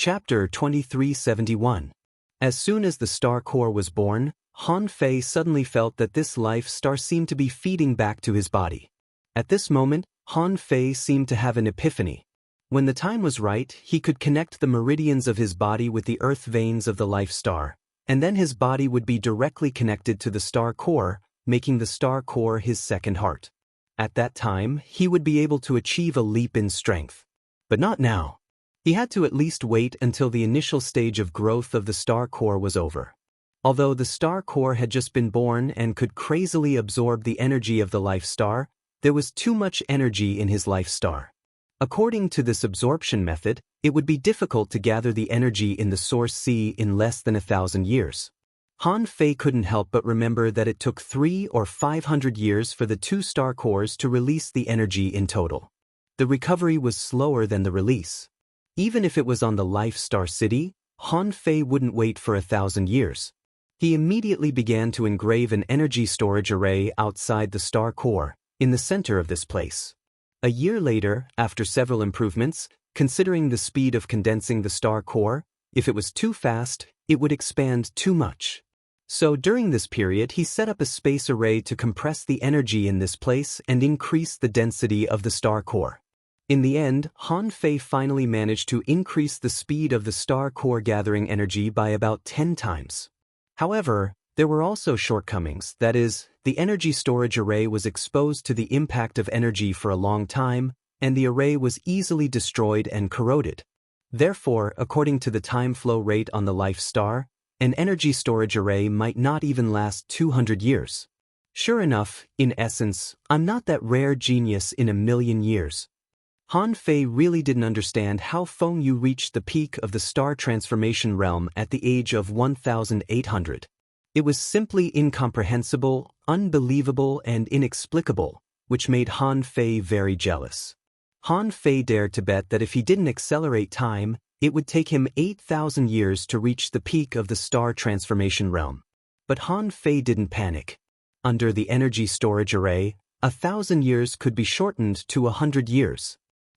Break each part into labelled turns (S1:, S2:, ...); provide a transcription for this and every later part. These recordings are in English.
S1: Chapter 2371. As soon as the star core was born, Han Fei suddenly felt that this life star seemed to be feeding back to his body. At this moment, Han Fei seemed to have an epiphany. When the time was right, he could connect the meridians of his body with the earth veins of the life star, and then his body would be directly connected to the star core, making the star core his second heart. At that time, he would be able to achieve a leap in strength. But not now. He had to at least wait until the initial stage of growth of the star core was over. Although the star core had just been born and could crazily absorb the energy of the life star, there was too much energy in his life star. According to this absorption method, it would be difficult to gather the energy in the source sea in less than 1,000 years. Han Fei couldn't help but remember that it took 300 or 500 years for the two star cores to release the energy in total. The recovery was slower than the release. Even if it was on the life star city, Han Fei wouldn't wait for 1,000 years. He immediately began to engrave an energy storage array outside the star core, in the center of this place. A year later, after several improvements, considering the speed of condensing the star core, if it was too fast, it would expand too much. So during this period he set up a space array to compress the energy in this place and increase the density of the star core. In the end, Han Fei finally managed to increase the speed of the star core gathering energy by about 10 times. However, there were also shortcomings, that is, the energy storage array was exposed to the impact of energy for a long time, and the array was easily destroyed and corroded. Therefore, according to the time flow rate on the life star, an energy storage array might not even last 200 years. Sure enough, in essence, I'm not that rare genius in 1,000,000 years. Han Fei really didn't understand how Feng Yu reached the peak of the star transformation realm at the age of 1,800. It was simply incomprehensible, unbelievable, and inexplicable, which made Han Fei very jealous. Han Fei dared to bet that if he didn't accelerate time, it would take him 8,000 years to reach the peak of the star transformation realm. But Han Fei didn't panic. Under the energy storage array, 1,000 years could be shortened to 100 years.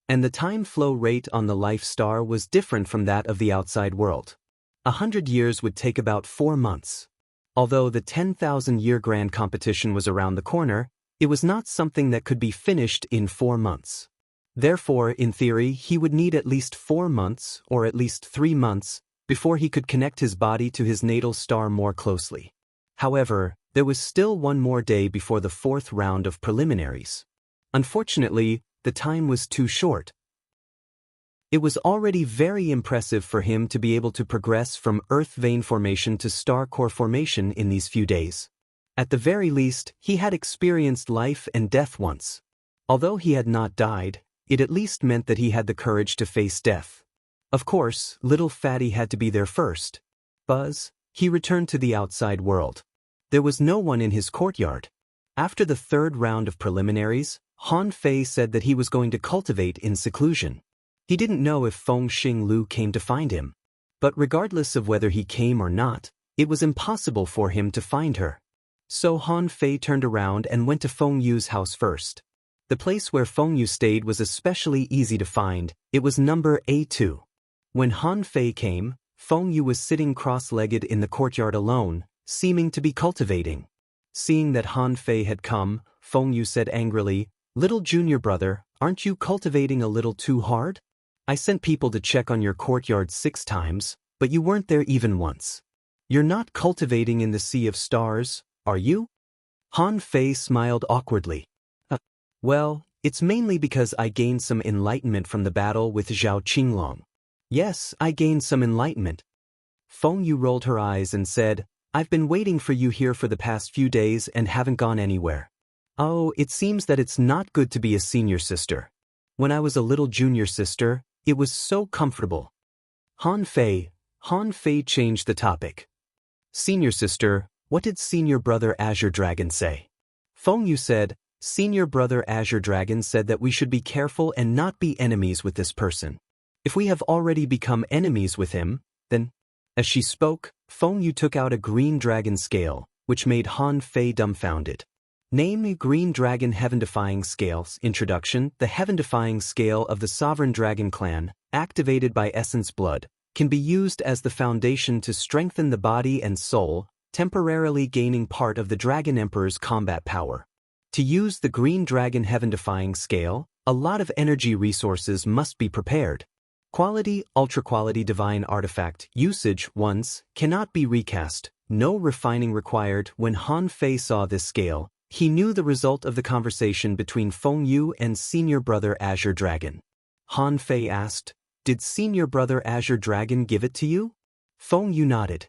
S1: And the time flow rate on the life star was different from that of the outside world. 100 years would take about 4 months. Although the 10,000-year grand competition was around the corner, it was not something that could be finished in 4 months. Therefore, in theory, he would need at least 4 months, or at least 3 months, before he could connect his body to his natal star more closely. However, there was still one more day before the 4th round of preliminaries. Unfortunately, the time was too short. It was already very impressive for him to be able to progress from earth vein formation to star core formation in these few days. At the very least, he had experienced life and death once. Although he had not died, it at least meant that he had the courage to face death. Of course, little Fatty had to be there first. Buzz, he returned to the outside world. There was no one in his courtyard. After the 3rd round of preliminaries, Han Fei said that he was going to cultivate in seclusion. He didn't know if Feng Xinglu came to find him. But regardless of whether he came or not, it was impossible for him to find her. So Han Fei turned around and went to Feng Yu's house first. The place where Feng Yu stayed was especially easy to find. It was number A2. When Han Fei came, Feng Yu was sitting cross-legged in the courtyard alone, seeming to be cultivating. Seeing that Han Fei had come, Feng Yu said angrily, "Little junior brother, aren't you cultivating a little too hard? I sent people to check on your courtyard 6 times, but you weren't there even once. You're not cultivating in the sea of stars, are you?" Han Fei smiled awkwardly. Well, it's mainly because I gained some enlightenment from the battle with Zhao Qinglong. Yes, I gained some enlightenment. Feng Yu rolled her eyes and said, "I've been waiting for you here for the past few days and haven't gone anywhere. Oh, it seems that it's not good to be a senior sister. When I was a little junior sister, it was so comfortable." Han Fei changed the topic. "Senior sister, what did senior brother Azure Dragon say?" Feng Yu said, "Senior brother Azure Dragon said that we should be careful and not be enemies with this person. If we have already become enemies with him, then..." As she spoke, Feng Yu took out a green dragon scale, which made Han Fei dumbfounded. Name Green Dragon Heaven-Defying Scales. Introduction. The Heaven-Defying Scale of the Sovereign Dragon Clan, activated by Essence Blood, can be used as the foundation to strengthen the body and soul, temporarily gaining part of the Dragon Emperor's combat power. To use the Green Dragon Heaven-Defying Scale, a lot of energy resources must be prepared. Quality, ultra-quality divine artifact usage once cannot be recast, no refining required. When Han Fei saw this scale, he knew the result of the conversation between Feng Yu and Senior Brother Azure Dragon. Han Fei asked, "Did Senior Brother Azure Dragon give it to you?" Feng Yu nodded.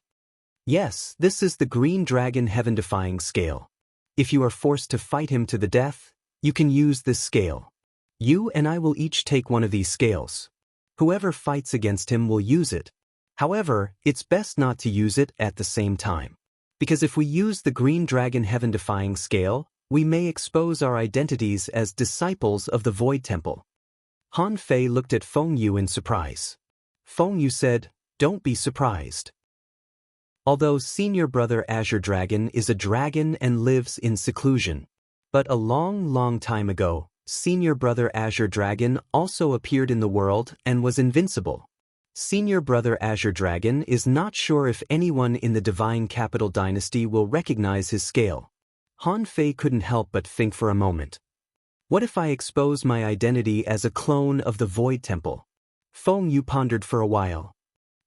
S1: "Yes, this is the Green Dragon Heaven-Defying Scale. If you are forced to fight him to the death, you can use this scale. You and I will each take one of these scales. Whoever fights against him will use it. However, it's best not to use it at the same time. Because if we use the Green Dragon Heaven-Defying Scale, we may expose our identities as disciples of the Void Temple." Han Fei looked at Feng Yu in surprise. Feng Yu said, "Don't be surprised. Although Senior Brother Azure Dragon is a dragon and lives in seclusion. But a long time ago, Senior Brother Azure Dragon also appeared in the world and was invincible. Senior Brother Azure Dragon is not sure if anyone in the Divine Capital Dynasty will recognize his scale." Han Fei couldn't help but think for a moment. What if I expose my identity as a clone of the Void Temple? Feng Yu pondered for a while.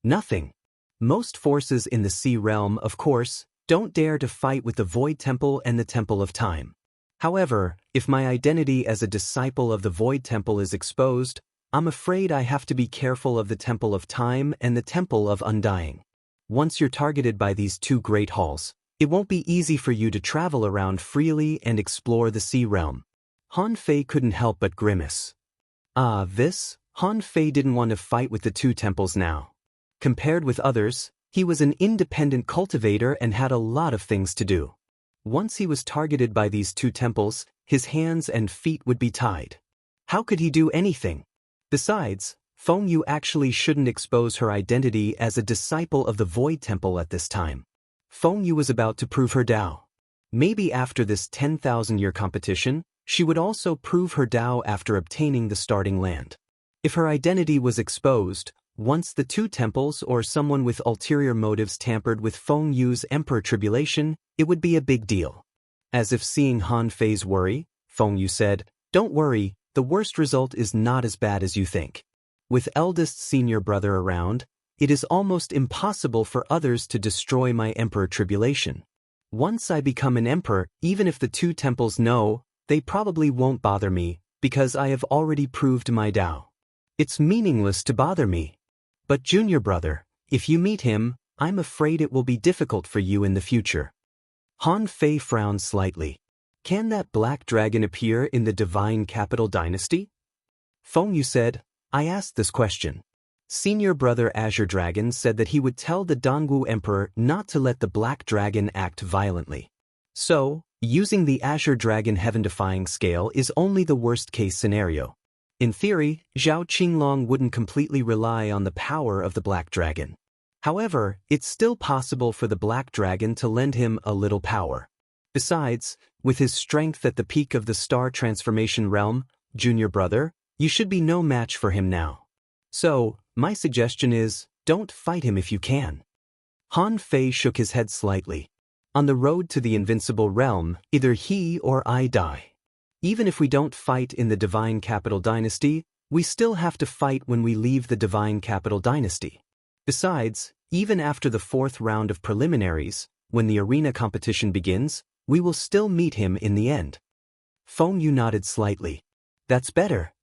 S1: Nothing. Most forces in the Sea Realm, of course, don't dare to fight with the Void Temple and the Temple of Time. However, if my identity as a disciple of the Void Temple is exposed, I'm afraid I have to be careful of the Temple of Time and the Temple of Undying. Once you're targeted by these two great halls, it won't be easy for you to travel around freely and explore the Sea Realm. Han Fei couldn't help but grimace. Han Fei didn't want to fight with the two temples now. Compared with others, he was an independent cultivator and had a lot of things to do. Once he was targeted by these two temples, his hands and feet would be tied. How could he do anything? Besides, Feng Yu actually shouldn't expose her identity as a disciple of the Void Temple at this time. Feng Yu was about to prove her Dao. Maybe after this 10,000-year competition, she would also prove her Dao after obtaining the starting land. If her identity was exposed, once the two temples or someone with ulterior motives tampered with Feng Yu's Emperor Tribulation, it would be a big deal. As if seeing Han Fei's worry, Feng Yu said, "Don't worry, the worst result is not as bad as you think. With eldest Senior Brother around, it is almost impossible for others to destroy my Emperor Tribulation. Once I become an emperor, even if the two temples know, they probably won't bother me, because I have already proved my Dao. It's meaningless to bother me. But Junior Brother, if you meet him, I'm afraid it will be difficult for you in the future." Han Fei frowned slightly. "Can that black dragon appear in the Divine Capital Dynasty?" Feng Yu said, "I asked this question. Senior Brother Azure Dragon said that he would tell the Dongwu Emperor not to let the black dragon act violently. So, using the Azure Dragon Heaven-Defying Scale is only the worst-case scenario. In theory, Zhao Qinglong wouldn't completely rely on the power of the Black Dragon. However, it's still possible for the Black Dragon to lend him a little power. Besides, with his strength at the peak of the Star Transformation Realm, Junior Brother, you should be no match for him now. So, my suggestion is, don't fight him if you can." Han Fei shook his head slightly. On the road to the Invincible Realm, either he or I die. Even if we don't fight in the Divine Capital Dynasty, we still have to fight when we leave the Divine Capital Dynasty. Besides, even after the 4th round of preliminaries, when the arena competition begins, we will still meet him in the end. Feng Yu nodded slightly. "That's better.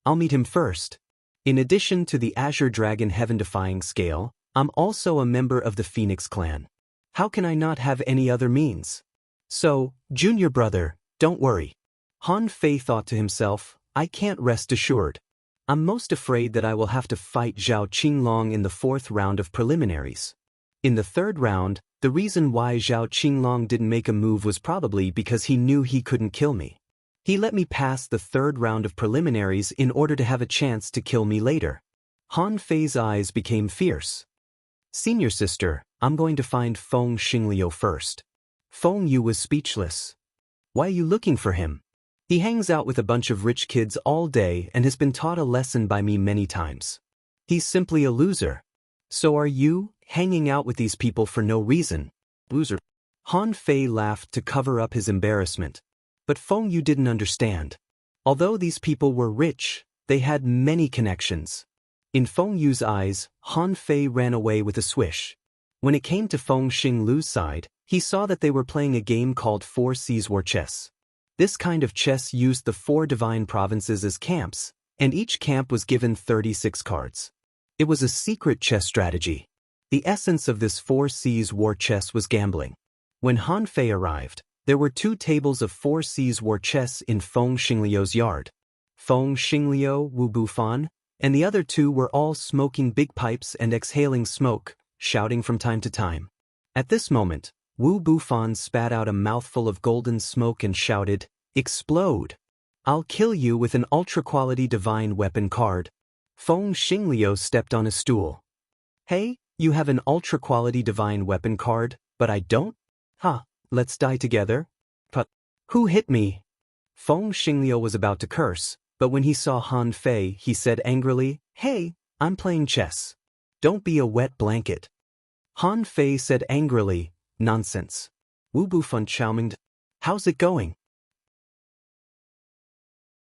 S1: I'll meet him first. In addition to the Azure Dragon Heaven-Defying Scale, I'm also a member of the Phoenix Clan. How can I not have any other means? So, Junior Brother, don't worry." Han Fei thought to himself, "I can't rest assured. I'm most afraid that I will have to fight Zhao Qinglong in the 4th round of preliminaries. In the 3rd round, the reason why Zhao Qinglong didn't make a move was probably because he knew he couldn't kill me. He let me pass the 3rd round of preliminaries in order to have a chance to kill me later." Han Fei's eyes became fierce. "Senior sister, I'm going to find Feng Xingliu first." Feng Yu was speechless. "Why are you looking for him? He hangs out with a bunch of rich kids all day and has been taught a lesson by me many times. He's simply a loser. So are you, hanging out with these people for no reason? Loser. Han Fei laughed to cover up his embarrassment. But Feng Yu didn't understand. Although these people were rich, they had many connections. In Feng Yu's eyes, Han Fei ran away with a swish. When it came to Feng Xinglu's side, he saw that they were playing a game called Four Seas War Chess. This kind of chess used the 4 divine provinces as camps, and each camp was given 36 cards. It was a secret chess strategy. The essence of this 4 Seas War Chess was gambling. When Han Fei arrived, there were 2 tables of 4 Seas War Chess in Feng Xingliu's yard. Feng Xingliu, Wu Bufan, and the other 2 were all smoking big pipes and exhaling smoke, shouting from time to time. At this moment, Wu Bufan spat out a mouthful of golden smoke and shouted, "Explode! I'll kill you with an ultra-quality divine weapon card." Feng Xingliu stepped on a stool. "Hey, you have an ultra-quality divine weapon card, but I don't? Ha, let's die together." "But who hit me?" Feng Xingliu was about to curse, but when he saw Han Fei, he said angrily, "Hey, I'm playing chess. Don't be a wet blanket." Han Fei said angrily, "Nonsense." Wu Bufan Xiaominged. "How's it going?"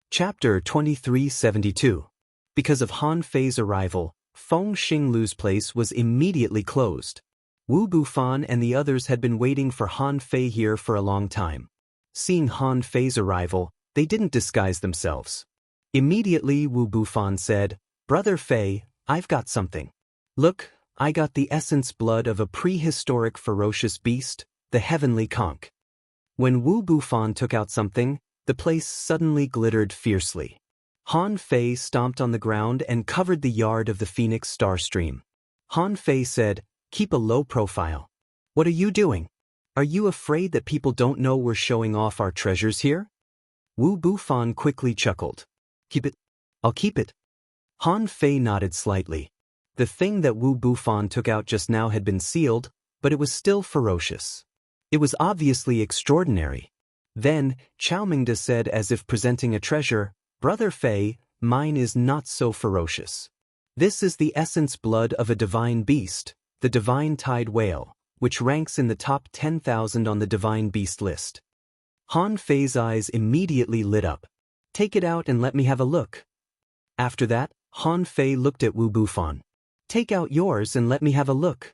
S1: Chapter 2372. Because of Han Fei's arrival, Feng Xinglu's place was immediately closed. Wu Bufan and the others had been waiting for Han Fei here for a long time. Seeing Han Fei's arrival, they didn't disguise themselves. Immediately Wu Bufan said, "Brother Fei, I've got something. Look, I got the essence blood of a prehistoric ferocious beast, the heavenly conch." When Wu Bufan took out something, the place suddenly glittered fiercely. Han Fei stomped on the ground and covered the yard of the Phoenix Star Stream. Han Fei said, "Keep a low profile. What are you doing? Are you afraid that people don't know we're showing off our treasures here?" Wu Bufan quickly chuckled. "Keep it. I'll keep it." Han Fei nodded slightly. The thing that Wu Bufan took out just now had been sealed, but it was still ferocious. It was obviously extraordinary. Then, Chao Mingde said as if presenting a treasure, "Brother Fei, mine is not so ferocious. This is the essence blood of a divine beast, the divine tide whale, which ranks in the top 10,000 on the divine beast list." Han Fei's eyes immediately lit up. "Take it out and let me have a look." After that, Han Fei looked at Wu Bufan. "Take out yours and let me have a look."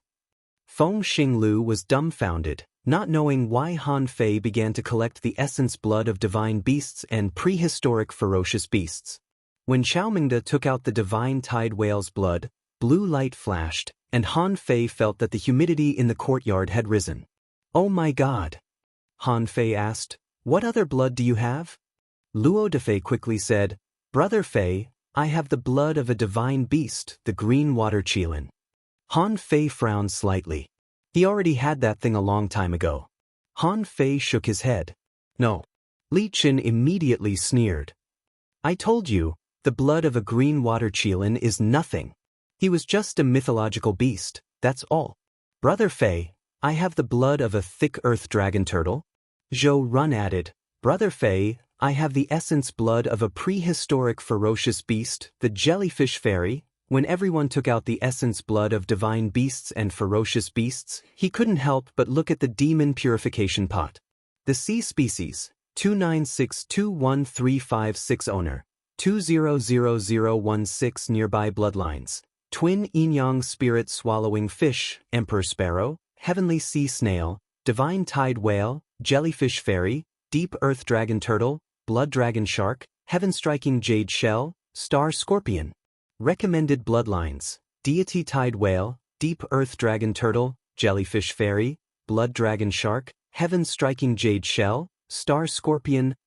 S1: Feng Xinglu was dumbfounded, not knowing why Han Fei began to collect the essence blood of divine beasts and prehistoric ferocious beasts. When Chao Mingde took out the divine tide whale's blood, blue light flashed, and Han Fei felt that the humidity in the courtyard had risen. "Oh my God!" Han Fei asked, "What other blood do you have?" Luo Defei quickly said, "Brother Fei, I have the blood of a divine beast, the green water qilin." Han Fei frowned slightly. He already had that thing a long time ago. Han Fei shook his head. "No." Li Qin immediately sneered. "I told you, the blood of a green water qilin is nothing. He was just a mythological beast, that's all." "Brother Fei, I have the blood of a thick earth dragon turtle." Zhou Run added, "Brother Fei, I have the essence blood of a prehistoric ferocious beast, the jellyfish fairy." When everyone took out the essence blood of divine beasts and ferocious beasts, he couldn't help but look at the demon purification pot. The sea species, 2962135 owner, 200016 nearby bloodlines, twin yin-yang spirit swallowing fish, emperor sparrow, heavenly sea snail, divine tide whale, jellyfish fairy, deep earth dragon turtle, blood dragon shark, heaven-striking jade shell, star scorpion. Recommended bloodlines: deity tide whale, deep earth dragon turtle, jellyfish fairy, blood dragon shark, heaven-striking jade shell, star scorpion.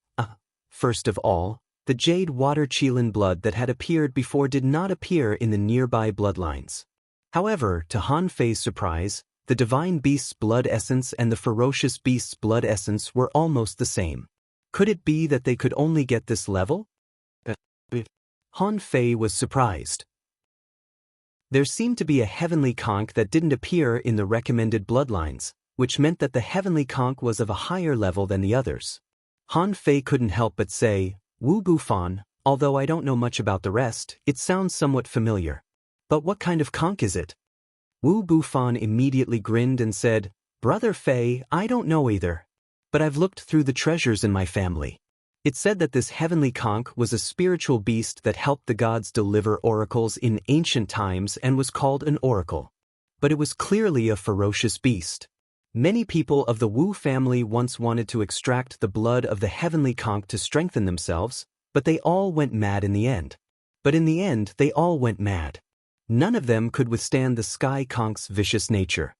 S1: First of all, the jade water qilin blood that had appeared before did not appear in the nearby bloodlines. However, to Han Fei's surprise, the divine beast's blood essence and the ferocious beast's blood essence were almost the same. Could it be that they could only get this level? Han Fei was surprised. There seemed to be a heavenly conch that didn't appear in the recommended bloodlines, which meant that the heavenly conch was of a higher level than the others. Han Fei couldn't help but say, "Wu Bufan, although I don't know much about the rest, it sounds somewhat familiar." But what kind of conch is it? Wu Bufan immediately grinned and said, Brother Fei, I don't know either. But I've looked through the treasures in my family. It said that this heavenly conch was a spiritual beast that helped the gods deliver oracles in ancient times and was called an oracle. But it was clearly a ferocious beast. Many people of the Wu family once wanted to extract the blood of the heavenly conch to strengthen themselves, but they all went mad in the end. None of them could withstand the sky conch's vicious nature.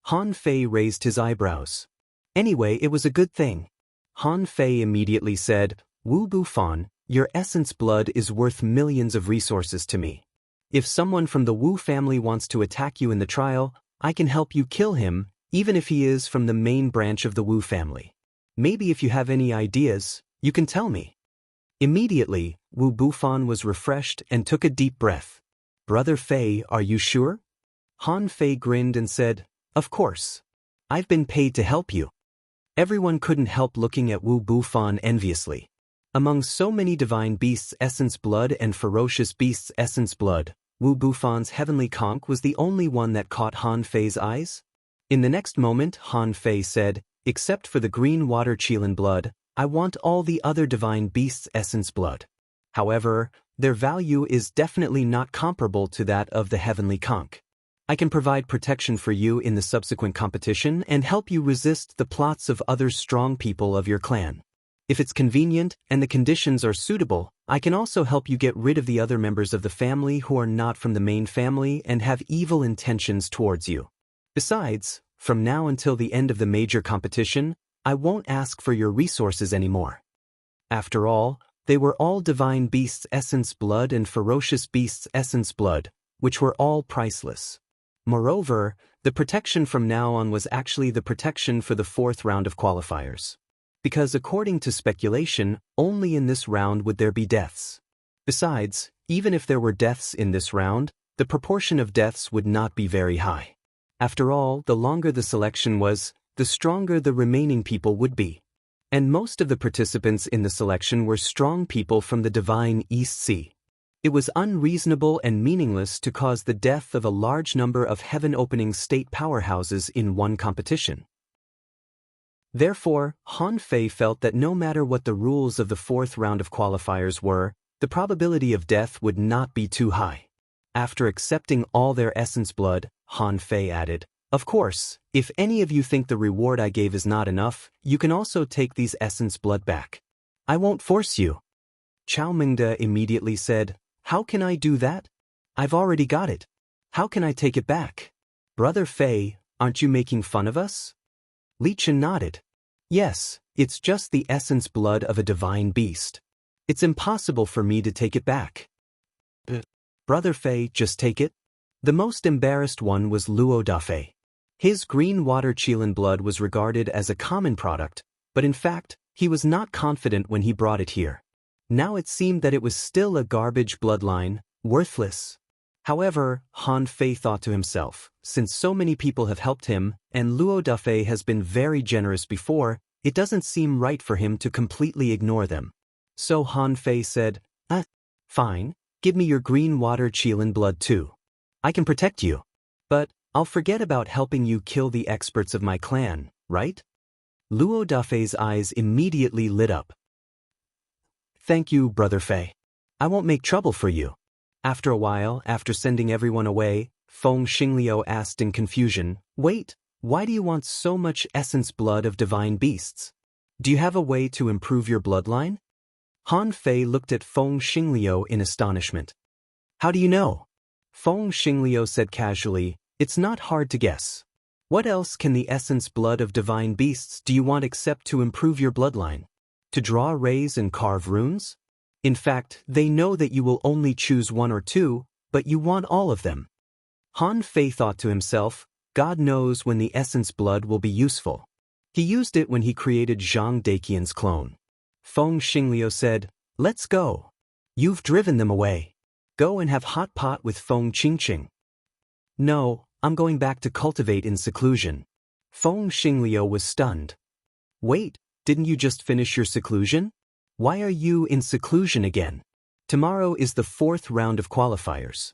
S1: Han Fei raised his eyebrows. Anyway, it was a good thing. Han Fei immediately said, Wu Bufan, your essence blood is worth millions of resources to me. If someone from the Wu family wants to attack you in the trial, I can help you kill him, even if he is from the main branch of the Wu family. Maybe if you have any ideas, you can tell me. Immediately, Wu Bufan was refreshed and took a deep breath. Brother Fei, are you sure? Han Fei grinned and said, Of course. I've been paid to help you. Everyone couldn't help looking at Wu Bufan enviously. Among so many divine beasts' essence blood and ferocious beasts' essence blood, Wu Bufan's heavenly conch was the only one that caught Han Fei's eyes. In the next moment, Han Fei said, Except for the green water Qilin blood, I want all the other divine beasts' essence blood. However, their value is definitely not comparable to that of the heavenly conch. I can provide protection for you in the subsequent competition and help you resist the plots of other strong people of your clan. If it's convenient and the conditions are suitable, I can also help you get rid of the other members of the family who are not from the main family and have evil intentions towards you. Besides, from now until the end of the major competition, I won't ask for your resources anymore. After all, they were all divine beasts' essence blood and ferocious beasts' essence blood, which were all priceless. Moreover, the protection from now on was actually the protection for the fourth round of qualifiers. Because according to speculation, only in this round would there be deaths. Besides, even if there were deaths in this round, the proportion of deaths would not be very high. After all, the longer the selection was, the stronger the remaining people would be. And most of the participants in the selection were strong people from the divine East Sea. It was unreasonable and meaningless to cause the death of a large number of heaven-opening state powerhouses in one competition. Therefore, Han Fei felt that no matter what the rules of the fourth round of qualifiers were, the probability of death would not be too high. After accepting all their essence blood, Han Fei added, Of course, if any of you think the reward I gave is not enough, you can also take these essence blood back. I won't force you. Chao Mingde immediately said, How can I do that? I've already got it. How can I take it back? Brother Fei, aren't you making fun of us? Li Chen nodded. Yes, it's just the essence blood of a divine beast. It's impossible for me to take it back. Brother Fei, just take it. The most embarrassed one was Luo Dafei. His green water Qilin blood was regarded as a common product, but in fact, he was not confident when he brought it here. Now it seemed that it was still a garbage bloodline, worthless. However, Han Fei thought to himself, since so many people have helped him, and Luo Dafei has been very generous before, it doesn't seem right for him to completely ignore them. So Han Fei said, Fine, give me your green water Qilin blood too. I can protect you. But I'll forget about helping you kill the experts of my clan, right? Luo Dafei's eyes immediately lit up. Thank you, Brother Fei. I won't make trouble for you. After a while, after sending everyone away, Feng Xingliu asked in confusion, Wait, why do you want so much essence blood of divine beasts? Do you have a way to improve your bloodline? Han Fei looked at Feng Xingliu in astonishment. How do you know? Feng Xingliu said casually, It's not hard to guess. What else can the essence blood of divine beasts do you want except to improve your bloodline? To draw rays and carve runes? In fact, they know that you will only choose one or two, but you want all of them. Han Fei thought to himself, God knows when the essence blood will be useful. He used it when he created Zhang Daqian's clone. Feng Xingliu said, Let's go. You've driven them away. Go and have hot pot with Feng Qingqing. No, I'm going back to cultivate in seclusion. Feng Xingliu was stunned. Wait, didn't you just finish your seclusion? Why are you in seclusion again? Tomorrow is the fourth round of qualifiers.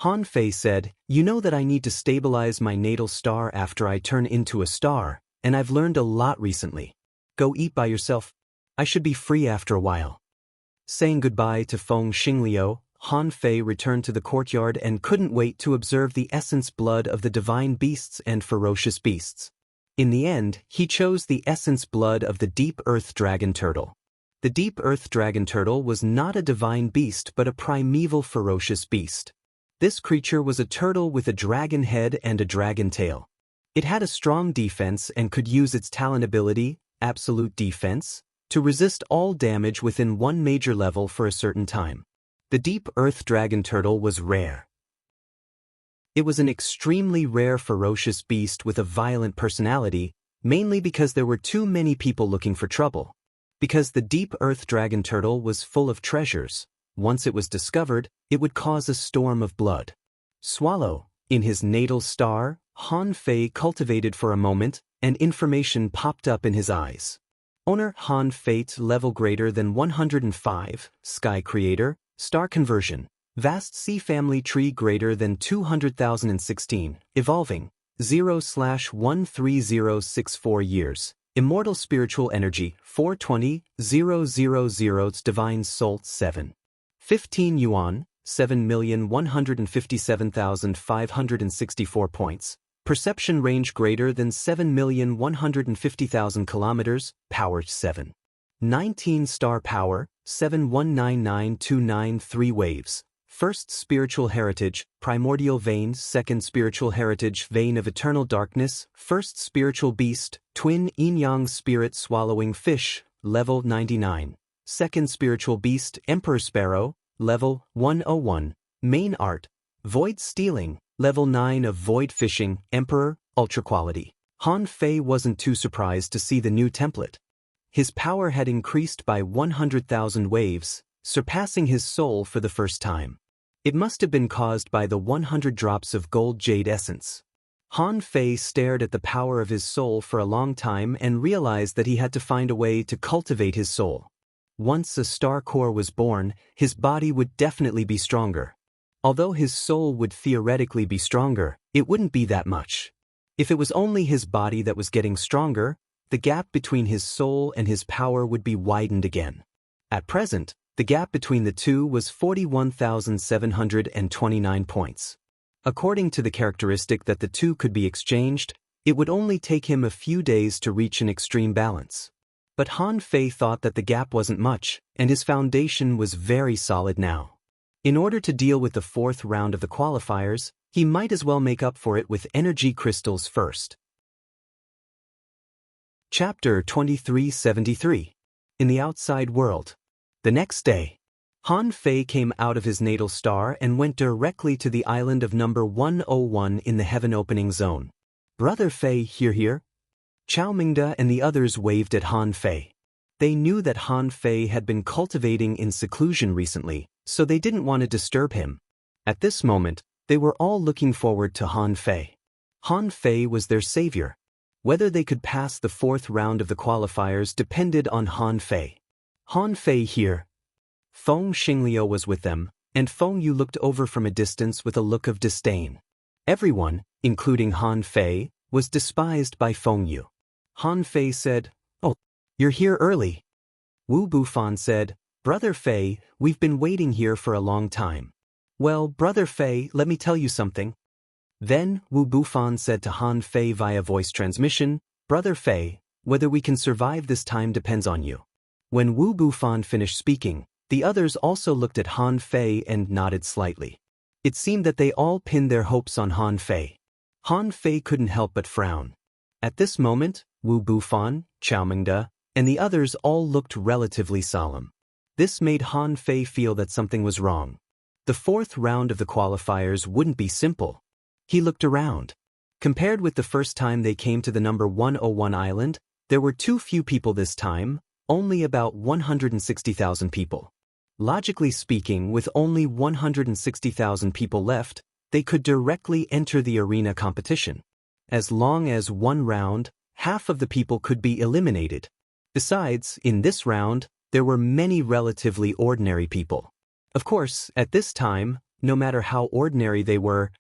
S1: Han Fei said, "You know that I need to stabilize my natal star after I turn into a star, and I've learned a lot recently. Go eat by yourself. I should be free after a while." Saying goodbye to Feng Xingliu, Han Fei returned to the courtyard and couldn't wait to observe the essence blood of the divine beasts and ferocious beasts. In the end, he chose the essence blood of the deep earth dragon turtle. The deep earth dragon turtle was not a divine beast but a primeval ferocious beast. This creature was a turtle with a dragon head and a dragon tail. It had a strong defense and could use its talent ability, absolute defense, to resist all damage within one major level for a certain time. The deep earth dragon turtle was rare. It was an extremely rare ferocious beast with a violent personality, mainly because there were too many people looking for trouble. Because the deep earth dragon turtle was full of treasures, once it was discovered, it would cause a storm of blood. Swallow, in his natal star, Han Fei cultivated for a moment, and information popped up in his eyes. Owner Han Fate level greater than 105, Sky Creator, Star Conversion. Vast Sea Family Tree greater than 200,016, evolving, 0/13064 years. Immortal Spiritual Energy, 420,000 Divine Soul 7. 15 Yuan, 7,157,564 points. Perception range greater than 7,150,000 kilometers, power 7. 19 Star Power, 7199293 waves. First Spiritual Heritage, Primordial Vein. Second Spiritual Heritage, Vein of Eternal Darkness. First Spiritual Beast, Twin Yin-Yang Spirit Swallowing Fish, level 99. Second Spiritual Beast, Emperor Sparrow, level 101. Main Art, Void Stealing, level 9 of Void Fishing, Emperor, Ultra Quality. Han Fei wasn't too surprised to see the new template. His power had increased by 100,000 waves, surpassing his soul for the first time. It must have been caused by the 100 drops of gold jade essence. Han Fei stared at the power of his soul for a long time and realized that he had to find a way to cultivate his soul. Once a star core was born, his body would definitely be stronger. Although his soul would theoretically be stronger, it wouldn't be that much. If it was only his body that was getting stronger, the gap between his soul and his power would be widened again. At present, the gap between the two was 41,729 points. According to the characteristic that the two could be exchanged, it would only take him a few days to reach an extreme balance. But Han Fei thought that the gap wasn't much, and his foundation was very solid now. In order to deal with the fourth round of the qualifiers, he might as well make up for it with energy crystals first. Chapter 2373. In the Outside World. The next day, Han Fei came out of his natal star and went directly to the island of number 101 in the heaven opening zone. "Brother Fei, here." Chao Mingde and the others waved at Han Fei. They knew that Han Fei had been cultivating in seclusion recently, so they didn't want to disturb him. At this moment, they were all looking forward to Han Fei. Han Fei was their savior. Whether they could pass the fourth round of the qualifiers depended on Han Fei. Han Fei here. Feng Xingliu was with them, and Feng Yu looked over from a distance with a look of disdain. Everyone, including Han Fei, was despised by Feng Yu. Han Fei said, "Oh, you're here early." Wu Bufan said, "Brother Fei, we've been waiting here for a long time." "Well, Brother Fei, let me tell you something." Then Wu Bufan said to Han Fei via voice transmission, "Brother Fei, whether we can survive this time depends on you." When Wu Bufan finished speaking, the others also looked at Han Fei and nodded slightly. It seemed that they all pinned their hopes on Han Fei. Han Fei couldn't help but frown. At this moment, Wu Bufan, Chao Mingde, and the others all looked relatively solemn. This made Han Fei feel that something was wrong. The fourth round of the qualifiers wouldn't be simple. He looked around. Compared with the first time they came to the number 101 island, there were too few people this time, only about 160,000 people. Logically speaking, with only 160,000 people left, they could directly enter the arena competition. As long as one round, half of the people could be eliminated. Besides, in this round, there were many relatively ordinary people. Of course, at this time, no matter how ordinary they were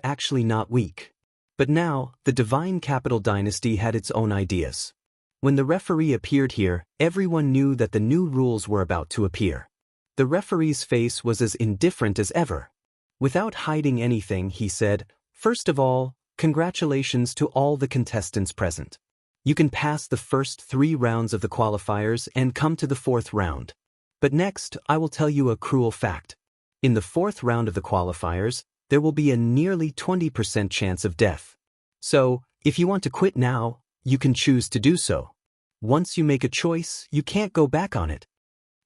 S1: actually not weak. But now, the Divine Capital Dynasty had its own ideas. When the referee appeared here, everyone knew that the new rules were about to appear. The referee's face was as indifferent as ever. Without hiding anything, he said, "First of all, congratulations to all the contestants present. You can pass the first 3 rounds of the qualifiers and come to the 4th round. But next, I will tell you a cruel fact. In the 4th round of the qualifiers, there will be a nearly 20% chance of death. So, if you want to quit now, you can choose to do so. Once you make a choice, you can't go back on it."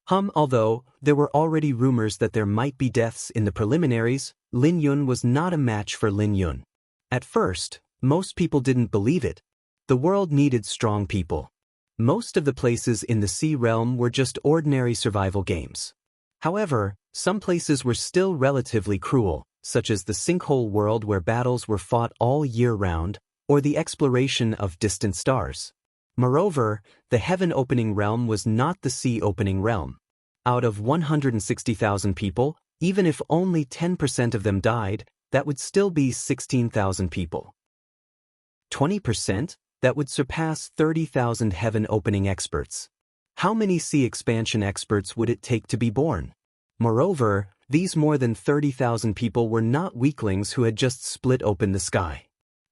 S1: Although there were already rumors that there might be deaths in the preliminaries, Lin Yun was not a match for Lin Yun. At first, most people didn't believe it. The world needed strong people. Most of the places in the Sea Realm were just ordinary survival games. However, some places were still relatively cruel, such as the Sinkhole world where battles were fought all year round, or the exploration of distant stars. Moreover, the heaven-opening realm was not the sea-opening realm. Out of 160,000 people, even if only 10% of them died, that would still be 16,000 people. 20%? That would surpass 30,000 heaven-opening experts. How many sea expansion experts would it take to be born? Moreover, these more than 30,000 people were not weaklings who had just split open the sky.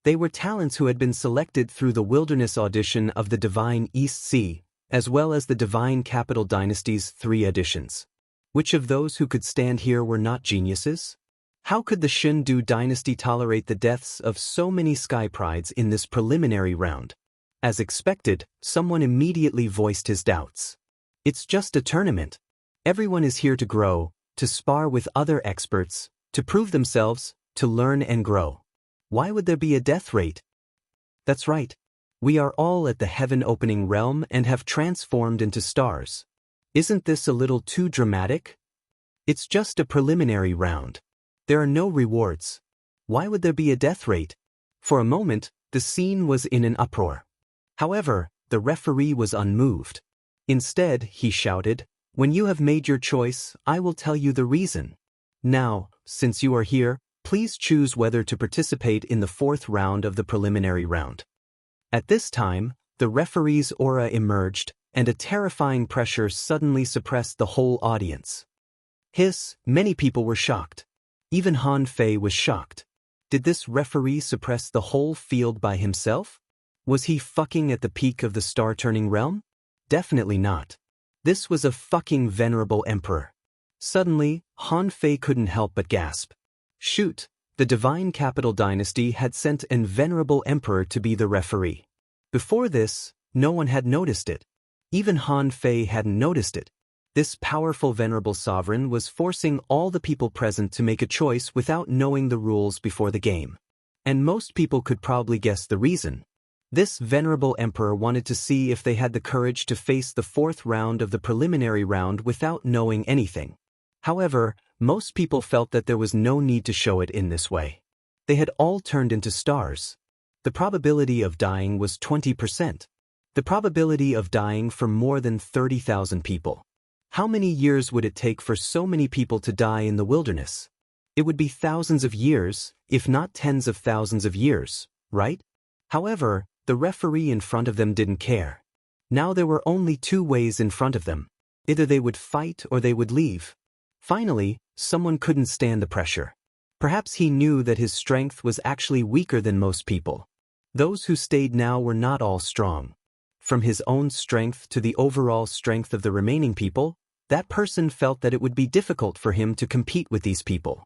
S1: They were talents who had been selected through the wilderness audition of the Divine East Sea, as well as the Divine Capital Dynasty's 3 editions. Which of those who could stand here were not geniuses? How could the Shindu dynasty tolerate the deaths of so many sky prides in this preliminary round? As expected, someone immediately voiced his doubts. It's just a tournament. Everyone is here to grow, to spar with other experts, to prove themselves, to learn and grow. Why would there be a death rate? That's right. We are all at the heaven-opening realm and have transformed into stars. Isn't this a little too dramatic? It's just a preliminary round. There are no rewards. Why would there be a death rate? For a moment, the scene was in an uproar. However, the referee was unmoved. Instead, he shouted, "When you have made your choice, I will tell you the reason. Now, since you are here, please choose whether to participate in the 4th round of the preliminary round." At this time, the referee's aura emerged, and a terrifying pressure suddenly suppressed the whole audience. Many people were shocked. Even Han Fei was shocked. Did this referee suppress the whole field by himself? Was he fucking at the peak of the star-turning realm? Definitely not. This was a fucking venerable emperor. Suddenly, Han Fei couldn't help but gasp. Shoot, the Divine Capital Dynasty had sent an venerable emperor to be the referee. Before this, no one had noticed it. Even Han Fei hadn't noticed it. This powerful venerable sovereign was forcing all the people present to make a choice without knowing the rules before the game. And most people could probably guess the reason. This venerable emperor wanted to see if they had the courage to face the 4th round of the preliminary round without knowing anything. However, most people felt that there was no need to show it in this way. They had all turned into stars. The probability of dying was 20%. The probability of dying for more than 30,000 people. How many years would it take for so many people to die in the wilderness? It would be thousands of years, if not tens of thousands of years, right? However, the referee in front of them didn't care. Now there were only 2 ways in front of them. Either they would fight or they would leave. Finally, someone couldn't stand the pressure. Perhaps he knew that his strength was actually weaker than most people. Those who stayed now were not all strong. From his own strength to the overall strength of the remaining people, that person felt that it would be difficult for him to compete with these people.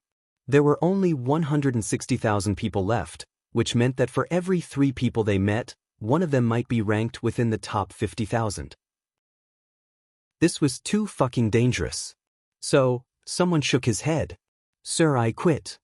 S1: There were only 160,000 people left, which meant that for every 3 people they met, one of them might be ranked within the top 50,000. This was too fucking dangerous. So, someone shook his head. "Sir, I quit."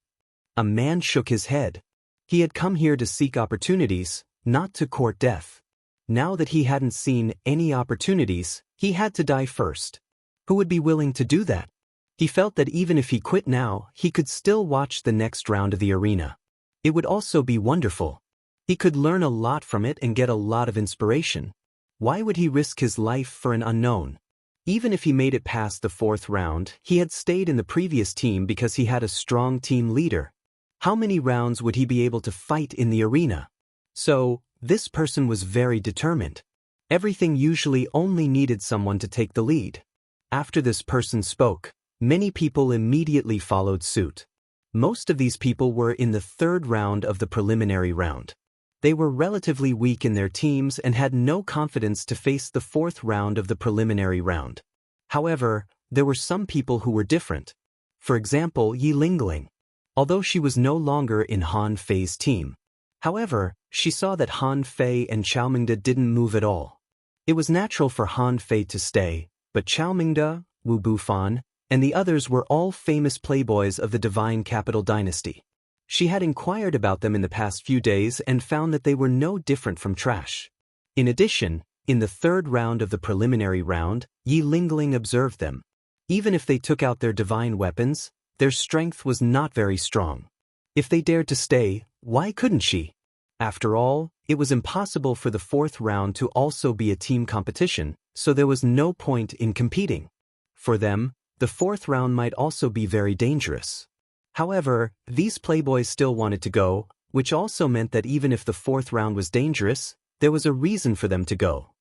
S1: A man shook his head. He had come here to seek opportunities, not to court death. Now that he hadn't seen any opportunities, he had to die first. Who would be willing to do that? He felt that even if he quit now, he could still watch the next round of the arena. It would also be wonderful. He could learn a lot from it and get a lot of inspiration. Why would he risk his life for an unknown? Even if he made it past the fourth round, he had stayed in the previous team because he had a strong team leader. How many rounds would he be able to fight in the arena? So, this person was very determined. Everything usually only needed someone to take the lead. After this person spoke, many people immediately followed suit. Most of these people were in the third round of the preliminary round. They were relatively weak in their teams and had no confidence to face the fourth round of the preliminary round. However, there were some people who were different. For example, Yi Lingling. Although she was no longer in Han Fei's team. However, she saw that Han Fei and Chao Mingde didn't move at all. It was natural for Han Fei to stay, but Chao Mingde, Wu Bufan, and the others were all famous playboys of the Divine Capital Dynasty. She had inquired about them in the past few days and found that they were no different from trash. In addition, in the third round of the preliminary round, Yi Lingling observed them. Even if they took out their divine weapons, their strength was not very strong. If they dared to stay, why couldn't she? After all, it was impossible for the fourth round to also be a team competition, so there was no point in competing. For them, the fourth round might also be very dangerous. However, these playboys still wanted to go, which also meant that even if the fourth round was dangerous, there was a reason for them to go.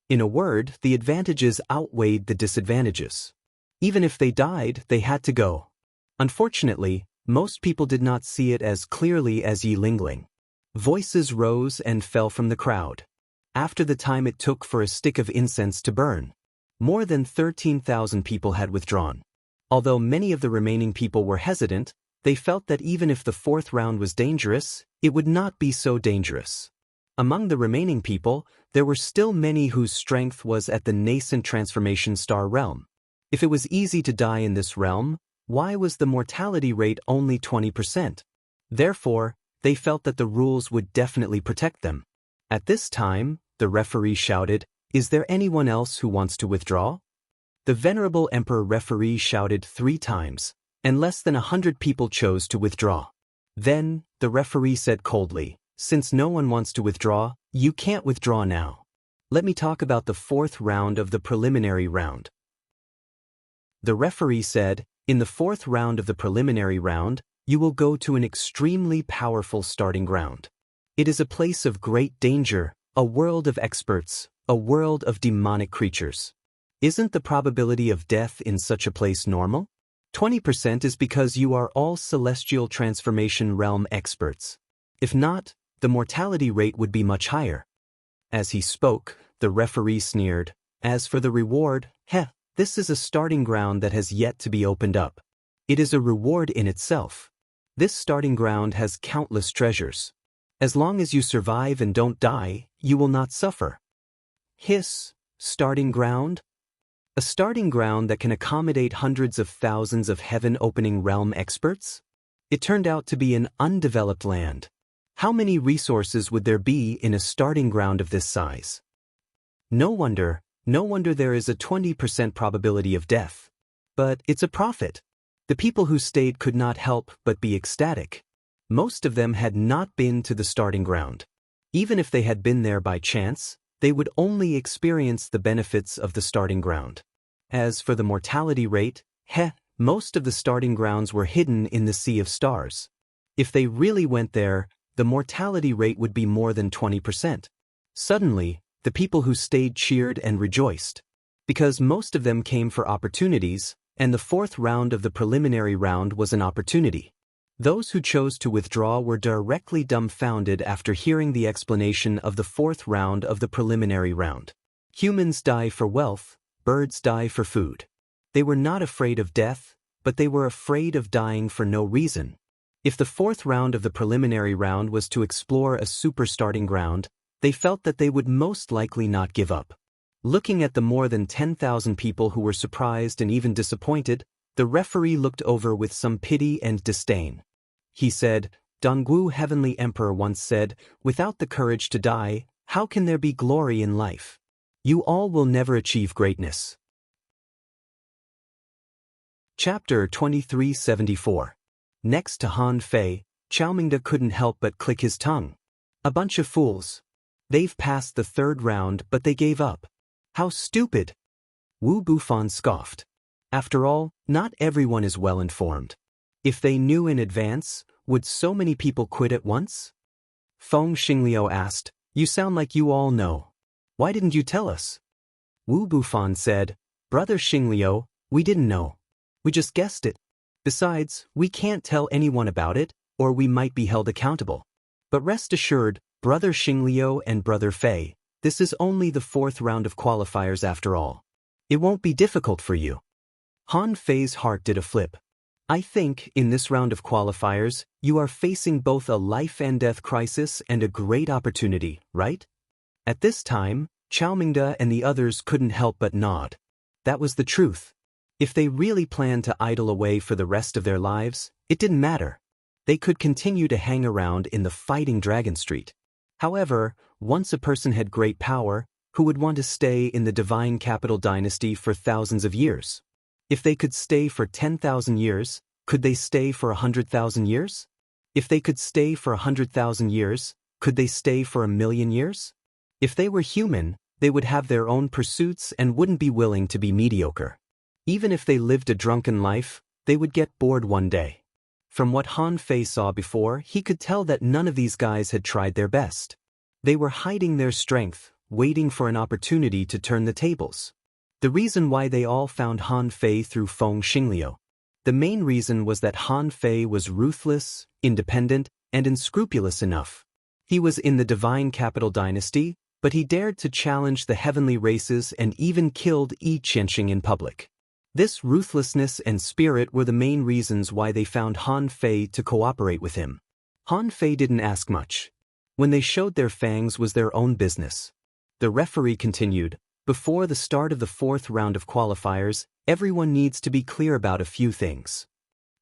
S1: In a word, the advantages outweighed the disadvantages. Even if they died, they had to go. Unfortunately, most people did not see it as clearly as Yi Lingling. Voices rose and fell from the crowd. After the time it took for a stick of incense to burn, more than 13,000 people had withdrawn. Although many of the remaining people were hesitant, they felt that even if the fourth round was dangerous, it would not be so dangerous. Among the remaining people, there were still many whose strength was at the nascent transformation star realm. If it was easy to die in this realm, why was the mortality rate only 20%? Therefore, they felt that the rules would definitely protect them. At this time, the referee shouted, "Is there anyone else who wants to withdraw?" The venerable emperor referee shouted 3 times, and less than 100 people chose to withdraw. Then, the referee said coldly, "Since no one wants to withdraw, you can't withdraw now. Let me talk about the fourth round of the preliminary round." The referee said, "In the fourth round of the preliminary round, you will go to an extremely powerful starting ground. It is a place of great danger, a world of experts, a world of demonic creatures. Isn't the probability of death in such a place normal? 20% is because you are all celestial transformation realm experts. If not, the mortality rate would be much higher." As he spoke, the referee sneered, "As for the reward, this is a starting ground that has yet to be opened up. It is a reward in itself. This starting ground has countless treasures. As long as you survive and don't die, you will not suffer." Hiss, starting ground? A starting ground that can accommodate hundreds of thousands of heaven-opening realm experts? It turned out to be an undeveloped land. How many resources would there be in a starting ground of this size? No wonder there is a 20% probability of death. But it's a profit. The people who stayed could not help but be ecstatic. Most of them had not been to the starting ground. Even if they had been there by chance, they would only experience the benefits of the starting ground. As for the mortality rate, most of the starting grounds were hidden in the sea of stars. If they really went there, the mortality rate would be more than 20%. Suddenly, the people who stayed cheered and rejoiced. Because most of them came for opportunities, and the fourth round of the preliminary round was an opportunity. Those who chose to withdraw were directly dumbfounded after hearing the explanation of the fourth round of the preliminary round. Humans die for wealth, birds die for food. They were not afraid of death, but they were afraid of dying for no reason. If the fourth round of the preliminary round was to explore a super starting ground, they felt that they would most likely not give up. Looking at the more than 10,000 people who were surprised and even disappointed, the referee looked over with some pity and disdain. He said, "Dongwu Heavenly Emperor once said, 'Without the courage to die, how can there be glory in life? You all will never achieve greatness.'" Chapter 2374. Next to Han Fei, Chao Mingde couldn't help but click his tongue. A bunch of fools. They've passed the third round, but they gave up. How stupid! Wu Bufan scoffed. After all, not everyone is well informed. If they knew in advance, would so many people quit at once? Feng Xingliu asked, "You sound like you all know. Why didn't you tell us?" Wu Bufan said, "Brother Xingliu, we didn't know. We just guessed it. Besides, we can't tell anyone about it, or we might be held accountable. But rest assured, Brother Xingliu and Brother Fei, this is only the 4th round of qualifiers after all. It won't be difficult for you." Han Fei's heart did a flip. "I think, in this round of qualifiers, you are facing both a life and death crisis and a great opportunity, right?" At this time, Chao Mingde and the others couldn't help but nod. That was the truth. If they really planned to idle away for the rest of their lives, it didn't matter. They could continue to hang around in the Fighting Dragon Street. However, once a person had great power, who would want to stay in the Divine Capital Dynasty for thousands of years? If they could stay for 10,000 years, could they stay for 100,000 years? If they could stay for 100,000 years, could they stay for 1,000,000 years? If they were human, they would have their own pursuits and wouldn't be willing to be mediocre. Even if they lived a drunken life, they would get bored one day. From what Han Fei saw before, he could tell that none of these guys had tried their best. They were hiding their strength, waiting for an opportunity to turn the tables. The reason why they all found Han Fei through Feng Xingliu. The main reason was that Han Fei was ruthless, independent, and unscrupulous enough. He was in the Divine Capital Dynasty, but he dared to challenge the heavenly races and even killed Yi Qianxing in public. This ruthlessness and spirit were the main reasons why they found Han Fei to cooperate with him. Han Fei didn't ask much. When they showed their fangs was their own business. The referee continued, "Before the start of the 4th round of qualifiers, everyone needs to be clear about a few things.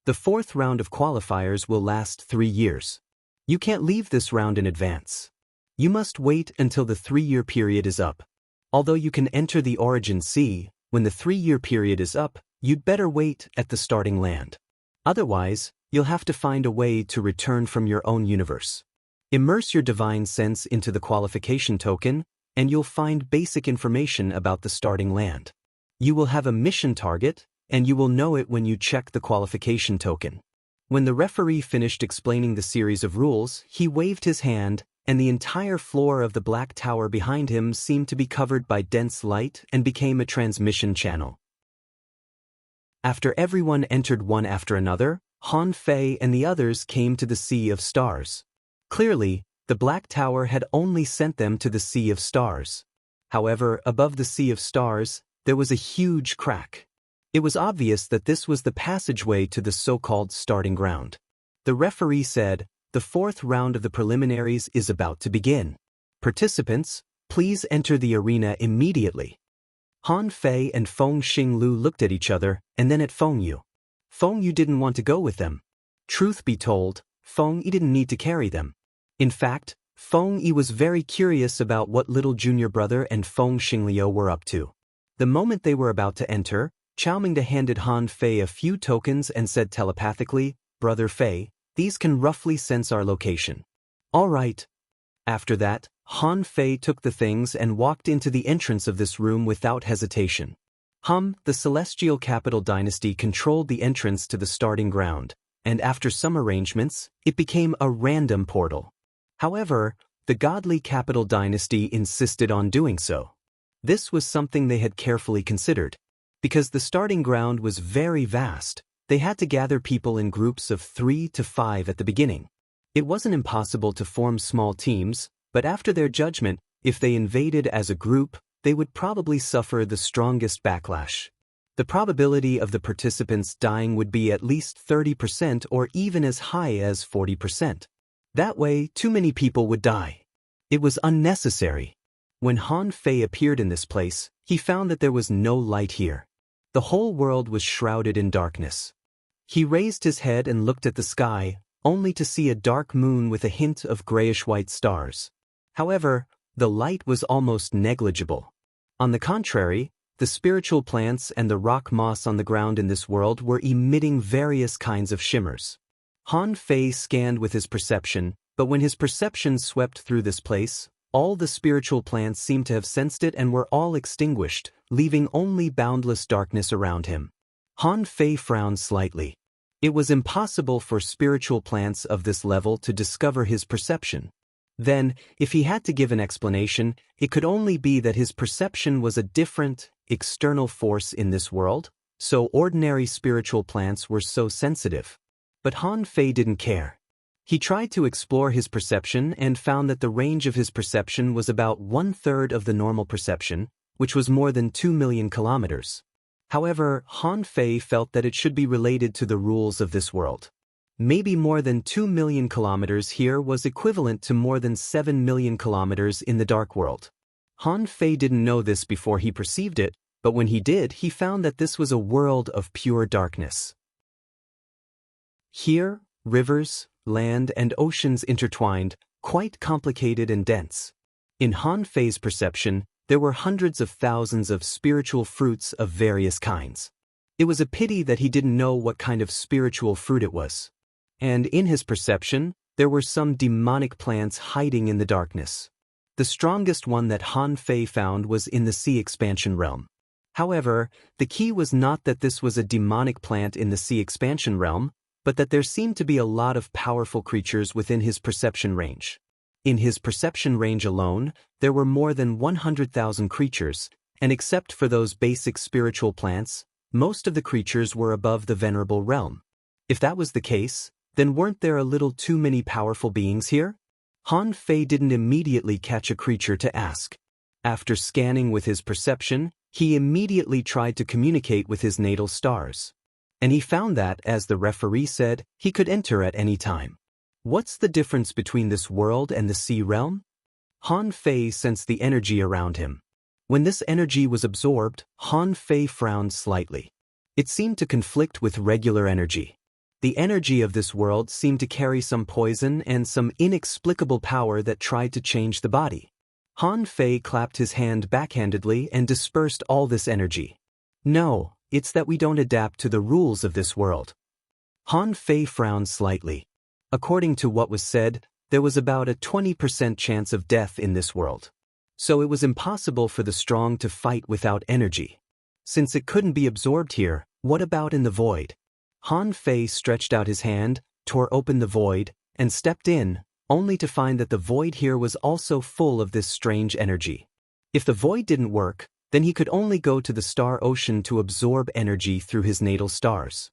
S1: The 4th round of qualifiers will last 3 years. You can't leave this round in advance. You must wait until the 3-year period is up. Although you can enter the Origin Sea, when the 3-year period is up, you'd better wait at the starting land. Otherwise, you'll have to find a way to return from your own universe. Immerse your divine sense into the qualification token, and you'll find basic information about the starting land. You will have a mission target, and you will know it when you check the qualification token." When the referee finished explaining the series of rules, he waved his hand, and the entire floor of the Black Tower behind him seemed to be covered by dense light and became a transmission channel. After everyone entered one after another, Han Fei and the others came to the Sea of Stars. Clearly, the Black Tower had only sent them to the Sea of Stars. However, above the Sea of Stars, there was a huge crack. It was obvious that this was the passageway to the so-called starting ground. The referee said, "The 4th round of the preliminaries is about to begin. Participants, please enter the arena immediately." Han Fei and Feng Xingliu looked at each other, and then at Feng Yu. Feng Yu didn't want to go with them. Truth be told, Feng Yi didn't need to carry them. In fact, Feng Yi was very curious about what little junior brother and Feng Xingliu were up to. The moment they were about to enter, Chao Mingde handed Han Fei a few tokens and said telepathically, "Brother Fei, these can roughly sense our location." "All right." After that, Han Fei took the things and walked into the entrance of this room without hesitation. The Celestial Capital Dynasty controlled the entrance to the starting ground, and after some arrangements, it became a random portal. However, the Godly Capital Dynasty insisted on doing so. This was something they had carefully considered. Because the starting ground was very vast, they had to gather people in groups of 3 to 5 at the beginning. It wasn't impossible to form small teams, but after their judgment, if they invaded as a group, they would probably suffer the strongest backlash. The probability of the participants dying would be at least 30% or even as high as 40%. That way, too many people would die. It was unnecessary. When Han Fei appeared in this place, he found that there was no light here. The whole world was shrouded in darkness. He raised his head and looked at the sky, only to see a dark moon with a hint of grayish-white stars. However, the light was almost negligible. On the contrary, the spiritual plants and the rock moss on the ground in this world were emitting various kinds of shimmers. Han Fei scanned with his perception, but when his perception swept through this place, All the spiritual plants seemed to have sensed it and were all extinguished, leaving only boundless darkness around him. Han Fei frowned slightly. It was impossible for spiritual plants of this level to discover his perception. Then, if he had to give an explanation, it could only be that his perception was a different, external force in this world, so ordinary spiritual plants were so sensitive. But Han Fei didn't care. He tried to explore his perception and found that the range of his perception was about 1/3 of the normal perception, which was more than 2 million kilometers. However, Han Fei felt that it should be related to the rules of this world. Maybe more than 2 million kilometers here was equivalent to more than 7 million kilometers in the dark world. Han Fei didn't know this before he perceived it, but when he did, he found that this was a world of pure darkness. Here, rivers, land, and oceans intertwined, quite complicated and dense. In Han Fei's perception, there were hundreds of thousands of spiritual fruits of various kinds. It was a pity that he didn't know what kind of spiritual fruit it was. And in his perception, there were some demonic plants hiding in the darkness. The strongest one that Han Fei found was in the sea expansion realm. However, the key was not that this was a demonic plant in the sea expansion realm, but that there seemed to be a lot of powerful creatures within his perception range. In his perception range alone, there were more than 100,000 creatures, and except for those basic spiritual plants, most of the creatures were above the venerable realm. If that was the case, then weren't there a little too many powerful beings here? Han Fei didn't immediately catch a creature to ask. After scanning with his perception, he immediately tried to communicate with his natal stars. And he found that, as the referee said, he could enter at any time. What's the difference between this world and the sea realm? Han Fei sensed the energy around him. When this energy was absorbed, Han Fei frowned slightly. It seemed to conflict with regular energy. The energy of this world seemed to carry some poison and some inexplicable power that tried to change the body. Han Fei clapped his hand backhandedly and dispersed all this energy. No, it's that we don't adapt to the rules of this world. Han Fei frowned slightly. According to what was said, there was about a 20% chance of death in this world. So it was impossible for the strong to fight without energy. Since it couldn't be absorbed here, what about in the void? Han Fei stretched out his hand, tore open the void, and stepped in, only to find that the void here was also full of this strange energy. If the void didn't work, then he could only go to the star ocean to absorb energy through his natal stars.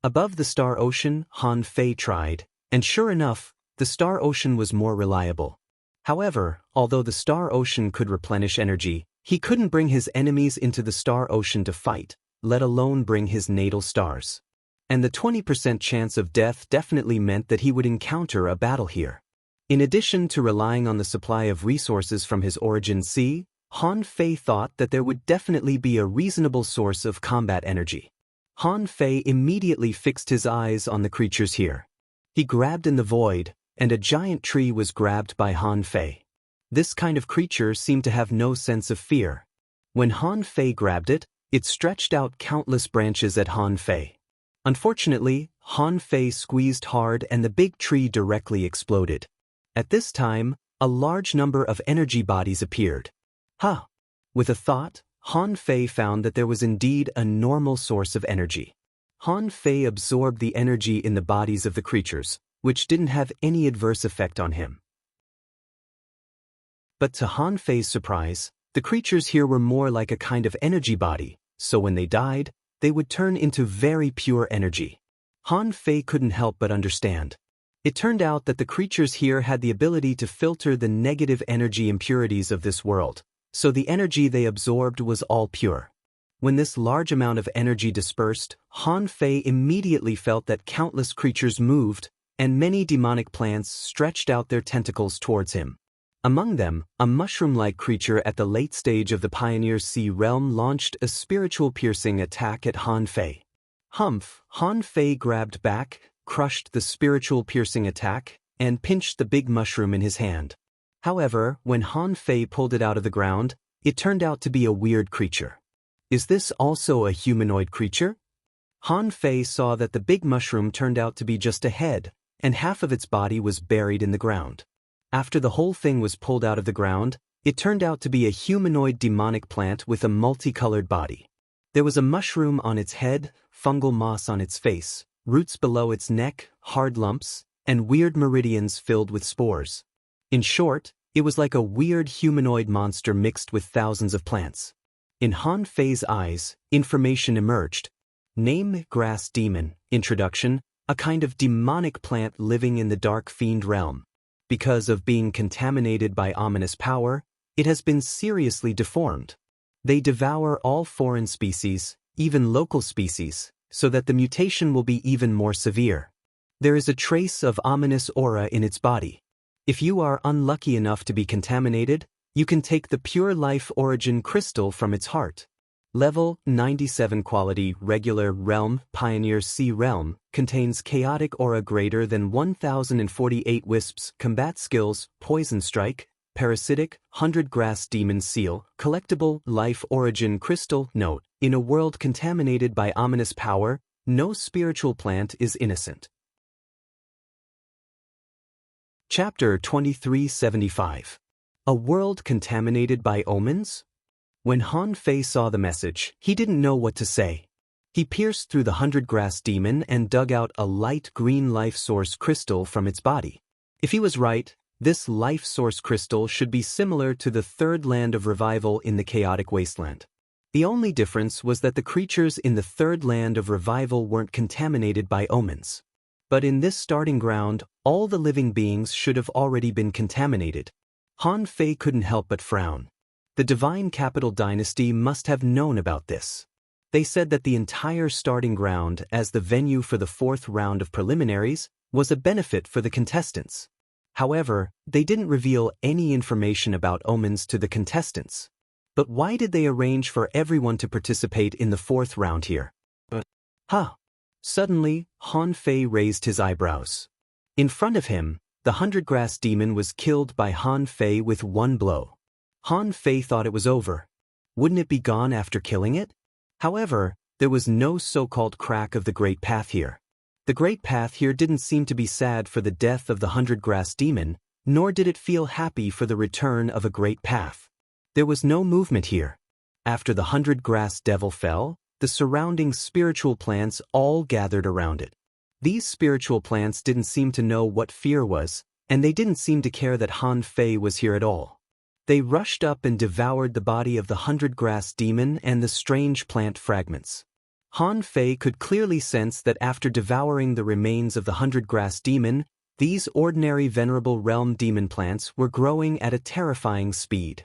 S1: Above the star ocean, Han Fei tried, and sure enough, the star ocean was more reliable. However, although the star ocean could replenish energy, he couldn't bring his enemies into the star ocean to fight, let alone bring his natal stars. And the 20% chance of death definitely meant that he would encounter a battle here. In addition to relying on the supply of resources from his origin sea, Han Fei thought that there would definitely be a reasonable source of combat energy. Han Fei immediately fixed his eyes on the creatures here. He grabbed in the void, and a giant tree was grabbed by Han Fei. This kind of creature seemed to have no sense of fear. When Han Fei grabbed it, it stretched out countless branches at Han Fei. Unfortunately, Han Fei squeezed hard and the big tree directly exploded. At this time, a large number of energy bodies appeared. With a thought, Han Fei found that there was indeed a normal source of energy. Han Fei absorbed the energy in the bodies of the creatures, which didn't have any adverse effect on him. But to Han Fei's surprise, the creatures here were more like a kind of energy body, so when they died, they would turn into very pure energy. Han Fei couldn't help but understand. It turned out that the creatures here had the ability to filter the negative energy impurities of this world, so the energy they absorbed was all pure. When this large amount of energy dispersed, Han Fei immediately felt that countless creatures moved, and many demonic plants stretched out their tentacles towards him. Among them, a mushroom-like creature at the late stage of the Pioneer Sea realm launched a spiritual piercing attack at Han Fei. Han Fei grabbed back, crushed the spiritual piercing attack, and pinched the big mushroom in his hand. However, when Han Fei pulled it out of the ground, it turned out to be a weird creature. Is this also a humanoid creature? Han Fei saw that the big mushroom turned out to be just a head, and half of its body was buried in the ground. After the whole thing was pulled out of the ground, it turned out to be a humanoid demonic plant with a multicolored body. There was a mushroom on its head, fungal moss on its face, roots below its neck, hard lumps, and weird meridians filled with spores. In short, it was like a weird humanoid monster mixed with thousands of plants. In Han Fei's eyes, information emerged. Name: Grass Demon. Introduction: a kind of demonic plant living in the dark fiend realm. Because of being contaminated by ominous power, it has been seriously deformed. They devour all foreign species, even local species, so that the mutation will be even more severe. There is a trace of ominous aura in its body. If you are unlucky enough to be contaminated, you can take the pure life origin crystal from its heart. Level 97 quality regular realm Pioneer C realm contains chaotic aura greater than 1048 wisps, combat skills, poison strike, parasitic, 100 grass demon seal, collectible life origin crystal. Note: in a world contaminated by ominous power, no spiritual plant is innocent. Chapter 2375. A world contaminated by omens? When Han Fei saw the message, he didn't know what to say. He pierced through the 100 grass demon and dug out a light green life source crystal from its body. If he was right, this life source crystal should be similar to the third land of revival in the chaotic wasteland. The only difference was that the creatures in the third land of revival weren't contaminated by omens. But in this starting ground, all the living beings should have already been contaminated. Han Fei couldn't help but frown. The Divine Capital Dynasty must have known about this. They said that the entire starting ground as the venue for the fourth round of preliminaries was a benefit for the contestants. However, they didn't reveal any information about omens to the contestants. But why did they arrange for everyone to participate in the fourth round here? Suddenly, Han Fei raised his eyebrows. In front of him, the 100 grass demon was killed by Han Fei with one blow. Han Fei thought it was over. Wouldn't it be gone after killing it? However, there was no so-called crack of the Great Path here. The Great Path here didn't seem to be sad for the death of the 100 grass demon, nor did it feel happy for the return of a Great Path. There was no movement here. After the 100 grass devil fell, the surrounding spiritual plants all gathered around it. These spiritual plants didn't seem to know what fear was, and they didn't seem to care that Han Fei was here at all. They rushed up and devoured the body of the 100 grass demon and the strange plant fragments. Han Fei could clearly sense that after devouring the remains of the 100 grass demon, these ordinary venerable realm demon plants were growing at a terrifying speed.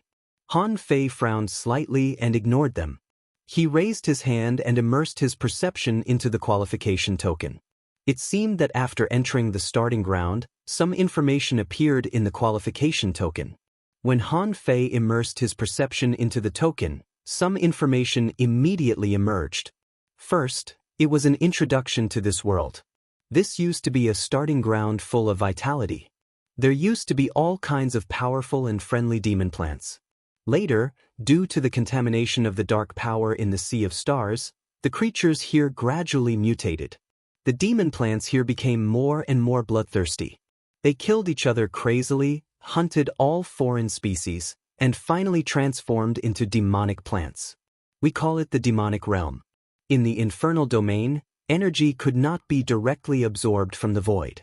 S1: Han Fei frowned slightly and ignored them. He raised his hand and immersed his perception into the qualification token. It seemed that after entering the starting ground, some information appeared in the qualification token. When Han Fei immersed his perception into the token, some information immediately emerged. First, it was an introduction to this world. This used to be a starting ground full of vitality. There used to be all kinds of powerful and friendly demon plants. Later, due to the contamination of the dark power in the Sea of Stars, the creatures here gradually mutated. The demon plants here became more and more bloodthirsty. They killed each other crazily, hunted all foreign species, and finally transformed into demonic plants. We call it the demonic realm. In the infernal domain, energy could not be directly absorbed from the void.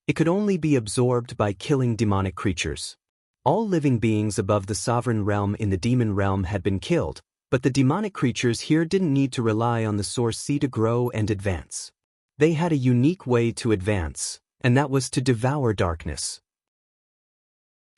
S1: It could only be absorbed by killing demonic creatures. All living beings above the sovereign realm in the demon realm had been killed, but the demonic creatures here didn't need to rely on the source sea to grow and advance. They had a unique way to advance, and that was to devour darkness.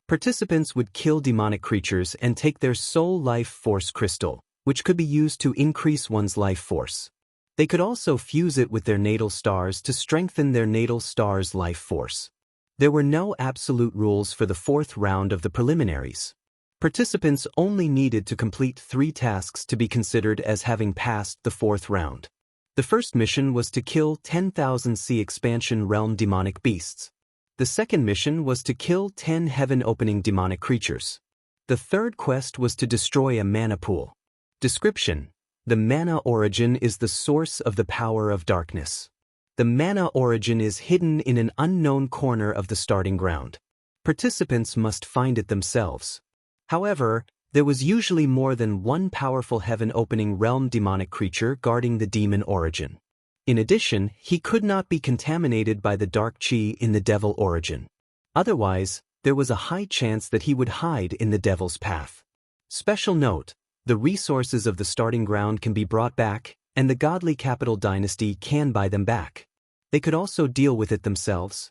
S1: Participants would kill demonic creatures and take their soul life force crystal, which could be used to increase one's life force. They could also fuse it with their natal stars to strengthen their natal star's life force. There were no absolute rules for the fourth round of the preliminaries. Participants only needed to complete 3 tasks to be considered as having passed the fourth round. The first mission was to kill 10,000 Sea Expansion Realm demonic beasts. The second mission was to kill 10 heaven-opening demonic creatures. The third quest was to destroy a mana pool. Description: the mana origin is the source of the power of darkness. The mana origin is hidden in an unknown corner of the starting ground. Participants must find it themselves. However, there was usually more than one powerful heaven-opening realm demonic creature guarding the demon origin. In addition, he could not be contaminated by the dark chi in the devil origin. Otherwise, there was a high chance that he would hide in the devil's path. Special note: the resources of the starting ground can be brought back, and the godly capital dynasty can buy them back. They could also deal with it themselves.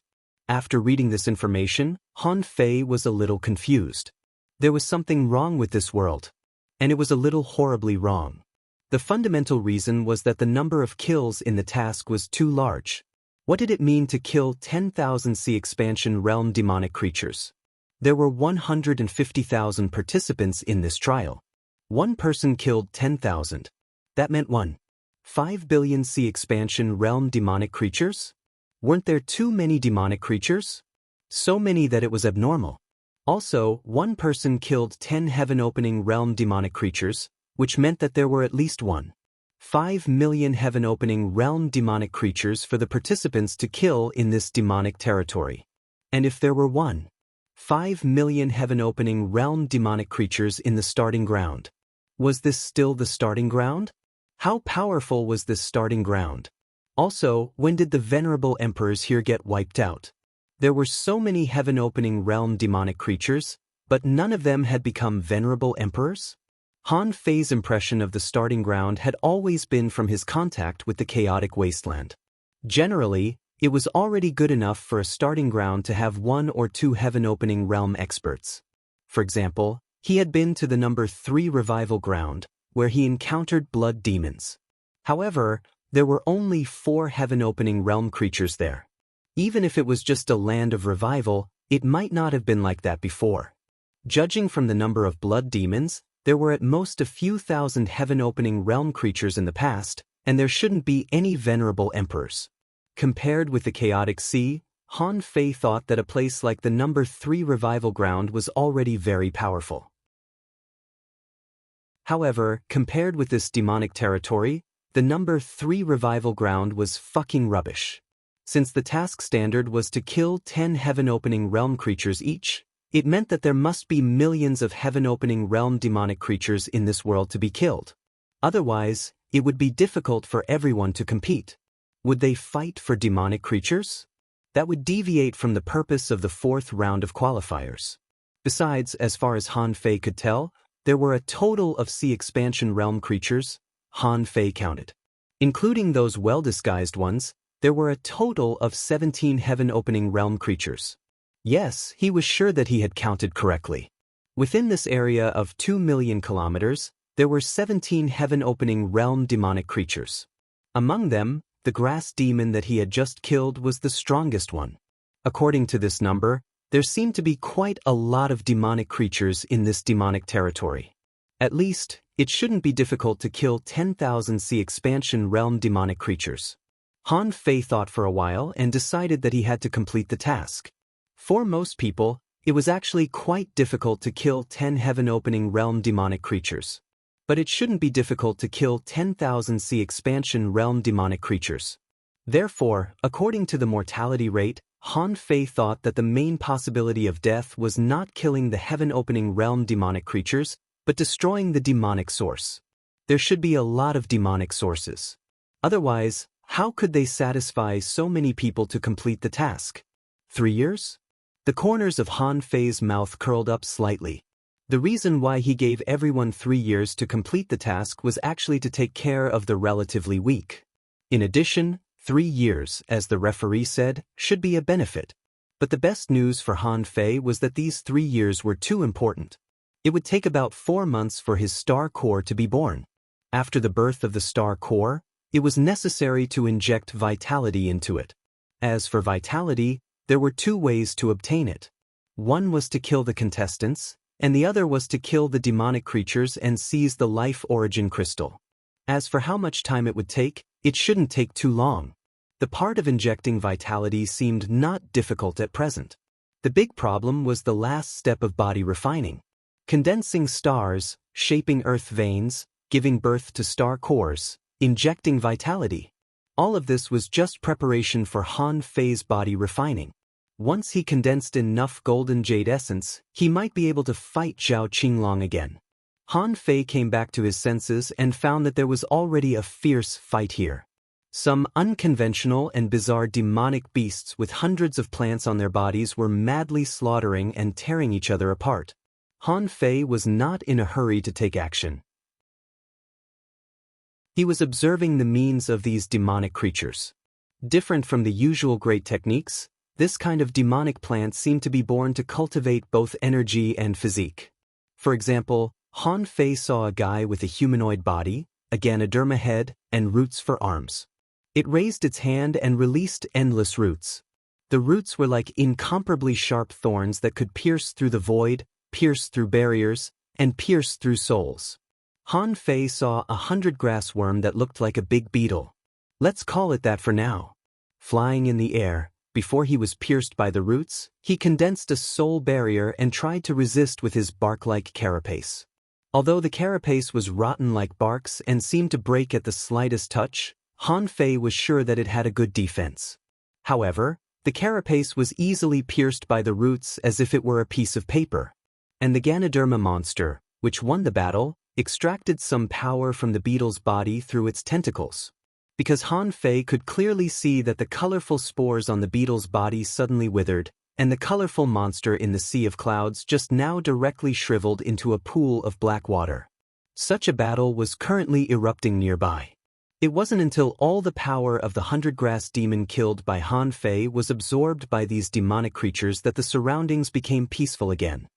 S1: After reading this information, Han Fei was a little confused. There was something wrong with this world. And it was a little horribly wrong. The fundamental reason was that the number of kills in the task was too large. What did it mean to kill 10,000 sea expansion realm demonic creatures? There were 150,000 participants in this trial. One person killed 10,000. That meant 1.5 billion sea expansion realm demonic creatures? Weren't there too many demonic creatures? So many that it was abnormal. Also, one person killed 10 heaven-opening realm demonic creatures, which meant that there were at least 1.5 million heaven-opening realm demonic creatures for the participants to kill in this demonic territory. And if there were 1.5 million heaven-opening realm demonic creatures in the starting ground, was this still the starting ground? How powerful was this starting ground? Also, when did the venerable emperors here get wiped out? There were so many heaven-opening realm demonic creatures, but none of them had become venerable emperors? Han Fei's impression of the starting ground had always been from his contact with the chaotic wasteland. Generally, it was already good enough for a starting ground to have one or two heaven-opening realm experts. For example, he had been to the number 3 revival ground, where he encountered blood demons. However, there were only 4 heaven-opening realm creatures there. Even if it was just a land of revival, it might not have been like that before. Judging from the number of blood demons, there were at most a few thousand heaven-opening realm creatures in the past, and there shouldn't be any venerable emperors. Compared with the chaotic sea, Han Fei thought that a place like the number 3 revival ground was already very powerful. However, compared with this demonic territory, the number 3 revival ground was fucking rubbish. Since the task standard was to kill 10 heaven-opening realm creatures each, it meant that there must be millions of heaven-opening realm demonic creatures in this world to be killed. Otherwise, it would be difficult for everyone to compete. Would they fight for demonic creatures? That would deviate from the purpose of the 4th round of qualifiers. Besides, as far as Han Fei could tell, there were a total of sea expansion realm creatures, Han Fei counted. Including those well-disguised ones, there were a total of 17 heaven-opening realm creatures. Yes, he was sure that he had counted correctly. Within this area of 2 million kilometers, there were 17 heaven-opening realm demonic creatures. Among them, the grass demon that he had just killed was the strongest one. According to this number, there seemed to be quite a lot of demonic creatures in this demonic territory. At least, it shouldn't be difficult to kill 10,000 sea expansion realm demonic creatures. Han Fei thought for a while and decided that he had to complete the task. For most people, it was actually quite difficult to kill 10 heaven-opening realm demonic creatures. But it shouldn't be difficult to kill 10,000 sea expansion realm demonic creatures. Therefore, according to the mortality rate, Han Fei thought that the main possibility of death was not killing the heaven-opening realm demonic creatures, but destroying the demonic source. There should be a lot of demonic sources. Otherwise, how could they satisfy so many people to complete the task? 3 years? The corners of Han Fei's mouth curled up slightly. The reason why he gave everyone 3 years to complete the task was actually to take care of the relatively weak. In addition, 3 years, as the referee said, should be a benefit. But the best news for Han Fei was that these 3 years were too important. It would take about 4 months for his star core to be born. After the birth of the star core, it was necessary to inject vitality into it. As for vitality, there were 2 ways to obtain it. One was to kill the contestants, and the other was to kill the demonic creatures and seize the life origin crystal. As for how much time it would take, it shouldn't take too long. The part of injecting vitality seemed not difficult at present. The big problem was the last step of body refining. Condensing stars, shaping earth veins, giving birth to star cores, injecting vitality. All of this was just preparation for Han Fei's body refining. Once he condensed enough golden jade essence, he might be able to fight Zhao Qinglong again. Han Fei came back to his senses and found that there was already a fierce fight here. Some unconventional and bizarre demonic beasts with hundreds of plants on their bodies were madly slaughtering and tearing each other apart. Han Fei was not in a hurry to take action. He was observing the means of these demonic creatures. Different from the usual great techniques, this kind of demonic plant seemed to be born to cultivate both energy and physique. For example, Han Fei saw a guy with a humanoid body, a Ganoderma head, and roots for arms. It raised its hand and released endless roots. The roots were like incomparably sharp thorns that could pierce through the void, pierce through barriers, and pierce through souls. Han Fei saw a 100-grass worm that looked like a big beetle. Let's call it that for now. Flying in the air, before he was pierced by the roots, he condensed a soul barrier and tried to resist with his bark-like carapace. Although the carapace was rotten like barks and seemed to break at the slightest touch, Han Fei was sure that it had a good defense. However, the carapace was easily pierced by the roots as if it were a piece of paper. And the Ganoderma monster, which won the battle, extracted some power from the beetle's body through its tentacles. Because Han Fei could clearly see that the colorful spores on the beetle's body suddenly withered, and the colorful monster in the sea of clouds just now directly shriveled into a pool of black water. Such a battle was currently erupting nearby. It wasn't until all the power of the 100-grass demon killed by Han Fei was absorbed by these demonic creatures that the surroundings became peaceful again.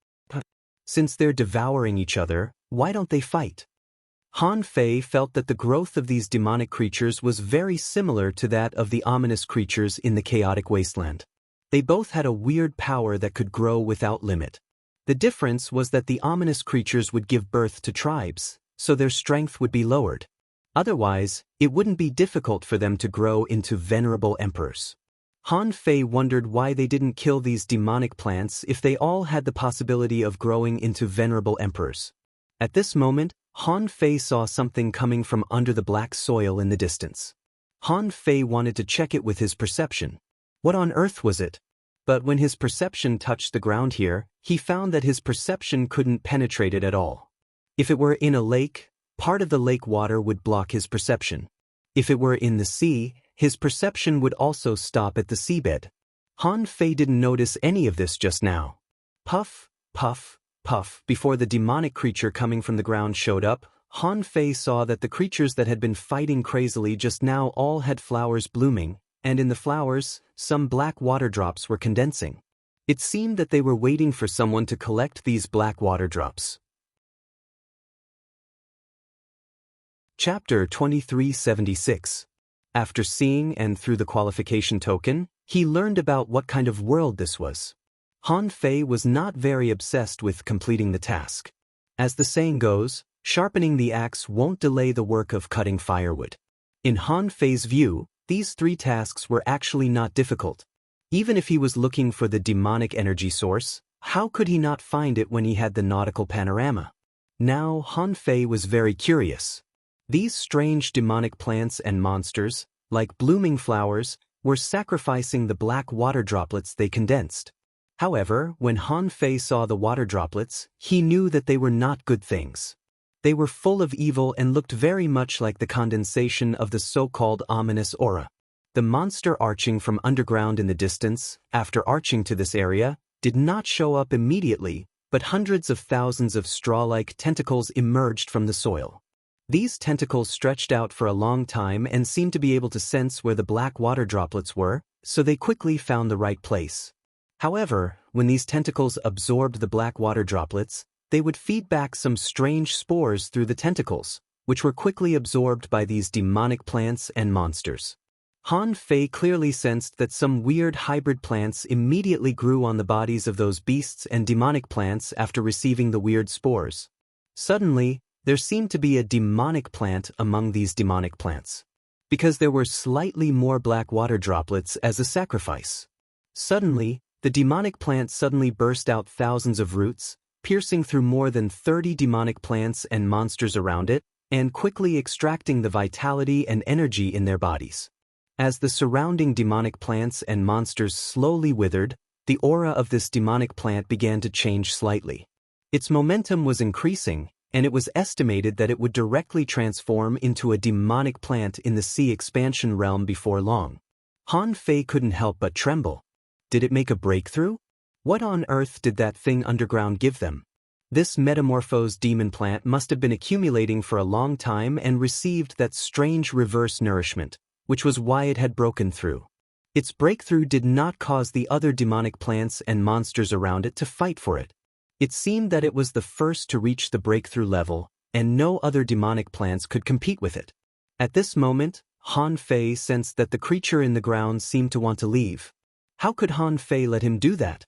S1: Since they're devouring each other, why don't they fight? Han Fei felt that the growth of these demonic creatures was very similar to that of the ominous creatures in the chaotic wasteland. They both had a weird power that could grow without limit. The difference was that the ominous creatures would give birth to tribes, so their strength would be lowered. Otherwise, it wouldn't be difficult for them to grow into venerable emperors. Han Fei wondered why they didn't kill these demonic plants if they all had the possibility of growing into venerable emperors. At this moment, Han Fei saw something coming from under the black soil in the distance. Han Fei wanted to check it with his perception. What on earth was it? But when his perception touched the ground here, he found that his perception couldn't penetrate it at all. If it were in a lake, part of the lake water would block his perception. If it were in the sea, his perception would also stop at the seabed. Han Fei didn't notice any of this just now. Puff, puff, puff. Before the demonic creature coming from the ground showed up, Han Fei saw that the creatures that had been fighting crazily just now all had flowers blooming, and in the flowers, some black water drops were condensing. It seemed that they were waiting for someone to collect these black water drops. Chapter 2376. After seeing and through the qualification token, he learned about what kind of world this was. Han Fei was not very obsessed with completing the task. As the saying goes, sharpening the axe won't delay the work of cutting firewood. In Han Fei's view, these 3 tasks were actually not difficult. Even if he was looking for the demonic energy source, how could he not find it when he had the nautical panorama? Now Han Fei was very curious. These strange demonic plants and monsters, like blooming flowers, were sacrificing the black water droplets they condensed. However, when Han Fei saw the water droplets, he knew that they were not good things. They were full of evil and looked very much like the condensation of the so-called ominous aura. The monster arching from underground in the distance, after arching to this area, did not show up immediately, but hundreds of thousands of straw-like tentacles emerged from the soil. These tentacles stretched out for a long time and seemed to be able to sense where the black water droplets were, so they quickly found the right place. However, when these tentacles absorbed the black water droplets, they would feed back some strange spores through the tentacles, which were quickly absorbed by these demonic plants and monsters. Han Fei clearly sensed that some weird hybrid plants immediately grew on the bodies of those beasts and demonic plants after receiving the weird spores. Suddenly, there seemed to be a demonic plant among these demonic plants, because there were slightly more black water droplets as a sacrifice. Suddenly, the demonic plant suddenly burst out thousands of roots, piercing through more than 30 demonic plants and monsters around it, and quickly extracting the vitality and energy in their bodies. As the surrounding demonic plants and monsters slowly withered, The aura of this demonic plant began to change slightly. Its momentum was increasing, and it was estimated that it would directly transform into a demonic plant in the sea expansion realm before long. Han Fei couldn't help but tremble. Did it make a breakthrough? What on earth did that thing underground give them? This metamorphosed demon plant must have been accumulating for a long time and received that strange reverse nourishment, which was why it had broken through. Its breakthrough did not cause the other demonic plants and monsters around it to fight for it. It seemed that it was the first to reach the breakthrough level, and no other demonic plants could compete with it. At this moment, Han Fei sensed that the creature in the ground seemed to want to leave. How could Han Fei let him do that?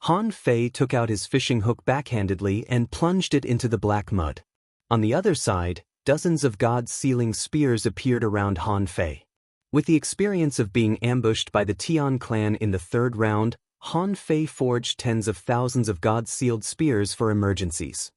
S1: Han Fei took out his fishing hook backhandedly and plunged it into the black mud. On the other side, dozens of God-sealing spears appeared around Han Fei. With the experience of being ambushed by the Tian clan in the third round, Han Fei forged tens of thousands of God-sealed spears for emergencies.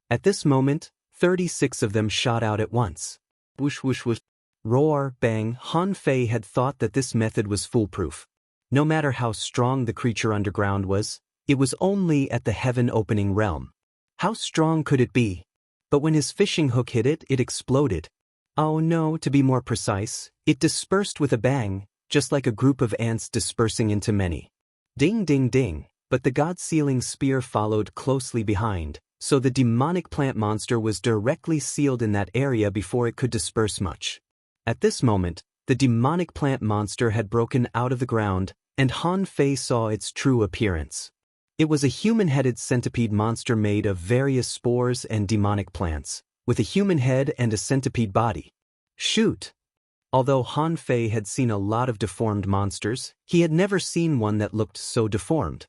S1: At this moment, 36 of them shot out at once. Whoosh whoosh whoosh. Roar, bang. Han Fei had thought that this method was foolproof. No matter how strong the creature underground was, it was only at the heaven-opening realm. How strong could it be? But when his fishing hook hit it, it exploded. Oh no, to be more precise, it dispersed with a bang, just like a group of ants dispersing into many. Ding ding ding, but the God-sealing spear followed closely behind, so the demonic plant monster was directly sealed in that area before it could disperse much. At this moment, the demonic plant monster had broken out of the ground, and Han Fei saw its true appearance. It was a human-headed centipede monster made of various spores and demonic plants, with a human head and a centipede body. Shoot! Although Han Fei had seen a lot of deformed monsters, he had never seen one that looked so deformed.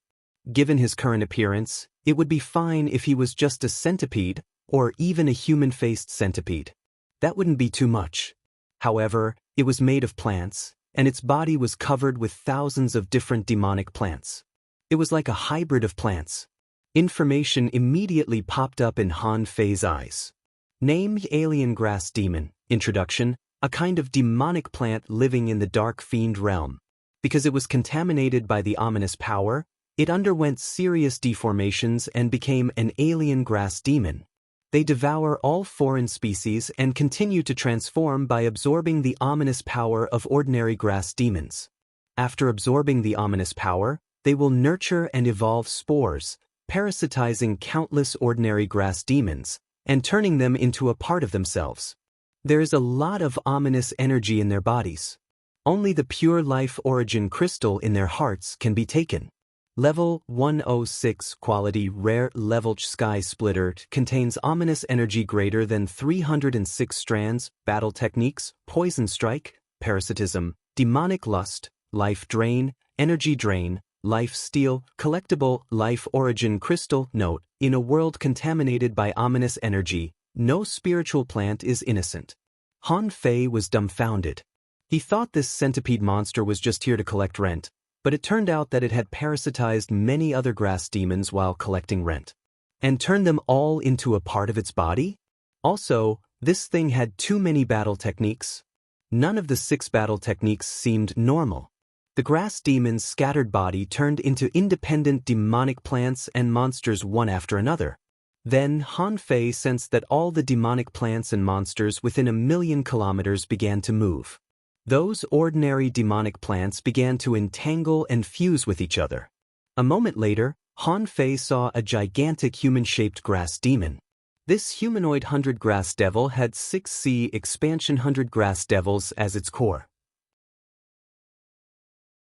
S1: Given his current appearance, it would be fine if he was just a centipede, or even a human-faced centipede. That wouldn't be too much. However, it was made of plants, and its body was covered with thousands of different demonic plants. It was like a hybrid of plants. Information immediately popped up in Han Fei's eyes. Name: Alien Grass Demon. Introduction: a kind of demonic plant living in the dark fiend realm. Because it was contaminated by the ominous power, it underwent serious deformations and became an alien grass demon. They devour all foreign species and continue to transform by absorbing the ominous power of ordinary grass demons. After absorbing the ominous power, they will nurture and evolve spores, parasitizing countless ordinary grass demons, and turning them into a part of themselves. There is a lot of ominous energy in their bodies. Only the pure life origin crystal in their hearts can be taken. Level 106 Quality Rare Level Sky Splitter contains ominous energy greater than 306 strands, battle techniques, poison strike, parasitism, demonic lust, life drain, energy drain, life steal, collectible, life origin crystal. Note: in a world contaminated by ominous energy, no spiritual plant is innocent. Han Fei was dumbfounded. He thought this centipede monster was just here to collect rent, but it turned out that it had parasitized many other grass demons while collecting rent. And turned them all into a part of its body? Also, this thing had too many battle techniques. None of the 6 battle techniques seemed normal. The grass demon's scattered body turned into independent demonic plants and monsters one after another. Then Han Fei sensed that all the demonic plants and monsters within 1,000,000 kilometers began to move. Those ordinary demonic plants began to entangle and fuse with each other. A moment later, Han Fei saw a gigantic human-shaped grass demon. This humanoid 100 grass devil had 6C expansion 100 grass devils as its core.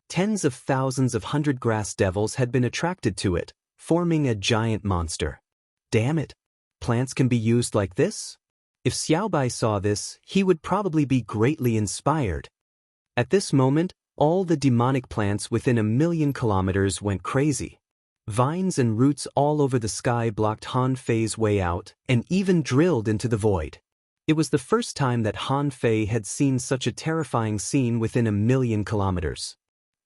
S1: Tens of thousands of 100 grass devils had been attracted to it, forming a giant monster. Damn it! Plants can be used like this? If Xiaobai saw this, he would probably be greatly inspired. At this moment, all the demonic plants within 1,000,000 kilometers went crazy. Vines and roots all over the sky blocked Han Fei's way out and even drilled into the void. It was the first time that Han Fei had seen such a terrifying scene within 1,000,000 kilometers.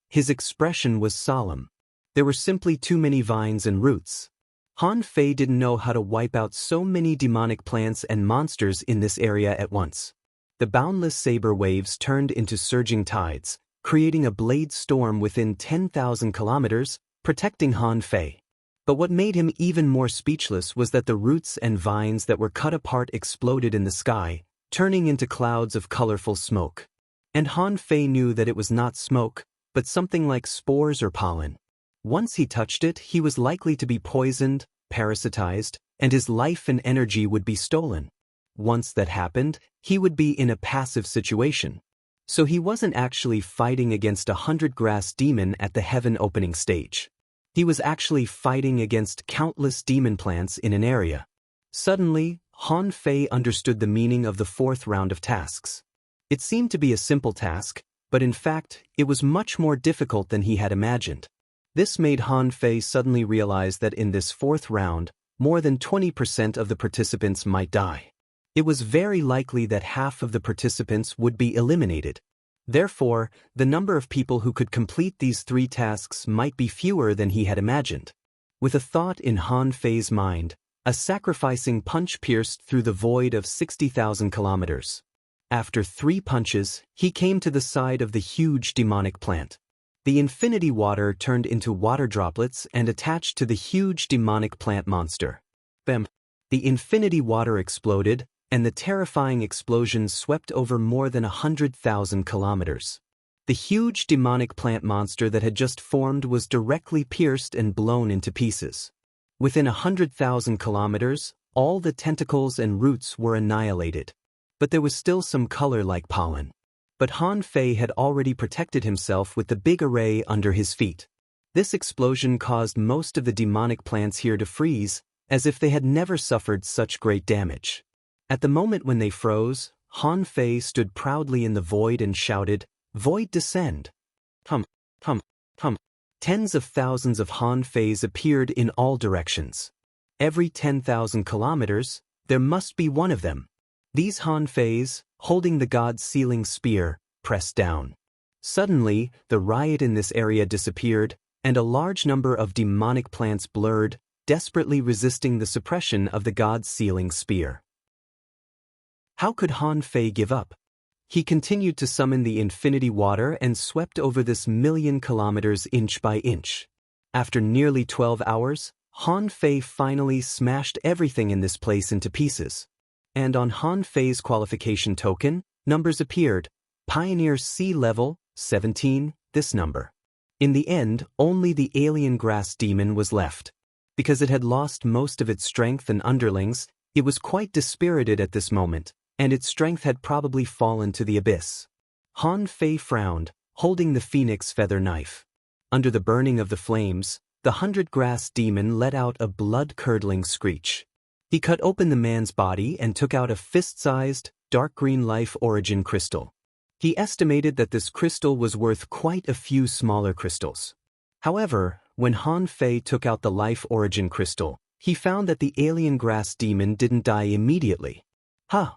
S1: His expression was solemn. There were simply too many vines and roots. Han Fei didn't know how to wipe out so many demonic plants and monsters in this area at once. The boundless saber waves turned into surging tides, creating a blade storm within 10,000 kilometers, protecting Han Fei. But what made him even more speechless was that the roots and vines that were cut apart exploded in the sky, turning into clouds of colorful smoke. And Han Fei knew that it was not smoke, but something like spores or pollen. Once he touched it, he was likely to be poisoned, parasitized, and his life and energy would be stolen. Once that happened, he would be in a passive situation. So he wasn't actually fighting against a 100-grass demon at the heaven opening stage. He was actually fighting against countless demon plants in an area. Suddenly, Han Fei understood the meaning of the fourth round of tasks. It seemed to be a simple task, but in fact, it was much more difficult than he had imagined. This made Han Fei suddenly realize that in this fourth round, more than 20% of the participants might die. It was very likely that half of the participants would be eliminated. Therefore, the number of people who could complete these 3 tasks might be fewer than he had imagined. With a thought in Han Fei's mind, a sacrificing punch pierced through the void of 60,000 kilometers. After 3 punches, he came to the side of the huge demonic plant. The infinity water turned into water droplets and attached to the huge demonic plant monster. Bam! The infinity water exploded, and the terrifying explosion swept over more than 100,000 kilometers. The huge demonic plant monster that had just formed was directly pierced and blown into pieces. Within 100,000 kilometers, all the tentacles and roots were annihilated. But there was still some color like pollen. But Han Fei had already protected himself with the big array under his feet. This explosion caused most of the demonic plants here to freeze, as if they had never suffered such great damage. At the moment when they froze, Han Fei stood proudly in the void and shouted, "Void descend!" Hum, hum, hum. Tens of thousands of Han Feis appeared in all directions. Every 10,000 kilometers, there must be one of them. These Han Feis, holding the god's sealing spear, pressed down. Suddenly, the riot in this area disappeared, and a large number of demonic plants blurred, desperately resisting the suppression of the god's sealing spear. How could Han Fei give up? He continued to summon the infinity water and swept over this 1,000,000 kilometers inch by inch. After nearly 12 hours, Han Fei finally smashed everything in this place into pieces. And on Han Fei's qualification token, numbers appeared. Pioneer Sea Level, 17, this number. In the end, only the alien grass demon was left. Because it had lost most of its strength and underlings, it was quite dispirited at this moment, and its strength had probably fallen to the abyss. Han Fei frowned, holding the phoenix feather knife. Under the burning of the flames, the 100-grass demon let out a blood-curdling screech. He cut open the man's body and took out a fist-sized, dark green life origin crystal. He estimated that this crystal was worth quite a few smaller crystals. However, when Han Fei took out the life origin crystal, he found that the alien grass demon didn't die immediately. Huh!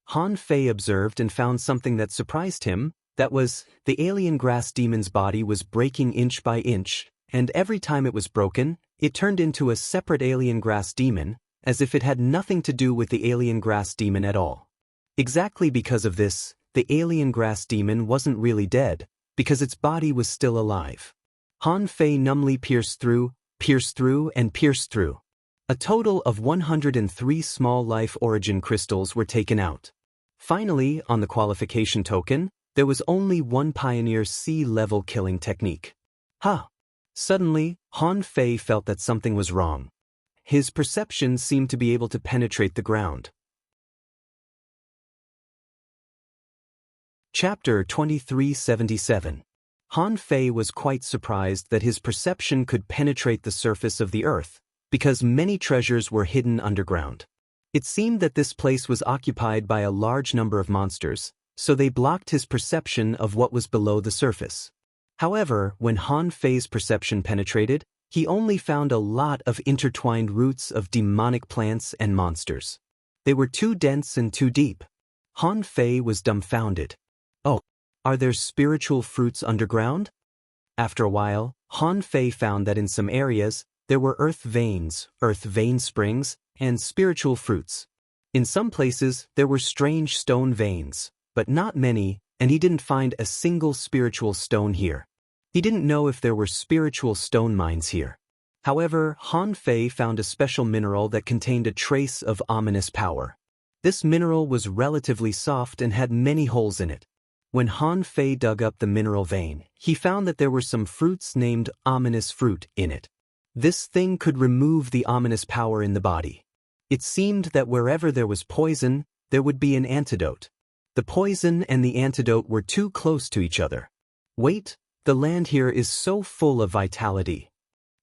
S1: Han Fei observed and found something that surprised him. That was, the alien grass demon's body was breaking inch by inch, and every time it was broken, it turned into a separate alien grass demon, as if it had nothing to do with the alien grass demon at all. Exactly because of this, the alien grass demon wasn't really dead, because its body was still alive. Han Fei numbly pierced through, and pierced through. A total of 103 small life origin crystals were taken out. Finally, on the qualification token, there was only one Pioneer Sea-level killing technique. Ha! Suddenly, Han Fei felt that something was wrong. His perception seemed to be able to penetrate the ground. Chapter 2377. Han Fei was quite surprised that his perception could penetrate the surface of the earth, because many treasures were hidden underground. It seemed that this place was occupied by a large number of monsters, so they blocked his perception of what was below the surface. However, when Han Fei's perception penetrated, he only found a lot of intertwined roots of demonic plants and monsters. They were too dense and too deep. Han Fei was dumbfounded. Oh, are there spiritual fruits underground? After a while, Han Fei found that in some areas, there were earth vein springs, and spiritual fruits. In some places, there were strange stone veins, but not many, and he didn't find a single spiritual stone here. He didn't know if there were spiritual stone mines here. However, Han Fei found a special mineral that contained a trace of ominous power. This mineral was relatively soft and had many holes in it. When Han Fei dug up the mineral vein, he found that there were some fruits named ominous fruit in it. This thing could remove the ominous power in the body. It seemed that wherever there was poison, there would be an antidote. The poison and the antidote were too close to each other. Wait, the land here is so full of vitality.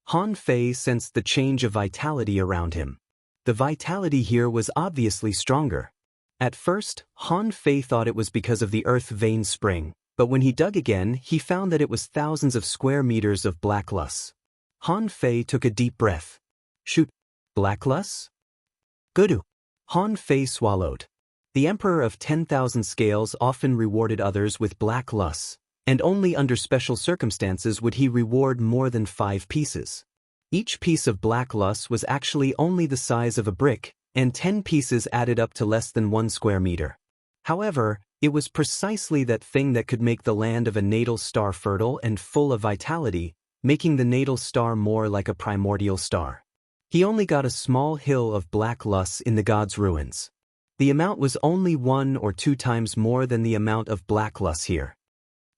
S1: Han Fei sensed the change of vitality around him. The vitality here was obviously stronger. At first, Han Fei thought it was because of the earth vein spring, but when he dug again, he found that it was thousands of square meters of black loess. Han Fei took a deep breath. Shoot, black loess? Good. Han Fei swallowed. The Emperor of 10,000 Scales often rewarded others with black loess, and only under special circumstances would he reward more than 5 pieces. Each piece of black loess was actually only the size of a brick, and 10 pieces added up to less than 1 square meter. However, it was precisely that thing that could make the land of a natal star fertile and full of vitality, making the natal star more like a primordial star. He only got a small hill of black loess in the god's ruins. The amount was only 1 or 2 times more than the amount of black loess here.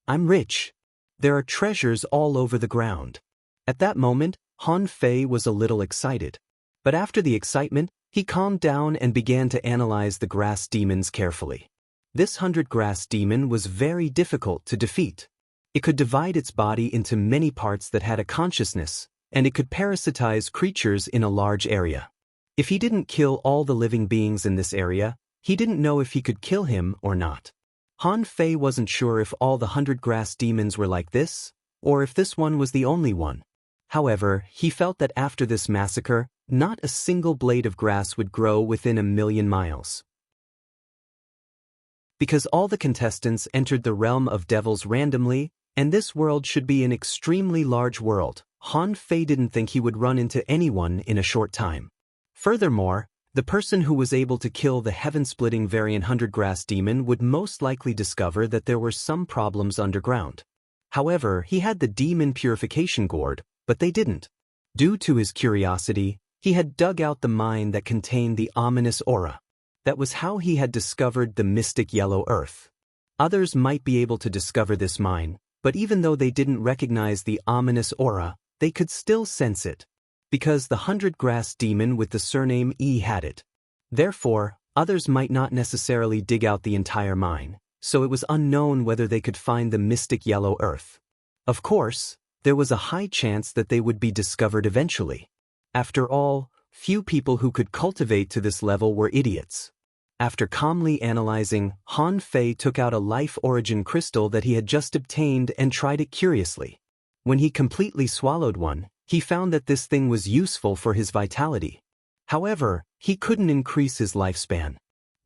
S1: I'm rich. There are treasures all over the ground. At that moment, Han Fei was a little excited. But after the excitement, he calmed down and began to analyze the grass demons carefully. This 100-grass demon was very difficult to defeat. It could divide its body into many parts that had a consciousness, and it could parasitize creatures in a large area. If he didn't kill all the living beings in this area, he didn't know if he could kill him or not. Han Fei wasn't sure if all the 100-grass demons were like this, or if this one was the only one. However, he felt that after this massacre, not a single blade of grass would grow within 1,000,000 miles. Because all the contestants entered the realm of devils randomly, and this world should be an extremely large world, Han Fei didn't think he would run into anyone in a short time. Furthermore, the person who was able to kill the heaven-splitting variant 100-grass demon would most likely discover that there were some problems underground. However, he had the demon purification gourd, but they didn't. Due to his curiosity, he had dug out the mine that contained the ominous aura. That was how he had discovered the mystic yellow earth. Others might be able to discover this mine, but even though they didn't recognize the ominous aura, they could still sense it. Because the 100-grass demon with the surname E had it. Therefore, others might not necessarily dig out the entire mine, so it was unknown whether they could find the mystic yellow earth. Of course, there was a high chance that they would be discovered eventually. After all, few people who could cultivate to this level were idiots. After calmly analyzing, Han Fei took out a life origin crystal that he had just obtained and tried it curiously. When he completely swallowed one, he found that this thing was useful for his vitality. However, he couldn't increase his lifespan.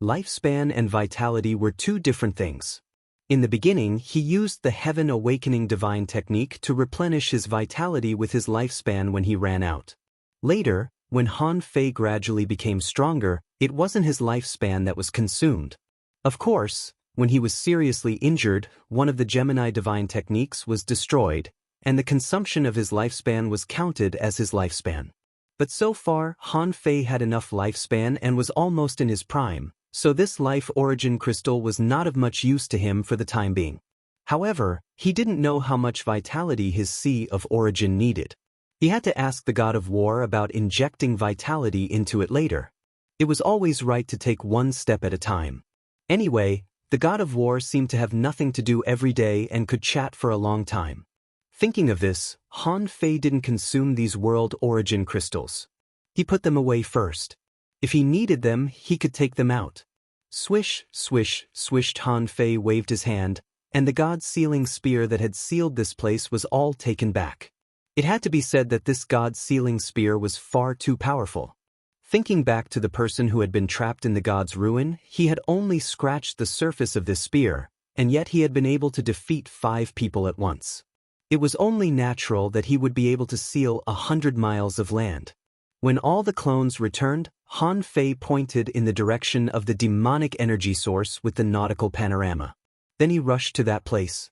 S1: Lifespan and vitality were 2 different things. In the beginning, he used the Heaven Awakening Divine technique to replenish his vitality with his lifespan when he ran out. Later, when Han Fei gradually became stronger, it wasn't his lifespan that was consumed. Of course, when he was seriously injured, one of the Gemini Divine techniques was destroyed, and the consumption of his lifespan was counted as his lifespan. But so far, Han Fei had enough lifespan and was almost in his prime, so this life origin crystal was not of much use to him for the time being. However, he didn't know how much vitality his Sea of Origin needed. He had to ask the god of war about injecting vitality into it later. It was always right to take one step at a time. Anyway, the god of war seemed to have nothing to do every day and could chat for a long time. Thinking of this, Han Fei didn't consume these world origin crystals. He put them away first. If he needed them, he could take them out. Swish, swish, swished. Han Fei waved his hand, and the god's sealing spear that had sealed this place was all taken back. It had to be said that this god's sealing spear was far too powerful. Thinking back to the person who had been trapped in the god's ruin, he had only scratched the surface of this spear, and yet he had been able to defeat 5 people at once. It was only natural that he would be able to seal 100 miles of land. When all the clones returned, Han Fei pointed in the direction of the demonic energy source with the nautical panorama. Then he rushed to that place.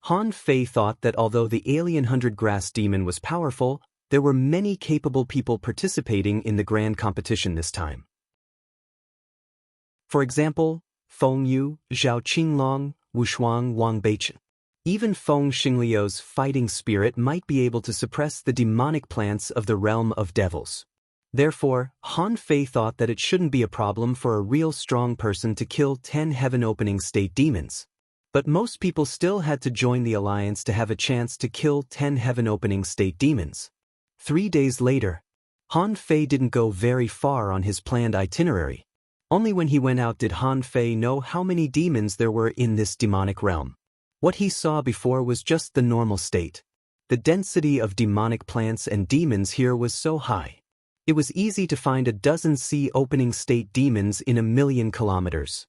S1: Han Fei thought that although the alien 100-grass demon was powerful, there were many capable people participating in the grand competition this time. For example, Feng Yu, Zhao Qinglong, Wushuang Wang Beichen. Even Feng Xingliu's fighting spirit might be able to suppress the demonic plants of the realm of devils. Therefore, Han Fei thought that it shouldn't be a problem for a real strong person to kill 10 heaven-opening state demons. But most people still had to join the alliance to have a chance to kill 10 heaven-opening state demons. 3 days later, Han Fei didn't go very far on his planned itinerary. Only when he went out did Han Fei know how many demons there were in this demonic realm. What he saw before was just the normal state. The density of demonic plants and demons here was so high. It was easy to find a dozen sea-opening state demons in 1,000,000 kilometers.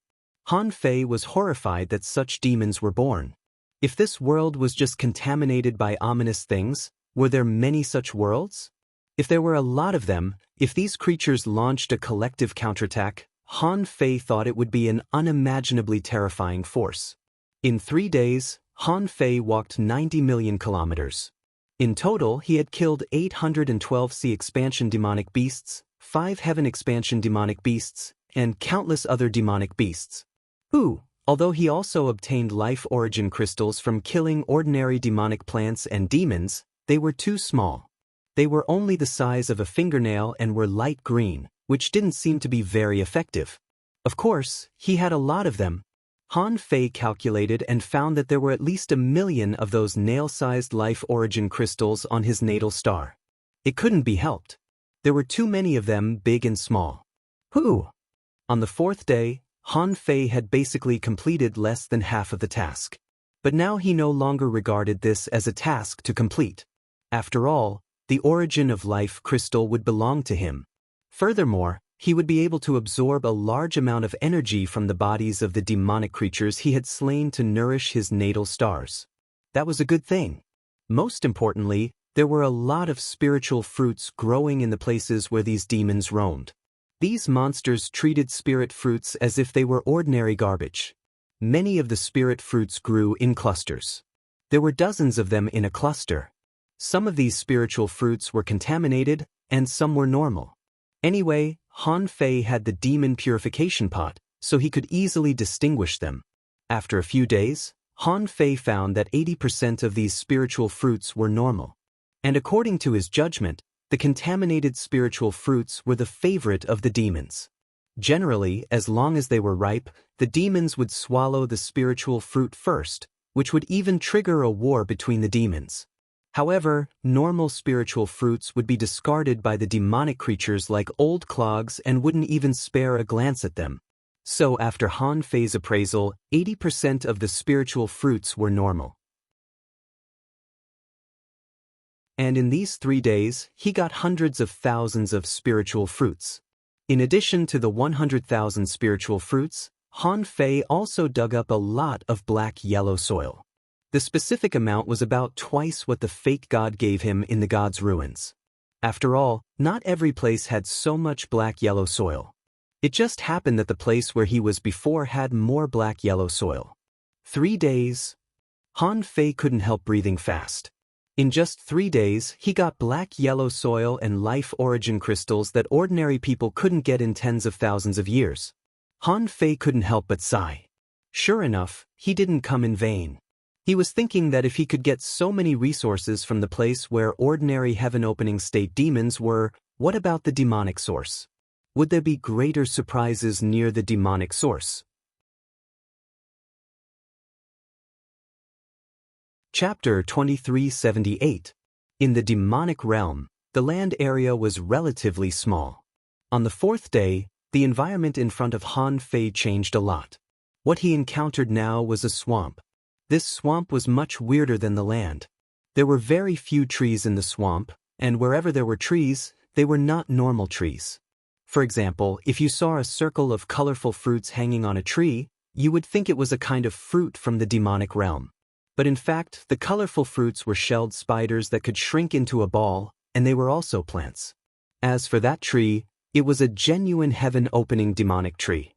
S1: Han Fei was horrified that such demons were born. If this world was just contaminated by ominous things, were there many such worlds? If there were a lot of them, if these creatures launched a collective counterattack, Han Fei thought it would be an unimaginably terrifying force. In 3 days, Han Fei walked 90 million kilometers. In total, he had killed 812 sea expansion demonic beasts, 5 heaven expansion demonic beasts, and countless other demonic beasts. Although he also obtained life origin crystals from killing ordinary demonic plants and demons, they were too small. They were only the size of a fingernail and were light green, which didn't seem to be very effective. Of course, he had a lot of them. Han Fei calculated and found that there were at least 1,000,000 of those nail-sized life origin crystals on his natal star. It couldn't be helped. There were too many of them, big and small. On the 4th day, Han Fei had basically completed less than half of the task. But now he no longer regarded this as a task to complete. After all, the origin of life crystal would belong to him. Furthermore, he would be able to absorb a large amount of energy from the bodies of the demonic creatures he had slain to nourish his natal stars. That was a good thing. Most importantly, there were a lot of spiritual fruits growing in the places where these demons roamed. These monsters treated spirit fruits as if they were ordinary garbage. Many of the spirit fruits grew in clusters. There were dozens of them in a cluster. Some of these spiritual fruits were contaminated, and some were normal. Anyway, Han Fei had the demon purification pot, so he could easily distinguish them. After a few days, Han Fei found that 80% of these spiritual fruits were normal. And according to his judgment, the contaminated spiritual fruits were the favorite of the demons. Generally, as long as they were ripe, the demons would swallow the spiritual fruit first, which would even trigger a war between the demons. However, normal spiritual fruits would be discarded by the demonic creatures like old clogs and wouldn't even spare a glance at them. So after Han Fei's appraisal, 80% of the spiritual fruits were normal. And in these 3 days, he got hundreds of thousands of spiritual fruits. In addition to the 100,000 spiritual fruits, Han Fei also dug up a lot of black-yellow soil. The specific amount was about twice what the fake god gave him in the god's ruins. After all, not every place had so much black-yellow soil. It just happened that the place where he was before had more black-yellow soil. 3 days. Han Fei couldn't help breathing fast. In just 3 days, he got black-yellow soil and life origin crystals that ordinary people couldn't get in tens of thousands of years. Han Fei couldn't help but sigh. Sure enough, he didn't come in vain. He was thinking that if he could get so many resources from the place where ordinary heaven-opening state demons were, what about the demonic source? Would there be greater surprises near the demonic source? Chapter 2378. In the demonic realm, the land area was relatively small. On the 4th day, the environment in front of Han Fei changed a lot. What he encountered now was a swamp. This swamp was much weirder than the land. There were very few trees in the swamp, and wherever there were trees, they were not normal trees. For example, if you saw a circle of colorful fruits hanging on a tree, you would think it was a kind of fruit from the demonic realm. But in fact, the colorful fruits were shelled spiders that could shrink into a ball, and they were also plants. As for that tree, it was a genuine heaven-opening demonic tree.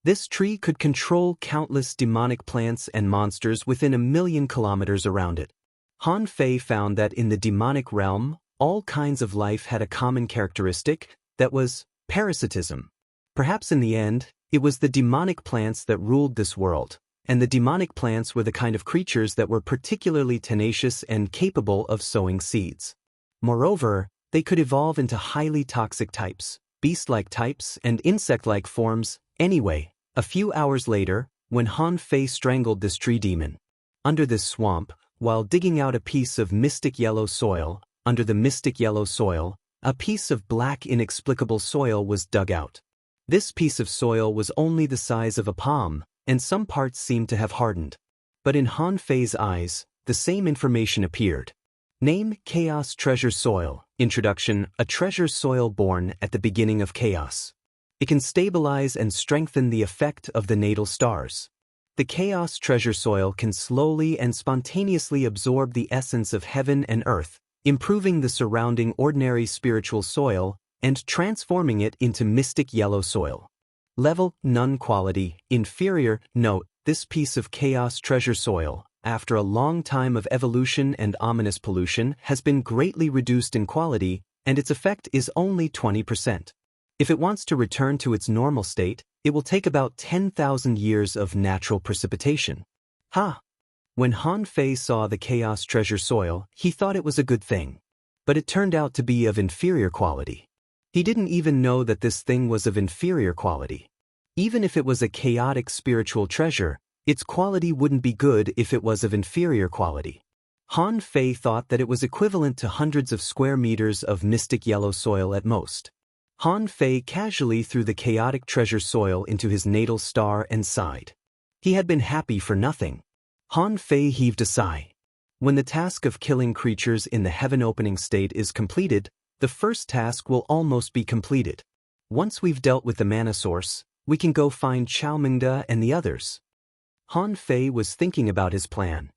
S1: This tree could control countless demonic plants and monsters within 1,000,000 kilometers around it. Han Fei found that in the demonic realm, all kinds of life had a common characteristic, that was parasitism. Perhaps in the end, it was the demonic plants that ruled this world, and the demonic plants were the kind of creatures that were particularly tenacious and capable of sowing seeds. Moreover, they could evolve into highly toxic types, beast-like types, and insect-like forms. Anyway, a few hours later, when Han Fei strangled this tree demon, under this swamp, while digging out a piece of mystic yellow soil, under the mystic yellow soil, a piece of black inexplicable soil was dug out. This piece of soil was only the size of a palm, and some parts seemed to have hardened. But in Han Fei's eyes, the same information appeared. Name: Chaos Treasure Soil. Introduction: a treasure soil born at the beginning of chaos. It can stabilize and strengthen the effect of the natal stars. The Chaos Treasure Soil can slowly and spontaneously absorb the essence of heaven and earth, improving the surrounding ordinary spiritual soil and transforming it into mystic yellow soil. Level: none. Quality: inferior. Note: this piece of Chaos Treasure Soil, after a long time of evolution and ominous pollution, has been greatly reduced in quality, and its effect is only 20%. If it wants to return to its normal state, it will take about 10,000 years of natural precipitation. Ha! When Han Fei saw the Chaos Treasure Soil, he thought it was a good thing. But it turned out to be of inferior quality. He didn't even know that this thing was of inferior quality. Even if it was a chaotic spiritual treasure, its quality wouldn't be good if it was of inferior quality. Han Fei thought that it was equivalent to hundreds of square meters of mystic yellow soil at most. Han Fei casually threw the chaotic treasure soil into his natal star and sighed. He had been happy for nothing. Han Fei heaved a sigh. When the task of killing creatures in the heaven-opening state is completed, the first task will almost be completed. Once we've dealt with the mana source, we can go find Xiaomingde and the others. Han Fei was thinking about his plan.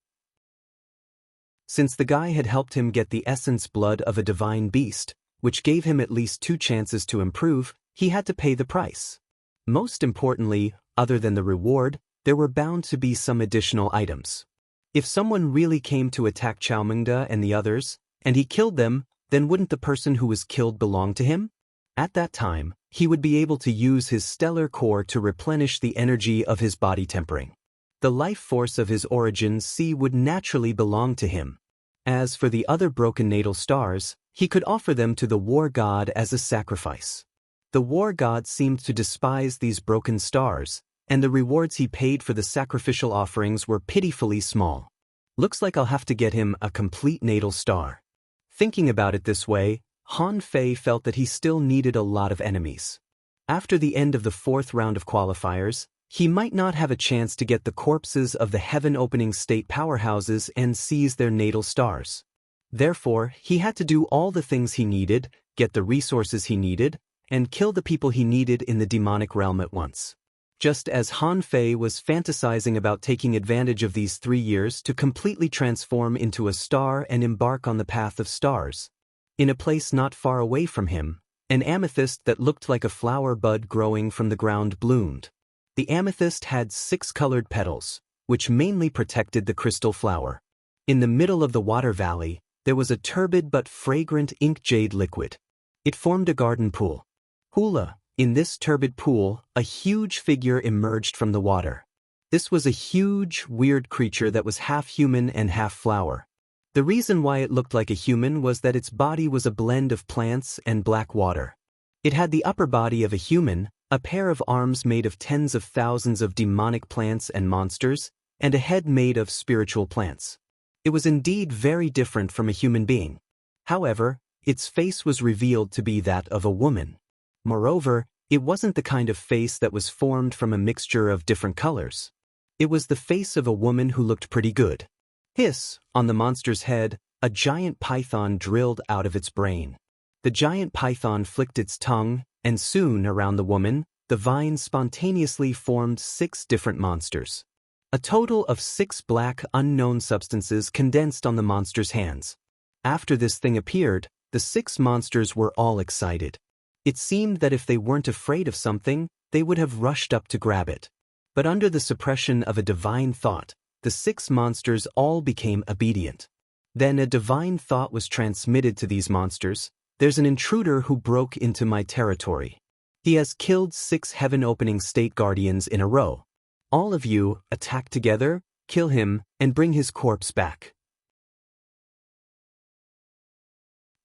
S1: Since the guy had helped him get the essence blood of a divine beast, which gave him at least 2 chances to improve, he had to pay the price. Most importantly, other than the reward, there were bound to be some additional items. If someone really came to attack Xiaomingde and the others, and he killed them, then wouldn't the person who was killed belong to him? At that time, he would be able to use his stellar core to replenish the energy of his body tempering. The life force of his origins would naturally belong to him. As for the other broken natal stars, he could offer them to the war god as a sacrifice. The war god seemed to despise these broken stars, and the rewards he paid for the sacrificial offerings were pitifully small. Looks like I'll have to get him a complete natal star. Thinking about it this way, Han Fei felt that he still needed a lot of enemies. After the end of the 4th round of qualifiers, he might not have a chance to get the corpses of the heaven-opening state powerhouses and seize their natal stars. Therefore, he had to do all the things he needed, get the resources he needed, and kill the people he needed in the demonic realm at once. Just as Han Fei was fantasizing about taking advantage of these 3 years to completely transform into a star and embark on the path of stars. In a place not far away from him, an amethyst that looked like a flower bud growing from the ground bloomed. The amethyst had 6 colored petals, which mainly protected the crystal flower. In the middle of the water valley, there was a turbid but fragrant ink jade liquid. It formed a garden pool. Hula! In this turbid pool, a huge figure emerged from the water. This was a huge, weird creature that was half human and half flower. The reason why it looked like a human was that its body was a blend of plants and black water. It had the upper body of a human, a pair of arms made of tens of thousands of demonic plants and monsters, and a head made of spiritual plants. It was indeed very different from a human being. However, its face was revealed to be that of a woman. Moreover, it wasn't the kind of face that was formed from a mixture of different colors. It was the face of a woman who looked pretty good. Hiss! On the monster's head, a giant python drilled out of its brain. The giant python flicked its tongue, and soon, around the woman, the vines spontaneously formed 6 different monsters. A total of 6 black, unknown substances condensed on the monster's hands. After this thing appeared, the 6 monsters were all excited. It seemed that if they weren't afraid of something, they would have rushed up to grab it. But under the suppression of a divine thought, the 6 monsters all became obedient. Then a divine thought was transmitted to these monsters: there's an intruder who broke into my territory. He has killed 6 heaven-opening state guardians in a row. All of you, attack together, kill him, and bring his corpse back.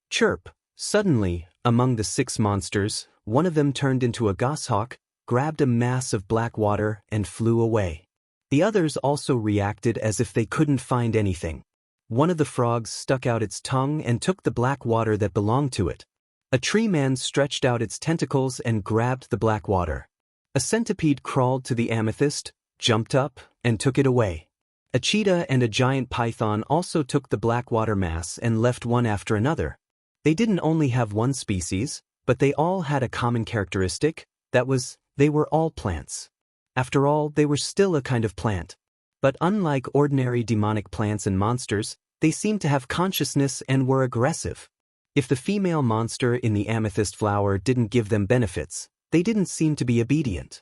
S1: Chirp! Suddenly, among the 6 monsters, one of them turned into a goshawk, grabbed a mass of black water, and flew away. The others also reacted as if they couldn't find anything. One of the frogs stuck out its tongue and took the black water that belonged to it. A tree man stretched out its tentacles and grabbed the black water. A centipede crawled to the amethyst, jumped up, and took it away. A cheetah and a giant python also took the black water mass and left one after another. They didn't only have one species, but they all had a common characteristic: that was, they were all plants. After all, they were still a kind of plant. But unlike ordinary demonic plants and monsters, they seemed to have consciousness and were aggressive. If the female monster in the amethyst flower didn't give them benefits, they didn't seem to be obedient.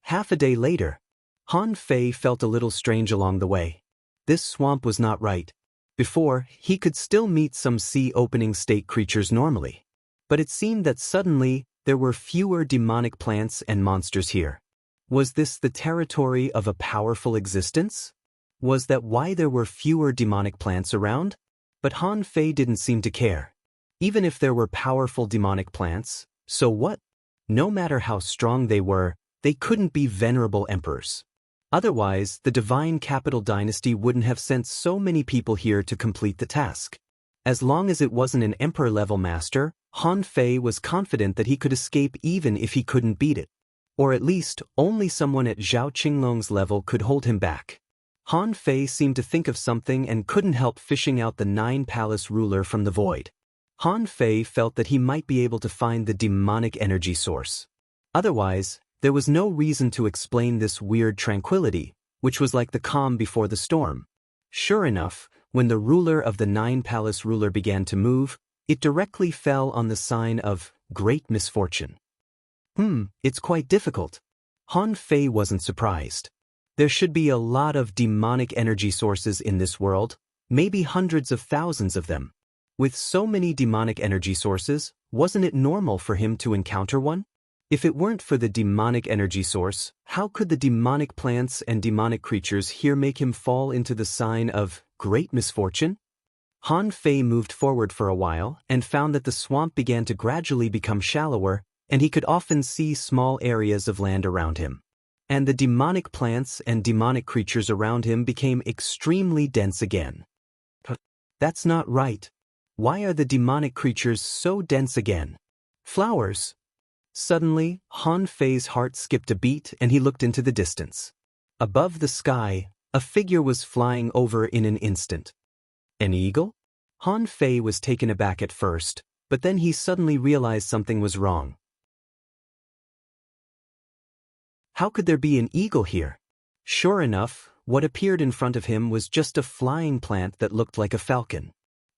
S1: Half a day later, Han Fei felt a little strange along the way. This swamp was not right. Before, he could still meet some sea-opening state creatures normally. But it seemed that suddenly, there were fewer demonic plants and monsters here. Was this the territory of a powerful existence? Was that why there were fewer demonic plants around? But Han Fei didn't seem to care. Even if there were powerful demonic plants, so what? No matter how strong they were, they couldn't be venerable emperors. Otherwise, the divine capital dynasty wouldn't have sent so many people here to complete the task. As long as it wasn't an emperor-level master, Han Fei was confident that he could escape even if he couldn't beat it. Or at least, only someone at Zhao Qinglong's level could hold him back. Han Fei seemed to think of something and couldn't help fishing out the 9-palace ruler from the void. Han Fei felt that he might be able to find the demonic energy source. Otherwise, there was no reason to explain this weird tranquility, which was like the calm before the storm. Sure enough, when the ruler of the 9-palace ruler began to move, it directly fell on the sign of great misfortune. It's quite difficult. Han Fei wasn't surprised. There should be a lot of demonic energy sources in this world, maybe hundreds of thousands of them. With so many demonic energy sources, wasn't it normal for him to encounter one? If it weren't for the demonic energy source, how could the demonic plants and demonic creatures here make him fall into the sign of great misfortune? Han Fei moved forward for a while and found that the swamp began to gradually become shallower, and he could often see small areas of land around him. And the demonic plants and demonic creatures around him became extremely dense again. That's not right. Why are the demonic creatures so dense again? Flowers. Suddenly, Han Fei's heart skipped a beat and he looked into the distance. Above the sky, a figure was flying over in an instant. An eagle? Han Fei was taken aback at first, but then he suddenly realized something was wrong. How could there be an eagle here? Sure enough, what appeared in front of him was just a flying plant that looked like a falcon.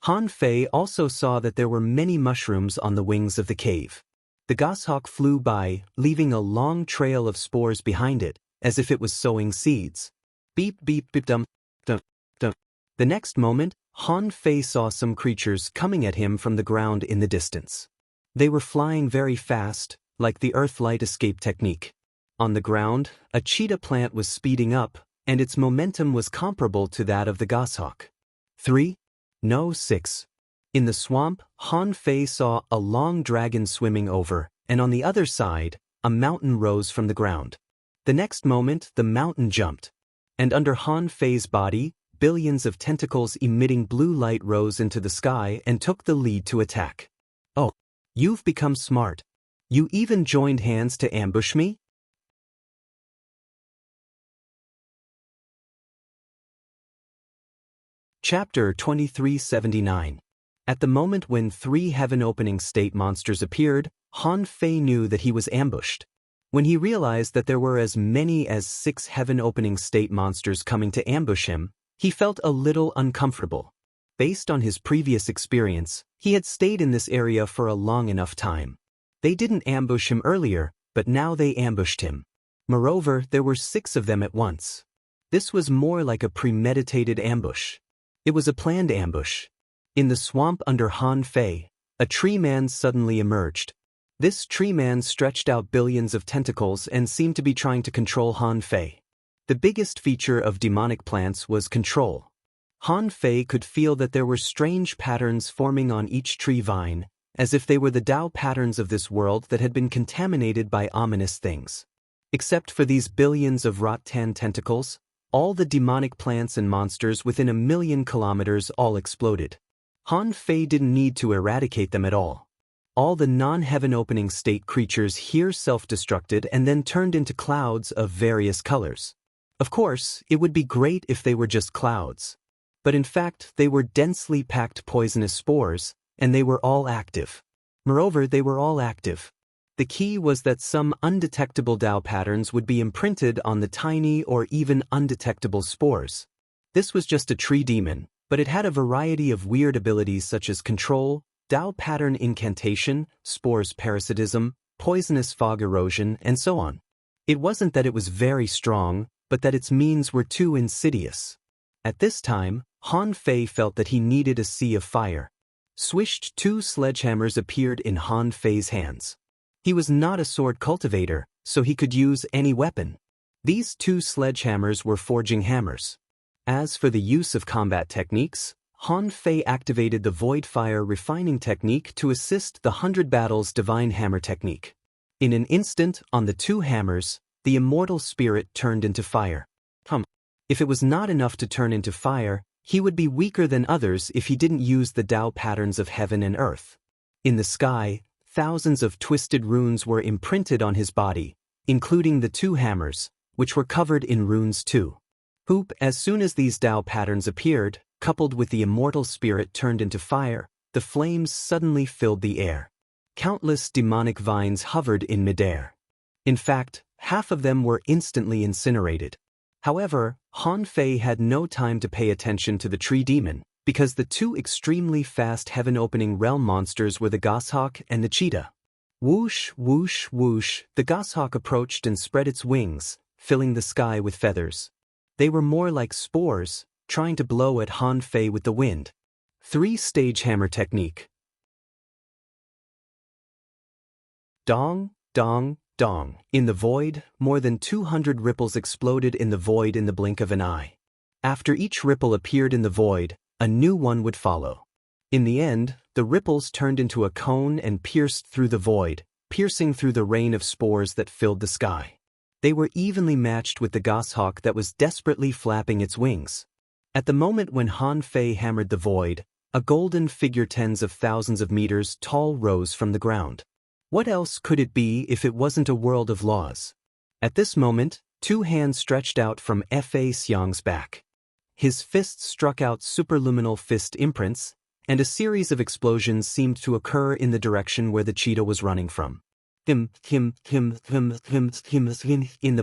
S1: Han Fei also saw that there were many mushrooms on the wings of the cave. The goshawk flew by, leaving a long trail of spores behind it, as if it was sowing seeds. Beep beep beep dum, dum, dum. The next moment, Han Fei saw some creatures coming at him from the ground in the distance. They were flying very fast, like the Earth light escape technique. On the ground, a cheetah plant was speeding up, and its momentum was comparable to that of the goshawk. 3? No, 6. In the swamp, Han Fei saw a long dragon swimming over, and on the other side, a mountain rose from the ground. The next moment, the mountain jumped. And under Han Fei's body, billions of tentacles emitting blue light rose into the sky and took the lead to attack. Oh, you've become smart. You even joined hands to ambush me? Chapter 2379. At the moment when 3 heaven-opening state monsters appeared, Han Fei knew that he was ambushed. When he realized that there were as many as 6 heaven-opening state monsters coming to ambush him, he felt a little uncomfortable. Based on his previous experience, he had stayed in this area for a long enough time. They didn't ambush him earlier, but now they ambushed him. Moreover, there were 6 of them at once. This was more like a premeditated ambush. It was a planned ambush. In the swamp under Han Fei, a tree man suddenly emerged. This tree man stretched out billions of tentacles and seemed to be trying to control Han Fei. The biggest feature of demonic plants was control. Han Fei could feel that there were strange patterns forming on each tree vine, as if they were the Tao patterns of this world that had been contaminated by ominous things. Except for these billions of rattan tentacles, all the demonic plants and monsters within 1,000,000 kilometers all exploded. Han Fei didn't need to eradicate them at all. All the non-heaven-opening state creatures here self-destructed and then turned into clouds of various colors. Of course, it would be great if they were just clouds. But in fact, they were densely packed poisonous spores, and they were all active. Moreover, they were all active. The key was that some undetectable Tao patterns would be imprinted on the tiny or even undetectable spores. This was just a tree demon, but it had a variety of weird abilities such as control, Tao pattern incantation, spores parasitism, poisonous fog erosion, and so on. It wasn't that it was very strong, but that its means were too insidious. At this time, Han Fei felt that he needed a sea of fire. Swished 2 sledgehammers appeared in Han Fei's hands. He was not a sword cultivator, so he could use any weapon. These 2 sledgehammers were forging hammers. As for the use of combat techniques, Han Fei activated the Void Fire refining technique to assist the 100 Battles Divine Hammer technique. In an instant, on the 2 hammers, the immortal spirit turned into fire. If it was not enough to turn into fire, he would be weaker than others if he didn't use the Tao patterns of heaven and earth. In the sky, thousands of twisted runes were imprinted on his body, including the 2 hammers, which were covered in runes too. As soon as these Tao patterns appeared, coupled with the immortal spirit turned into fire, the flames suddenly filled the air. Countless demonic vines hovered in midair. In fact, half of them were instantly incinerated. However, Han Fei had no time to pay attention to the tree demon, because the 2 extremely fast heaven-opening realm monsters were the goshawk and the cheetah. Whoosh, whoosh, whoosh, the goshawk approached and spread its wings, filling the sky with feathers. They were more like spores, trying to blow at Han Fei with the wind. 3-stage hammer technique. Dong, dong, dong. In the void, more than 200 ripples exploded in the void in the blink of an eye. After each ripple appeared in the void, a new one would follow. In the end, the ripples turned into a cone and pierced through the void, piercing through the rain of spores that filled the sky. They were evenly matched with the goshawk that was desperately flapping its wings. At the moment when Han Fei hammered the void, a golden figure tens of thousands of meters tall rose from the ground. What else could it be if it wasn't a world of laws? At this moment, 2 hands stretched out from Fa Xiang's back. His fists struck out superluminal fist imprints, and a series of explosions seemed to occur in the direction where the cheetah was running from. In the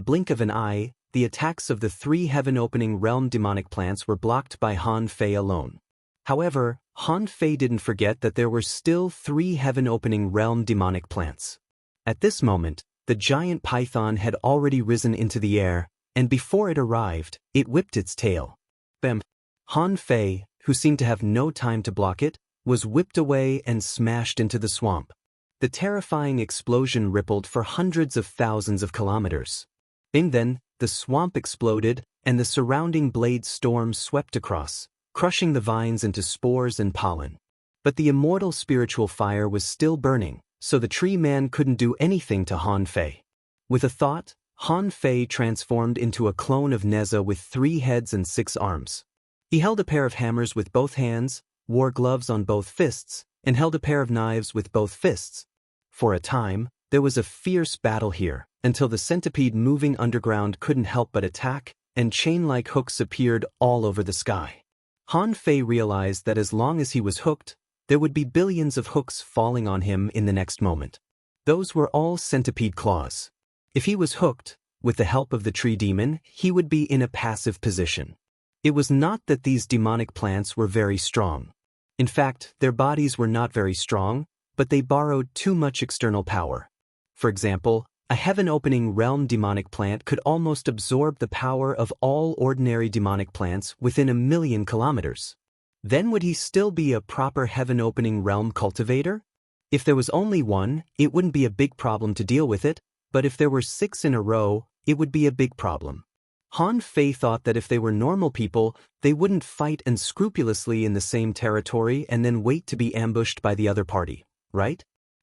S1: blink of an eye, the attacks of the 3 heaven-opening realm demonic plants were blocked by Han Fei alone. However, Han Fei didn't forget that there were still 3 heaven-opening realm demonic plants. At this moment, the giant python had already risen into the air, and before it arrived, it whipped its tail. Bam! Han Fei, who seemed to have no time to block it, was whipped away and smashed into the swamp. The terrifying explosion rippled for hundreds of thousands of kilometers. And then, the swamp exploded, and the surrounding blade storm swept across, crushing the vines into spores and pollen. But the immortal spiritual fire was still burning, so the tree man couldn't do anything to Han Fei. With a thought, Han Fei transformed into a clone of Neza with 3 heads and 6 arms. He held a pair of hammers with both hands, wore gloves on both fists, and held a pair of knives with both fists. For a time, there was a fierce battle here, until the centipede moving underground couldn't help but attack, and chain-like hooks appeared all over the sky. Han Fei realized that as long as he was hooked, there would be billions of hooks falling on him in the next moment. Those were all centipede claws. If he was hooked, with the help of the tree demon, he would be in a passive position. It was not that these demonic plants were very strong. In fact, their bodies were not very strong, but they borrowed too much external power. For example, A heaven-opening realm demonic plant could almost absorb the power of all ordinary demonic plants within 1,000,000 kilometers. Then would he still be a proper heaven-opening realm cultivator? If there was only one, it wouldn't be a big problem to deal with it, but if there were 6 in a row, it would be a big problem. Han Fei thought that if they were normal people, they wouldn't fight unscrupulously in the same territory and then wait to be ambushed by the other party, right?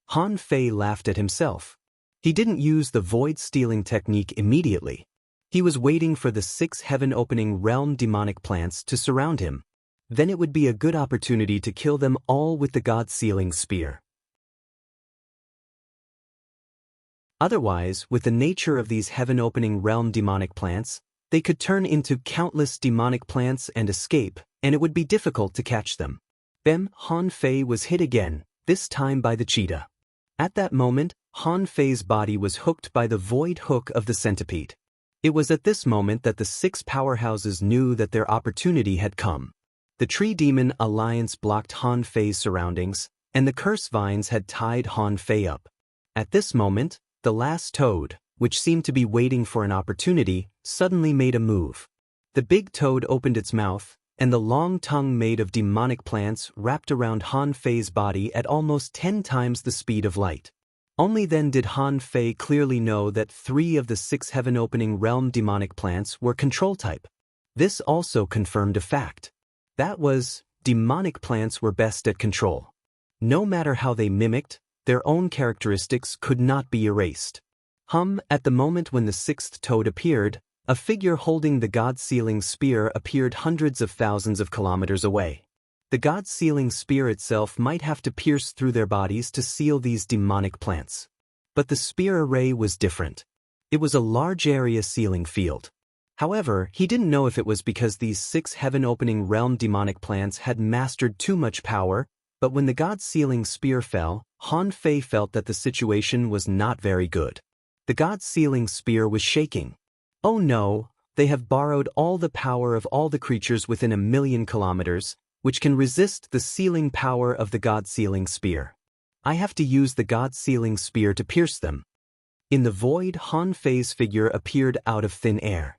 S1: Han Fei laughed at himself. He didn't use the void-stealing technique immediately. He was waiting for the 6 heaven-opening realm demonic plants to surround him. Then it would be a good opportunity to kill them all with the God-sealing spear. Otherwise, with the nature of these heaven-opening realm demonic plants, they could turn into countless demonic plants and escape, and it would be difficult to catch them. Then Han Fei was hit again, this time by the cheetah. At that moment, Han Fei's body was hooked by the void hook of the centipede. It was at this moment that the 6 powerhouses knew that their opportunity had come. The Tree Demon Alliance blocked Han Fei's surroundings, and the curse vines had tied Han Fei up. At this moment, the last toad, which seemed to be waiting for an opportunity, suddenly made a move. The big toad opened its mouth, and the long tongue made of demonic plants wrapped around Han Fei's body at almost 10 times the speed of light. Only then did Han Fei clearly know that 3 of the 6 heaven-opening realm demonic plants were control type. This also confirmed a fact. That was, demonic plants were best at control. No matter how they mimicked, their own characteristics could not be erased. At the moment when the 6th toad appeared, a figure holding the God-sealing spear appeared hundreds of thousands of kilometers away. The God-sealing spear itself might have to pierce through their bodies to seal these demonic plants. But the spear array was different. It was a large area sealing field. However, he didn't know if it was because these 6 heaven-opening realm demonic plants had mastered too much power, but when the God-sealing spear fell, Han Fei felt that the situation was not very good. The God-sealing spear was shaking. Oh no, they have borrowed all the power of all the creatures within 1,000,000 kilometers, which can resist the sealing power of the God-sealing spear. I have to use the God-sealing spear to pierce them. In the void, Han Fei's figure appeared out of thin air.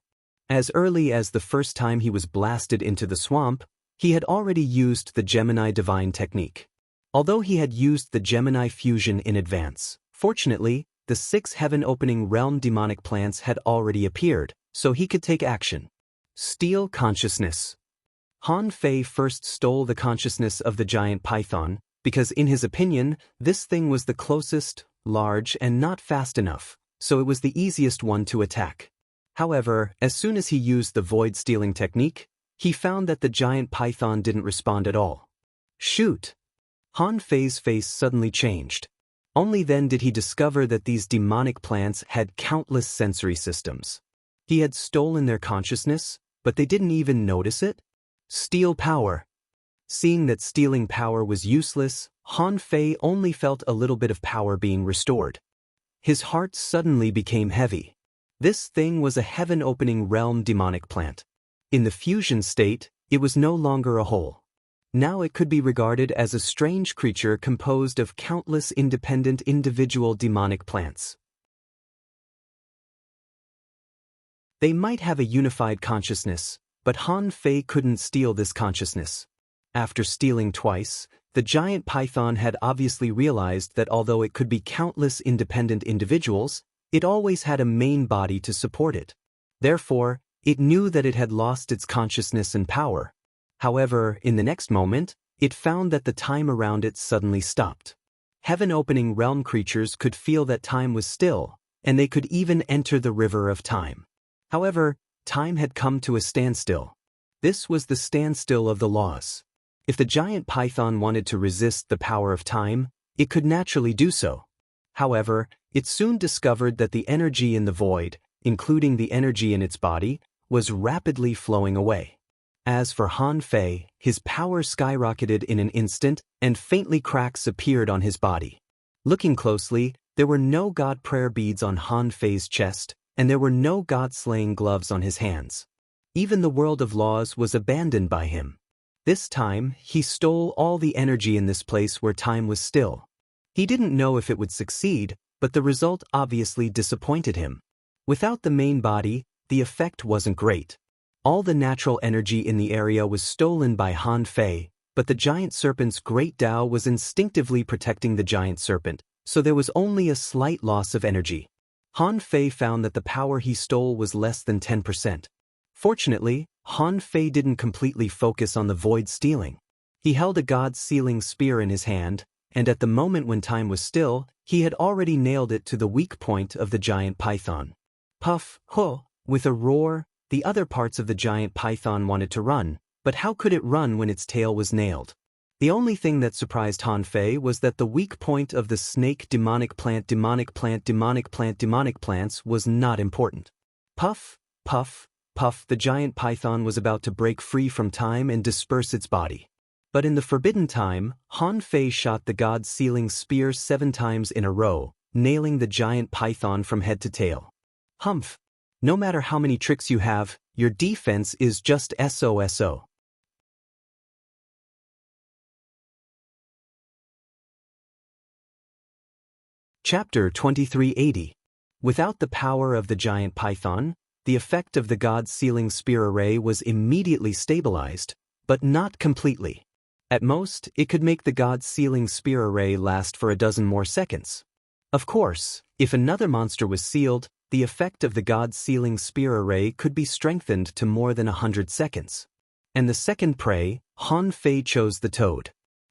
S1: As early as the first time he was blasted into the swamp, he had already used the Gemini Divine technique. Although he had used the Gemini fusion in advance, fortunately, the 6 heaven-opening realm demonic plants had already appeared, so he could take action. Steal consciousness. Han Fei first stole the consciousness of the giant python, because in his opinion, this thing was the closest, large, and not fast enough, so it was the easiest one to attack. However, as soon as he used the void-stealing technique, he found that the giant python didn't respond at all. Shoot! Han Fei's face suddenly changed. Only then did he discover that these demonic plants had countless sensory systems. He had stolen their consciousness, but they didn't even notice it? Steal power. Seeing that stealing power was useless, Han Fei only felt a little bit of power being restored. His heart suddenly became heavy. This thing was a heaven-opening realm demonic plant. In the fusion state, it was no longer a whole. Now it could be regarded as a strange creature composed of countless independent individual demonic plants. They might have a unified consciousness, but Han Fei couldn't steal this consciousness. After stealing twice, the giant python had obviously realized that although it could be countless independent individuals, it always had a main body to support it. Therefore, it knew that it had lost its consciousness and power. However, in the next moment, it found that the time around it suddenly stopped. Heaven-opening realm creatures could feel that time was still, and they could even enter the river of time. However, time had come to a standstill. This was the standstill of the laws. If the giant python wanted to resist the power of time, it could naturally do so. However, it soon discovered that the energy in the void, including the energy in its body, was rapidly flowing away. As for Han Fei, his power skyrocketed in an instant, and faintly cracks appeared on his body. Looking closely, there were no god prayer beads on Han Fei's chest, and there were no god-slaying gloves on his hands. Even the world of laws was abandoned by him. This time, he stole all the energy in this place where time was still. He didn't know if it would succeed, but the result obviously disappointed him. Without the main body, the effect wasn't great. All the natural energy in the area was stolen by Han Fei, but the giant serpent's great Tao was instinctively protecting the giant serpent, so there was only a slight loss of energy. Han Fei found that the power he stole was less than 10%. Fortunately, Han Fei didn't completely focus on the void stealing. He held a god-sealing spear in his hand, and at the moment when time was still, he had already nailed it to the weak point of the giant python. Puff, ho! With a roar, the other parts of the giant python wanted to run, but how could it run when its tail was nailed? The only thing that surprised Han Fei was that the weak point of the snake demonic plants was not important. Puff, puff, puff, the giant python was about to break free from time and disperse its body. But in the forbidden time, Han Fei shot the god-sealing spear 7 times in a row, nailing the giant python from head to tail. Humph! No matter how many tricks you have, your defense is just SOSO. Chapter 2380. Without the power of the giant python, the effect of the god-sealing spear array was immediately stabilized, but not completely. At most, it could make the god-sealing spear array last for a dozen more seconds. Of course, if another monster was sealed, the effect of the god-sealing spear array could be strengthened to more than 100 seconds. And the second prey, Han Fei chose the toad.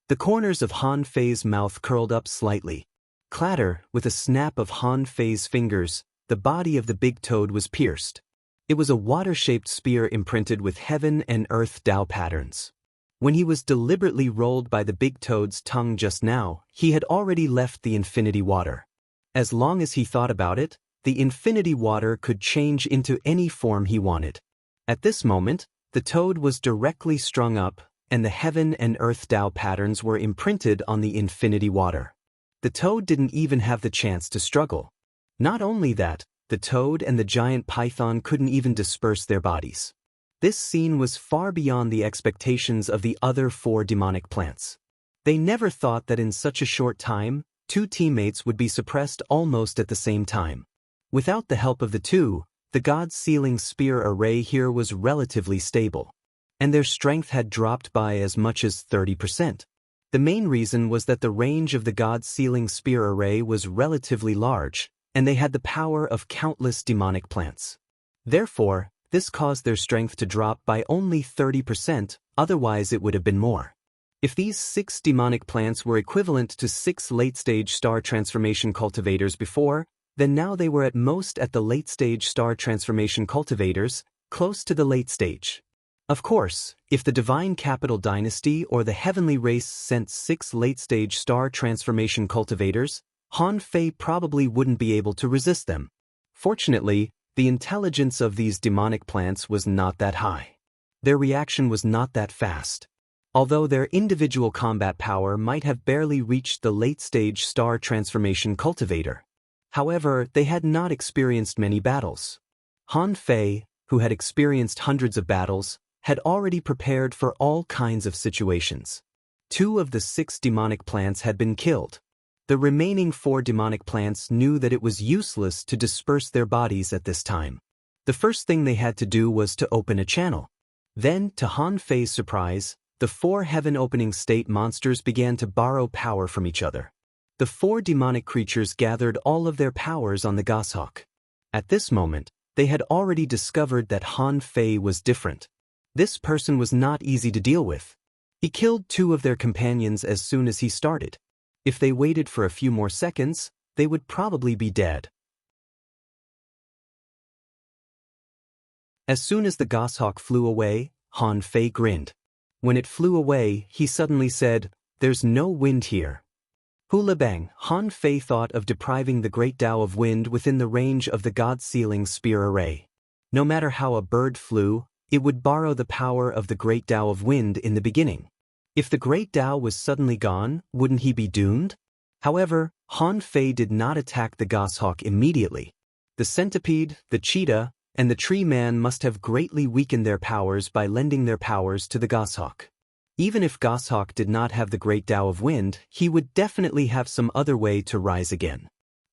S1: The corners of Han Fei's mouth curled up slightly. Clatter, with a snap of Han Fei's fingers, the body of the big toad was pierced. It was a water-shaped spear imprinted with heaven and earth Tao patterns. When he was deliberately rolled by the big toad's tongue just now, he had already left the infinity water. As long as he thought about it, the infinity water could change into any form he wanted. At this moment, the toad was directly strung up, and the heaven and earth Tao patterns were imprinted on the infinity water. The toad didn't even have the chance to struggle. Not only that, the toad and the giant python couldn't even disperse their bodies. This scene was far beyond the expectations of the other 4 demonic plants. They never thought that in such a short time, 2 teammates would be suppressed almost at the same time. Without the help of the 2, the god-sealing spear array here was relatively stable, and their strength had dropped by as much as 30%. The main reason was that the range of the god-sealing spear array was relatively large, and they had the power of countless demonic plants. Therefore, this caused their strength to drop by only 30%, otherwise it would have been more. If these 6 demonic plants were equivalent to 6 late-stage star transformation cultivators before, then now they were at most at the late-stage star transformation cultivators, close to the late stage. Of course, if the Divine Capital Dynasty or the Heavenly Race sent 6 late-stage star transformation cultivators, Han Fei probably wouldn't be able to resist them. Fortunately, the intelligence of these demonic plants was not that high. Their reaction was not that fast. Although their individual combat power might have barely reached the late-stage star transformation cultivator. However, they had not experienced many battles. Han Fei, who had experienced hundreds of battles, had already prepared for all kinds of situations. 2 of the 6 demonic plants had been killed. The remaining 4 demonic plants knew that it was useless to disperse their bodies at this time. The first thing they had to do was to open a channel. Then, to Han Fei's surprise, the 4 heaven-opening state monsters began to borrow power from each other. The 4 demonic creatures gathered all of their powers on the goshawk. At this moment, they had already discovered that Han Fei was different. This person was not easy to deal with. He killed 2 of their companions as soon as he started. If they waited for a few more seconds, they would probably be dead. As soon as the goshawk flew away, Han Fei grinned. When it flew away, he suddenly said, "There's no wind here." Hula bang, Han Fei thought of depriving the great Tao of wind within the range of the god-sealing spear array. No matter how a bird flew, it would borrow the power of the great Tao of wind in the beginning. If the great Tao was suddenly gone, wouldn't he be doomed? However, Han Fei did not attack the goshawk immediately. The centipede, the cheetah, and the tree man must have greatly weakened their powers by lending their powers to the goshawk. Even if goshawk did not have the great Tao of wind, he would definitely have some other way to rise again.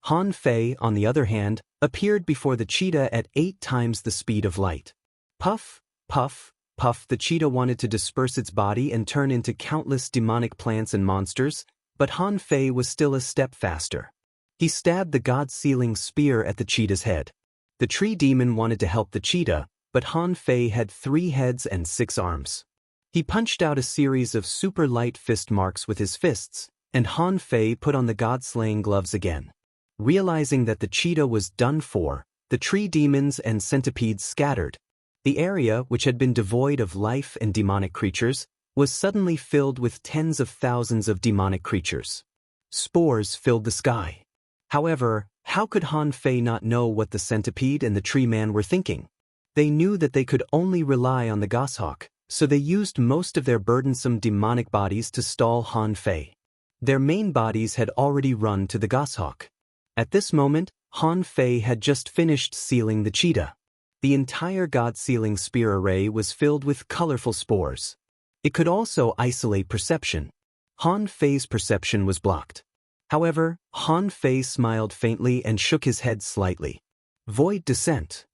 S1: Han Fei, on the other hand, appeared before the cheetah at 8 times the speed of light. Puff, puff, puff. The cheetah wanted to disperse its body and turn into countless demonic plants and monsters, but Han Fei was still a step faster. He stabbed the god-sealing spear at the cheetah's head. The tree demon wanted to help the cheetah, but Han Fei had 3 heads and 6 arms. He punched out a series of super light fist marks with his fists, and Han Fei put on the god-slaying gloves again. Realizing that the cheetah was done for, the tree demons and centipedes scattered. The area, which had been devoid of life and demonic creatures, was suddenly filled with tens of thousands of demonic creatures. Spores filled the sky. However, how could Han Fei not know what the centipede and the tree man were thinking? They knew that they could only rely on the goshawk, so they used most of their burdensome demonic bodies to stall Han Fei. Their main bodies had already run to the goshawk. At this moment, Han Fei had just finished sealing the cheetah. The entire god-sealing spear array was filled with colorful spores. It could also isolate perception. Han Fei's perception was blocked. However, Han Fei smiled faintly and shook his head slightly. Void descent.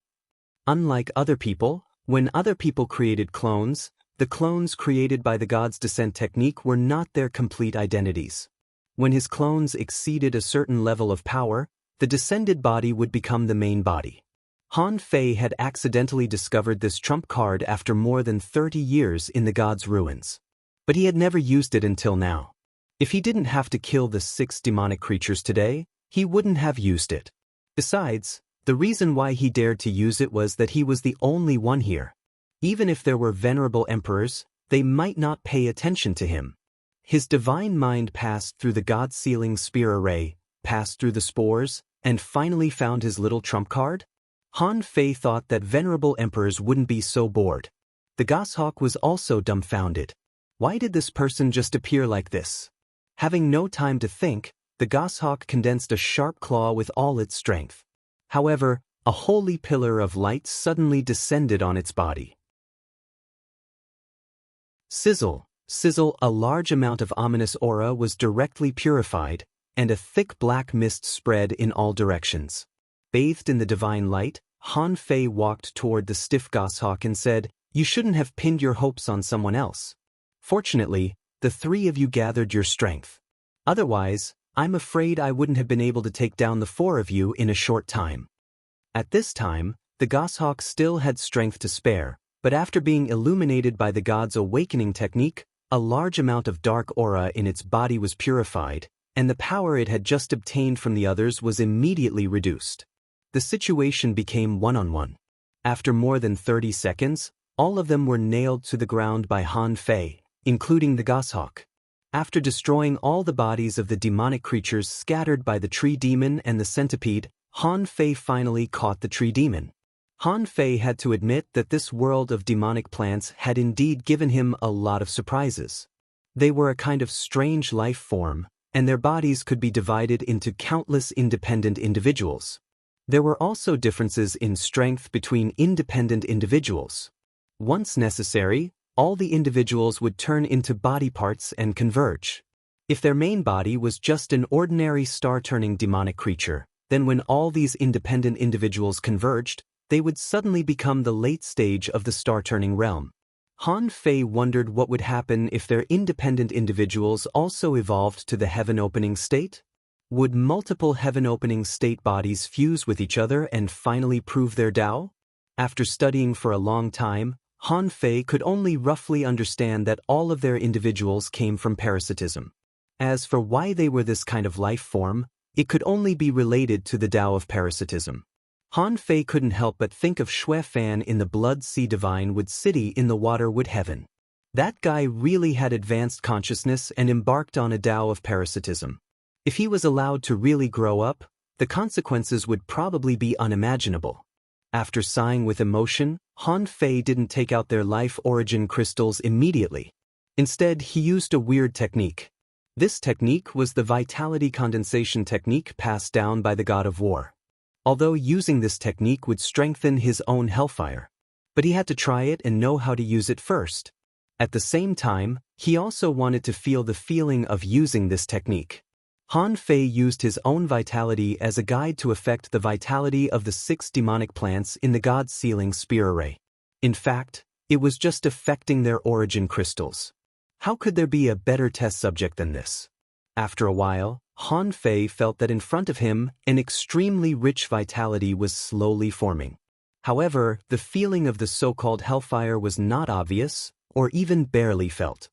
S1: Unlike other people, when other people created clones, the clones created by the god's descent technique were not their complete identities. When his clones exceeded a certain level of power, the descended body would become the main body. Han Fei had accidentally discovered this trump card after more than 30 years in the god's ruins. But he had never used it until now. If he didn't have to kill the 6 demonic creatures today, he wouldn't have used it. Besides, the reason why he dared to use it was that he was the only one here. Even if there were venerable emperors, they might not pay attention to him. His divine mind passed through the god-sealing spear array, passed through the spores, and finally found his little trump card? Han Fei thought that venerable emperors wouldn't be so bored. The goshawk was also dumbfounded. Why did this person just appear like this? Having no time to think, the goshawk condensed a sharp claw with all its strength. However, a holy pillar of light suddenly descended on its body. Sizzle, sizzle. A large amount of ominous aura was directly purified, and a thick black mist spread in all directions. Bathed in the divine light, Han Fei walked toward the stiff goshawk and said, "You shouldn't have pinned your hopes on someone else. Fortunately, the 3 of you gathered your strength. Otherwise, I'm afraid I wouldn't have been able to take down the 4 of you in a short time." At this time, the goshawk still had strength to spare, but after being illuminated by the god's awakening technique, a large amount of dark aura in its body was purified, and the power it had just obtained from the others was immediately reduced. The situation became one-on-one. After more than 30 seconds, all of them were nailed to the ground by Han Fei, including the goshawk. After destroying all the bodies of the demonic creatures scattered by the tree demon and the centipede, Han Fei finally caught the tree demon. Han Fei had to admit that this world of demonic plants had indeed given him a lot of surprises. They were a kind of strange life form, and their bodies could be divided into countless independent individuals. There were also differences in strength between independent individuals. Once necessary, all the individuals would turn into body parts and converge. If their main body was just an ordinary star-turning demonic creature, then when all these independent individuals converged, they would suddenly become the late stage of the star-turning realm. Han Fei wondered what would happen if their independent individuals also evolved to the heaven-opening state. Would multiple heaven-opening state bodies fuse with each other and finally prove their Tao? After studying for a long time, Han Fei could only roughly understand that all of their individuals came from parasitism. As for why they were this kind of life form, it could only be related to the Tao of parasitism. Han Fei couldn't help but think of Xue Fan in the Blood Sea Divine Wood City in the Waterwood Heaven. That guy really had advanced consciousness and embarked on a Tao of parasitism. If he was allowed to really grow up, the consequences would probably be unimaginable. After sighing with emotion, Han Fei didn't take out their life origin crystals immediately. Instead, he used a weird technique. This technique was the vitality condensation technique passed down by the god of war. Although using this technique would strengthen his own hellfire. But he had to try it and know how to use it first. At the same time, he also wanted to feel the feeling of using this technique. Han Fei used his own vitality as a guide to affect the vitality of the 6 demonic plants in the God's Sealing Spear Array. In fact, it was just affecting their origin crystals. How could there be a better test subject than this? After a while, Han Fei felt that in front of him, an extremely rich vitality was slowly forming. However, the feeling of the so-called hellfire was not obvious, or even barely felt.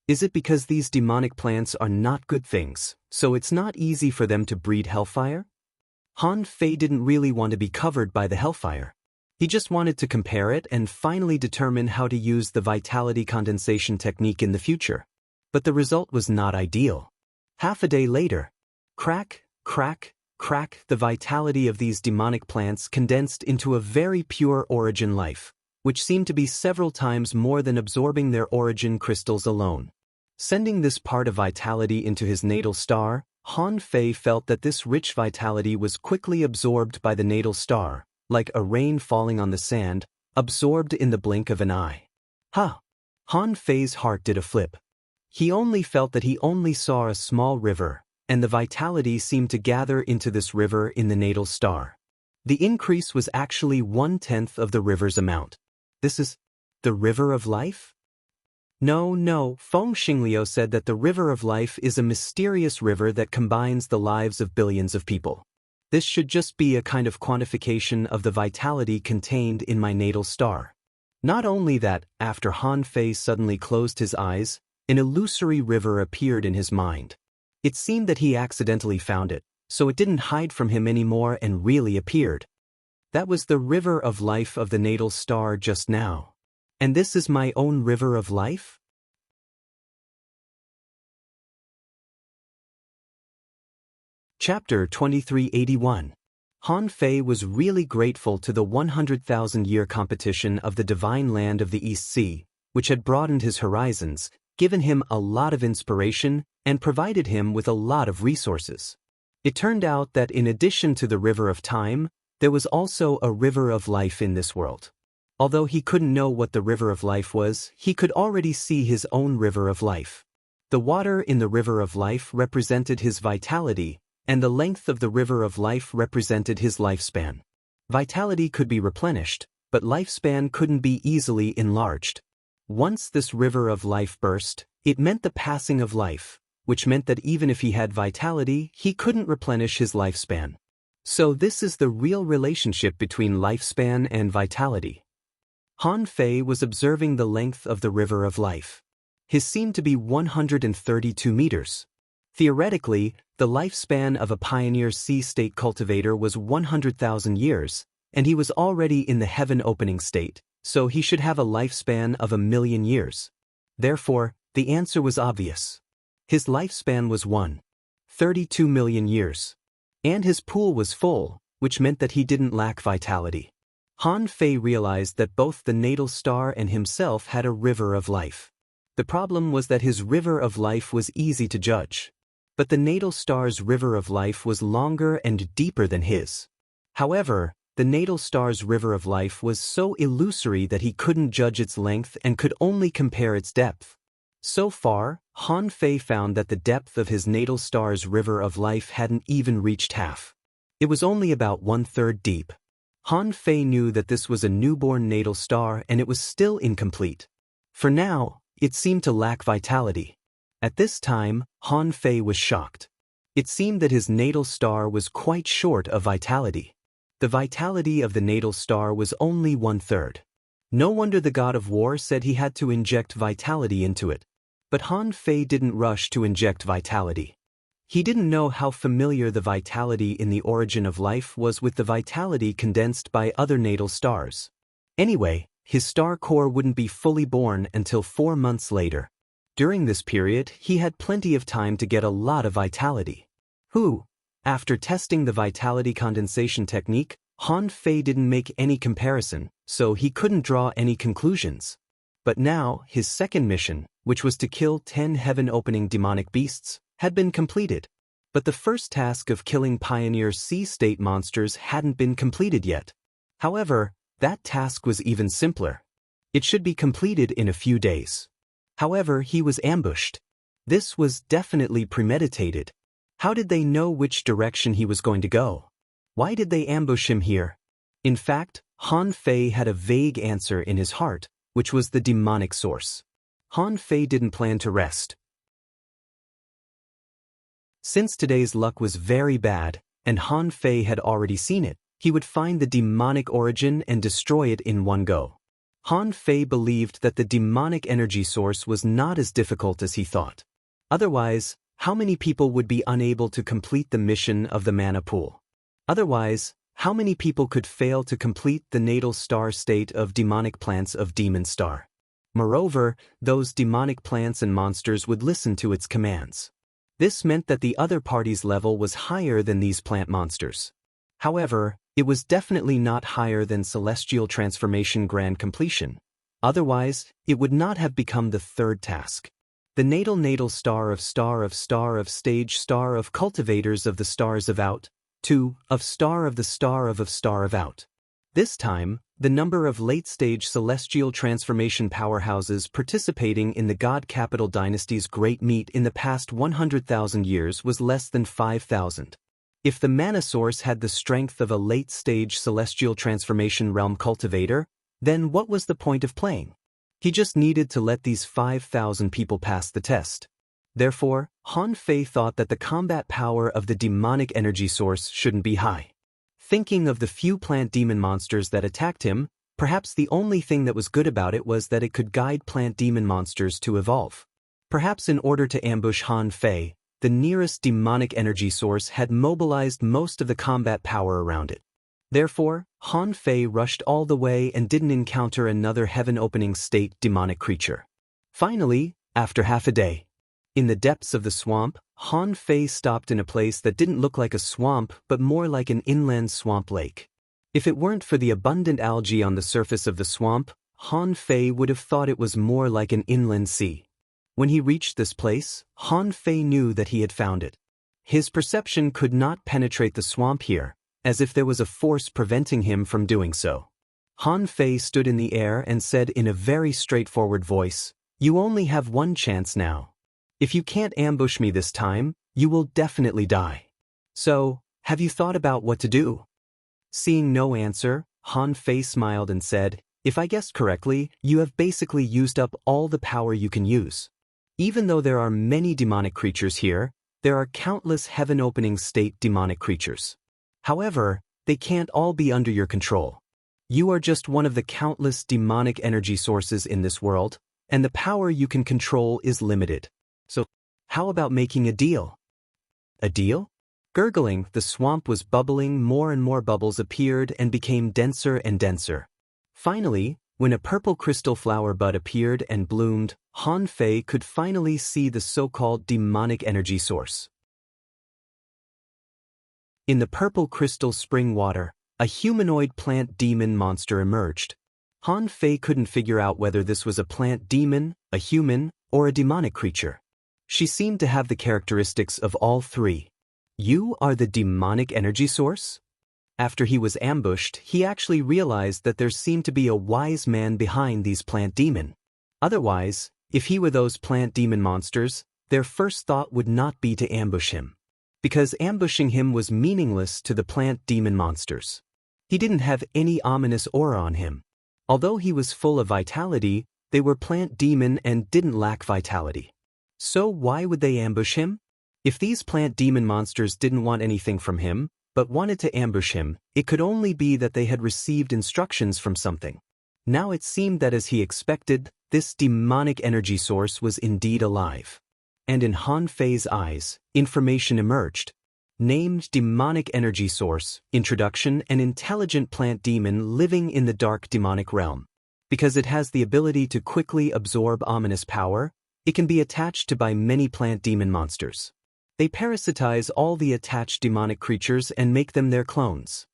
S1: Is it because these demonic plants are not good things, so it's not easy for them to breed hellfire? Han Fei didn't really want to be covered by the hellfire. He just wanted to compare it and finally determine how to use the vitality condensation technique in the future. But the result was not ideal. Half a day later, crack, crack, crack, the vitality of these demonic plants condensed into a very pure origin life, which seemed to be several times more than absorbing their origin crystals alone. Sending this part of vitality into his natal star, Han Fei felt that this rich vitality was quickly absorbed by the natal star, like a rain falling on the sand, absorbed in the blink of an eye. Ha! Han Fei's heart did a flip. He only felt that he only saw a small river, and the vitality seemed to gather into this river in the natal star. The increase was actually 1/10 of the river's amount. This is the river of life? No, Feng Xingliu said that the river of life is a mysterious river that combines the lives of billions of people. This should just be a kind of quantification of the vitality contained in my natal star. Not only that, after Han Fei suddenly closed his eyes, an illusory river appeared in his mind. It seemed that he accidentally found it, so it didn't hide from him anymore and really appeared. That was the river of life of the natal star just now. And this is my own river of life? Chapter 2381. Han Fei was really grateful to the 100,000-year competition of the divine land of the East Sea, which had broadened his horizons, given him a lot of inspiration, and provided him with a lot of resources. It turned out that in addition to the river of time, there was also a river of life in this world. Although he couldn't know what the river of life was, he could already see his own river of life. The water in the river of life represented his vitality, and the length of the river of life represented his lifespan. Vitality could be replenished, but lifespan couldn't be easily enlarged. Once this river of life burst, it meant the passing of life, which meant that even if he had vitality, he couldn't replenish his lifespan. So this is the real relationship between lifespan and vitality. Han Fei was observing the length of the river of life. His seemed to be 132 meters. Theoretically, the lifespan of a pioneer sea-state cultivator was 100,000 years, and he was already in the heaven-opening state, so he should have a lifespan of 1,000,000 years. Therefore, the answer was obvious. His lifespan was 132 million years. And his pool was full, which meant that he didn't lack vitality. Han Fei realized that both the natal star and himself had a river of life. The problem was that his river of life was easy to judge. But the natal star's river of life was longer and deeper than his. However, the natal star's river of life was so illusory that he couldn't judge its length and could only compare its depth. So far, Han Fei found that the depth of his natal star's river of life hadn't even reached half. It was only about 1/3 deep. Han Fei knew that this was a newborn natal star and it was still incomplete. For now, it seemed to lack vitality. At this time, Han Fei was shocked. It seemed that his natal star was quite short of vitality. The vitality of the natal star was only 1/3. No wonder the god of war said he had to inject vitality into it. But Han Fei didn't rush to inject vitality. He didn't know how familiar the vitality in the origin of life was with the vitality condensed by other natal stars. Anyway, his star core wouldn't be fully born until 4 months later. During this period, he had plenty of time to get a lot of vitality. After testing the vitality condensation technique, Han Fei didn't make any comparison, so he couldn't draw any conclusions. But now, his second mission, which was to kill 10 heaven-opening demonic beasts, had been completed. But the first task of killing pioneer sea-state monsters hadn't been completed yet. However, that task was even simpler. It should be completed in a few days. However, he was ambushed. This was definitely premeditated. How did they know which direction he was going to go? Why did they ambush him here? In fact, Han Fei had a vague answer in his heart, which was the demonic source. Han Fei didn't plan to rest. Since today's luck was very bad, and Han Fei had already seen it, he would find the demonic origin and destroy it in one go. Han Fei believed that the demonic energy source was not as difficult as he thought. Otherwise, how many people would be unable to complete the mission of the mana pool? Otherwise, how many people could fail to complete the natal star state of demonic plants of Demon Star? Moreover, those demonic plants and monsters would listen to its commands. This meant that the other party's level was higher than these plant monsters. However, it was definitely not higher than Celestial Transformation Grand Completion. Otherwise, it would not have become the third task. The natal star of stage star of cultivators of the stars of out, 2 of star of the star of out. This time, the number of late-stage celestial transformation powerhouses participating in the God Capital Dynasty's Great Meet in the past 100,000 years was less than 5,000. If the mana source had the strength of a late-stage celestial transformation realm cultivator, then what was the point of playing? He just needed to let these 5,000 people pass the test. Therefore, Han Fei thought that the combat power of the demonic energy source shouldn't be high. Thinking of the few plant demon monsters that attacked him, perhaps the only thing that was good about it was that it could guide plant demon monsters to evolve. Perhaps in order to ambush Han Fei, the nearest demonic energy source had mobilized most of the combat power around it. Therefore, Han Fei rushed all the way and didn't encounter another heaven-opening state demonic creature. Finally, after half a day, in the depths of the swamp, Han Fei stopped in a place that didn't look like a swamp but more like an inland swamp lake. If it weren't for the abundant algae on the surface of the swamp, Han Fei would have thought it was more like an inland sea. When he reached this place, Han Fei knew that he had found it. His perception could not penetrate the swamp here, as if there was a force preventing him from doing so. Han Fei stood in the air and said in a very straightforward voice, "You only have one chance now. If you can't ambush me this time, you will definitely die. So, have you thought about what to do?" Seeing no answer, Han Fei smiled and said, "If I guessed correctly, you have basically used up all the power you can use. Even though there are many demonic creatures here, there are countless heaven-opening state demonic creatures. However, they can't all be under your control. You are just one of the countless demonic energy sources in this world, and the power you can control is limited. So, how about making a deal?" "A deal?" Gurgling, the swamp was bubbling, more and more bubbles appeared and became denser and denser. Finally, when a purple crystal flower bud appeared and bloomed, Han Fei could finally see the so-called demonic energy source. In the purple crystal spring water, a humanoid plant demon monster emerged. Han Fei couldn't figure out whether this was a plant demon, a human, or a demonic creature. She seemed to have the characteristics of all three. "You are the demonic energy source?" After he was ambushed, he actually realized that there seemed to be a wise man behind these plant demon. Otherwise, if he were those plant demon monsters, their first thought would not be to ambush him. Because ambushing him was meaningless to the plant demon monsters. He didn't have any ominous aura on him. Although he was full of vitality, they were plant demon and didn't lack vitality. So why would they ambush him? If these plant demon monsters didn't want anything from him, but wanted to ambush him, it could only be that they had received instructions from something. Now it seemed that as he expected, this demonic energy source was indeed alive. And in Han Fei's eyes, information emerged. Named demonic energy source, introduction, an intelligent plant demon living in the dark demonic realm. Because it has the ability to quickly absorb ominous power, it can be attached to by many plant demon monsters. They parasitize all the attached demonic creatures and make them their clones.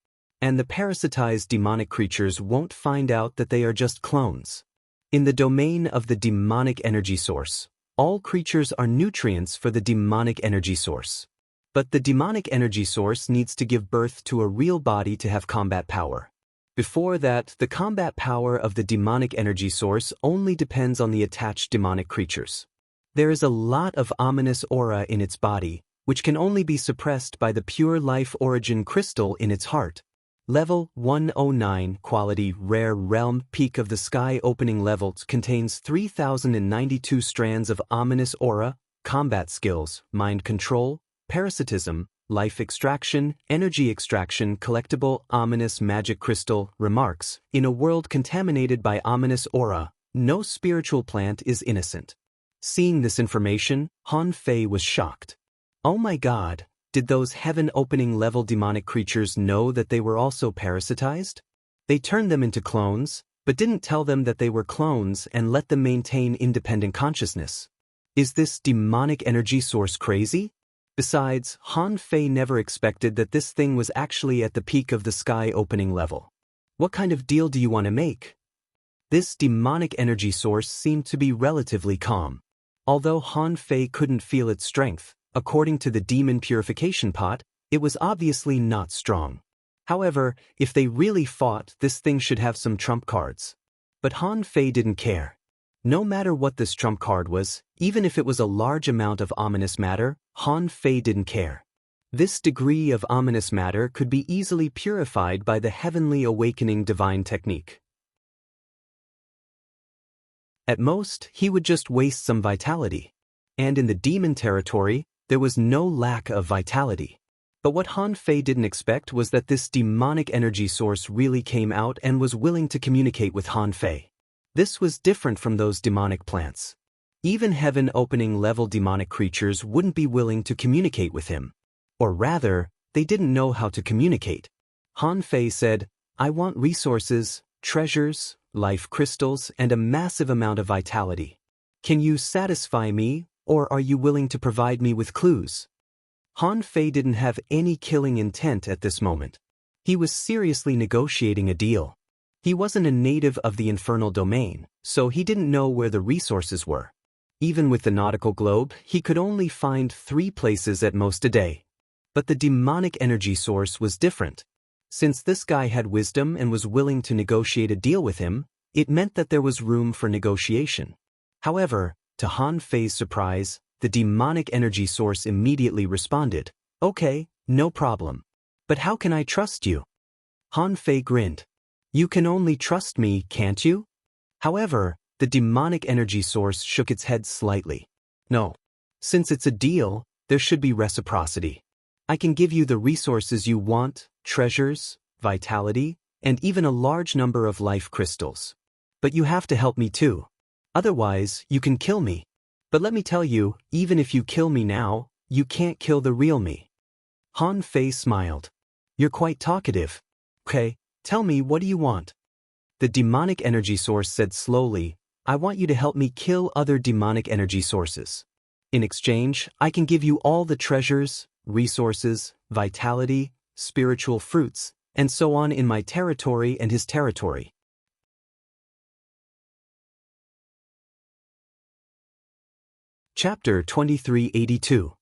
S1: And the parasitized demonic creatures won't find out that they are just clones. In the domain of the demonic energy source, all creatures are nutrients for the demonic energy source. But the demonic energy source needs to give birth to a real body to have combat power. Before that, the combat power of the demonic energy source only depends on the attached demonic creatures. There is a lot of ominous aura in its body, which can only be suppressed by the pure life origin crystal in its heart. Level 109 Quality Rare Realm Peak of the Sky Opening Level contains 3092 strands of ominous aura, combat skills, mind control, parasitism, life extraction, energy extraction, collectible, ominous magic crystal. Remarks: in a world contaminated by ominous aura, no spiritual plant is innocent. Seeing this information, Han Fei was shocked. Oh my god, did those heaven-opening level demonic creatures know that they were also parasitized? They turned them into clones, but didn't tell them that they were clones and let them maintain independent consciousness. Is this demonic energy source crazy? Besides, Han Fei never expected that this thing was actually at the peak of the sky opening level. What kind of deal do you want to make? This demonic energy source seemed to be relatively calm. Although Han Fei couldn't feel its strength, according to the demon purification pot, it was obviously not strong. However, if they really fought, this thing should have some trump cards. But Han Fei didn't care. No matter what this trump card was, even if it was a large amount of ominous matter, Han Fei didn't care. This degree of ominous matter could be easily purified by the heavenly awakening divine technique. At most, he would just waste some vitality. And in the demon territory, there was no lack of vitality. But what Han Fei didn't expect was that this demonic energy source really came out and was willing to communicate with Han Fei. This was different from those demonic plants. Even heaven-opening level demonic creatures wouldn't be willing to communicate with him. Or rather, they didn't know how to communicate. Han Fei said, "I want resources, treasures, life crystals, and a massive amount of vitality. Can you satisfy me, or are you willing to provide me with clues?" Han Fei didn't have any killing intent at this moment. He was seriously negotiating a deal. He wasn't a native of the infernal domain, so he didn't know where the resources were. Even with the nautical globe, he could only find 3 places at most a day. But the demonic energy source was different. Since this guy had wisdom and was willing to negotiate a deal with him, it meant that there was room for negotiation. However, to Han Fei's surprise, the demonic energy source immediately responded, "Okay, no problem. But how can I trust you?" Han Fei grinned. "You can only trust me, can't you?" However, the demonic energy source shook its head slightly. "No. Since it's a deal, there should be reciprocity. I can give you the resources you want, treasures, vitality, and even a large number of life crystals. But you have to help me too. Otherwise, you can kill me. But let me tell you, even if you kill me now, you can't kill the real me." Han Fei smiled. "You're quite talkative. Okay, tell me, what do you want?" The demonic energy source said slowly, "I want you to help me kill other demonic energy sources. In exchange, I can give you all the treasures, resources, vitality, spiritual fruits, and so on in my territory and his territory." Chapter 2382.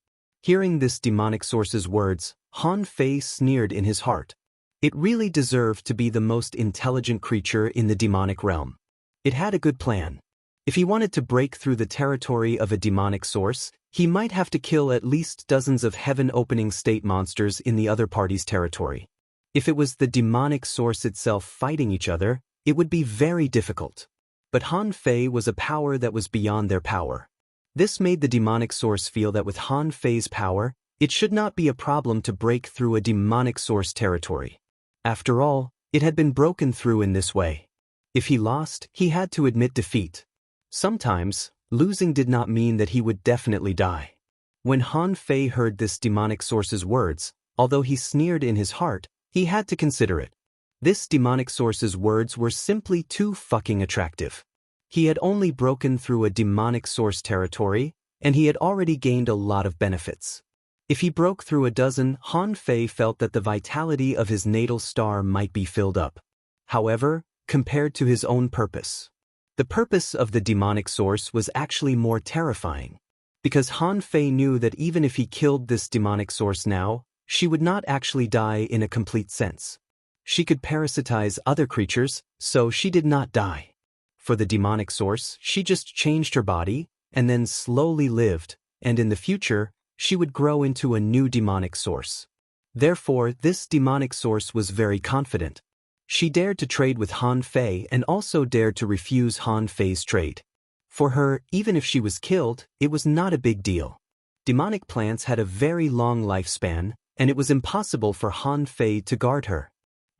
S1: Hearing this demonic source's words, Han Fei sneered in his heart. It really deserved to be the most intelligent creature in the demonic realm. It had a good plan. If he wanted to break through the territory of a demonic source, he might have to kill at least dozens of heaven-opening state monsters in the other party's territory. If it was the demonic source itself fighting each other, it would be very difficult. But Han Fei was a power that was beyond their power. This made the demonic source feel that with Han Fei's power, it should not be a problem to break through a demonic source territory. After all, it had been broken through in this way. If he lost, he had to admit defeat. Sometimes, losing did not mean that he would definitely die. When Han Fei heard this demonic source's words, although he sneered in his heart, he had to consider it. This demonic source's words were simply too fucking attractive. He had only broken through a demonic source territory, and he had already gained a lot of benefits. If he broke through a dozen, Han Fei felt that the vitality of his natal star might be filled up. However, compared to his own purpose, the purpose of the demonic source was actually more terrifying. Because Han Fei knew that even if he killed this demonic source now, she would not actually die in a complete sense. She could parasitize other creatures, so she did not die. For the demonic source, she just changed her body, and then slowly lived, and in the future, she would grow into a new demonic source. Therefore, this demonic source was very confident. She dared to trade with Han Fei and also dared to refuse Han Fei's trade. For her, even if she was killed, it was not a big deal. Demonic plants had a very long lifespan, and it was impossible for Han Fei to guard her.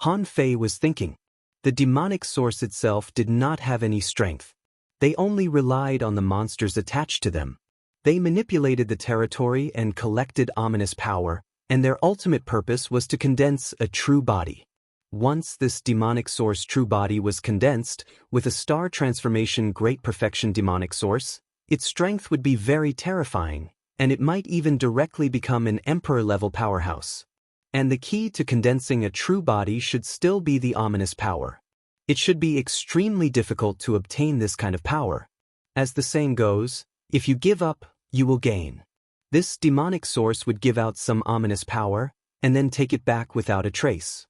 S1: Han Fei was thinking. The demonic source itself did not have any strength. They only relied on the monsters attached to them. They manipulated the territory and collected ominous power, and their ultimate purpose was to condense a true body. Once this demonic source true body was condensed, with a star transformation great perfection demonic source, its strength would be very terrifying, and it might even directly become an emperor-level powerhouse. And the key to condensing a true body should still be the ominous power. It should be extremely difficult to obtain this kind of power. As the saying goes, if you give up, you will gain. This demonic source would give out some ominous power, and then take it back without a trace.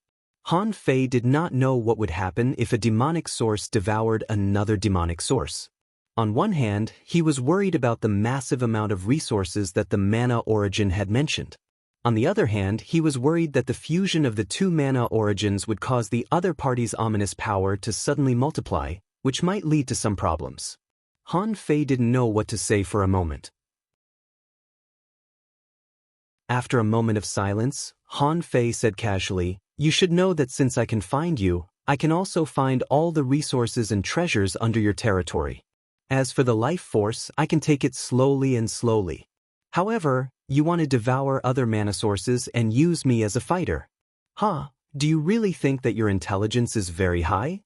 S1: Han Fei did not know what would happen if a demonic source devoured another demonic source. On one hand, he was worried about the massive amount of resources that the mana origin had mentioned. On the other hand, he was worried that the fusion of the two mana origins would cause the other party's ominous power to suddenly multiply, which might lead to some problems. Han Fei didn't know what to say for a moment. After a moment of silence, Han Fei said casually, "You should know that since I can find you, I can also find all the resources and treasures under your territory. As for the life force, I can take it slowly and slowly. However, you want to devour other mana sources and use me as a fighter. Huh, do you really think that your intelligence is very high?"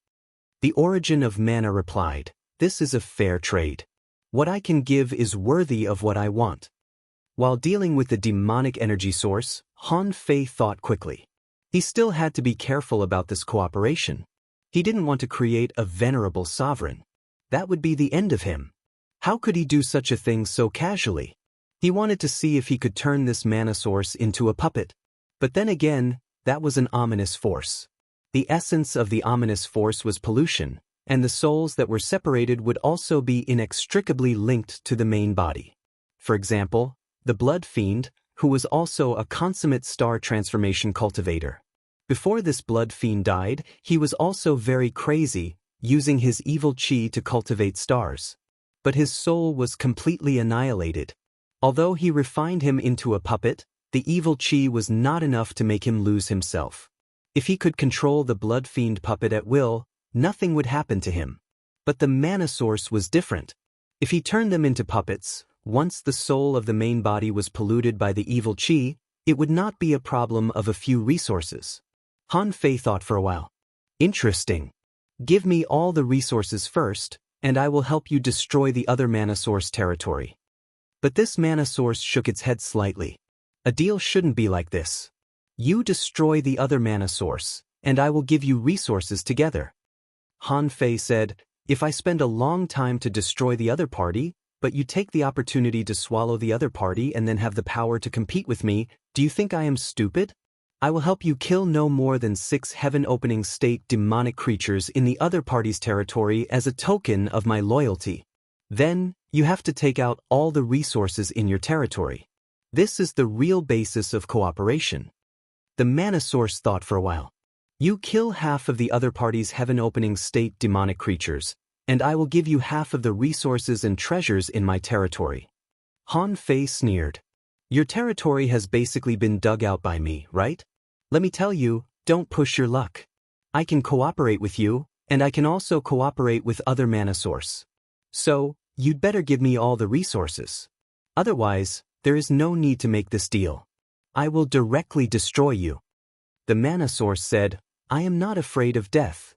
S1: The origin of mana replied, "This is a fair trade. What I can give is worthy of what I want." While dealing with the demonic energy source, Han Fei thought quickly. He still had to be careful about this cooperation. He didn't want to create a venerable sovereign. That would be the end of him. How could he do such a thing so casually? He wanted to see if he could turn this mana source into a puppet. But then again, that was an ominous force. The essence of the ominous force was pollution, and the souls that were separated would also be inextricably linked to the main body. For example, the Blood Fiend, who was also a consummate star transformation cultivator. Before this Blood Fiend died, he was also very crazy, using his evil chi to cultivate stars. But his soul was completely annihilated. Although he refined him into a puppet, the evil chi was not enough to make him lose himself. If he could control the Blood Fiend puppet at will, nothing would happen to him. But the mana source was different. If he turned them into puppets, once the soul of the main body was polluted by the evil chi, it would not be a problem of a few resources. Han Fei thought for a while. Interesting. Give me all the resources first, and I will help you destroy the other mana source territory. But this mana source shook its head slightly. A deal shouldn't be like this. You destroy the other mana source, and I will give you resources together. Han Fei said, "If I spend a long time to destroy the other party, but you take the opportunity to swallow the other party and then have the power to compete with me, do you think I am stupid? I will help you kill no more than 6 heaven-opening state demonic creatures in the other party's territory as a token of my loyalty. Then, you have to take out all the resources in your territory. This is the real basis of cooperation." The mana source thought for a while. "You kill half of the other party's heaven-opening state demonic creatures, and I will give you half of the resources and treasures in my territory." Han Fei sneered. "Your territory has basically been dug out by me, right? Let me tell you, don't push your luck. I can cooperate with you, and I can also cooperate with other mana source. So, you'd better give me all the resources. Otherwise, there is no need to make this deal. I will directly destroy you." The mana source said, "I am not afraid of death."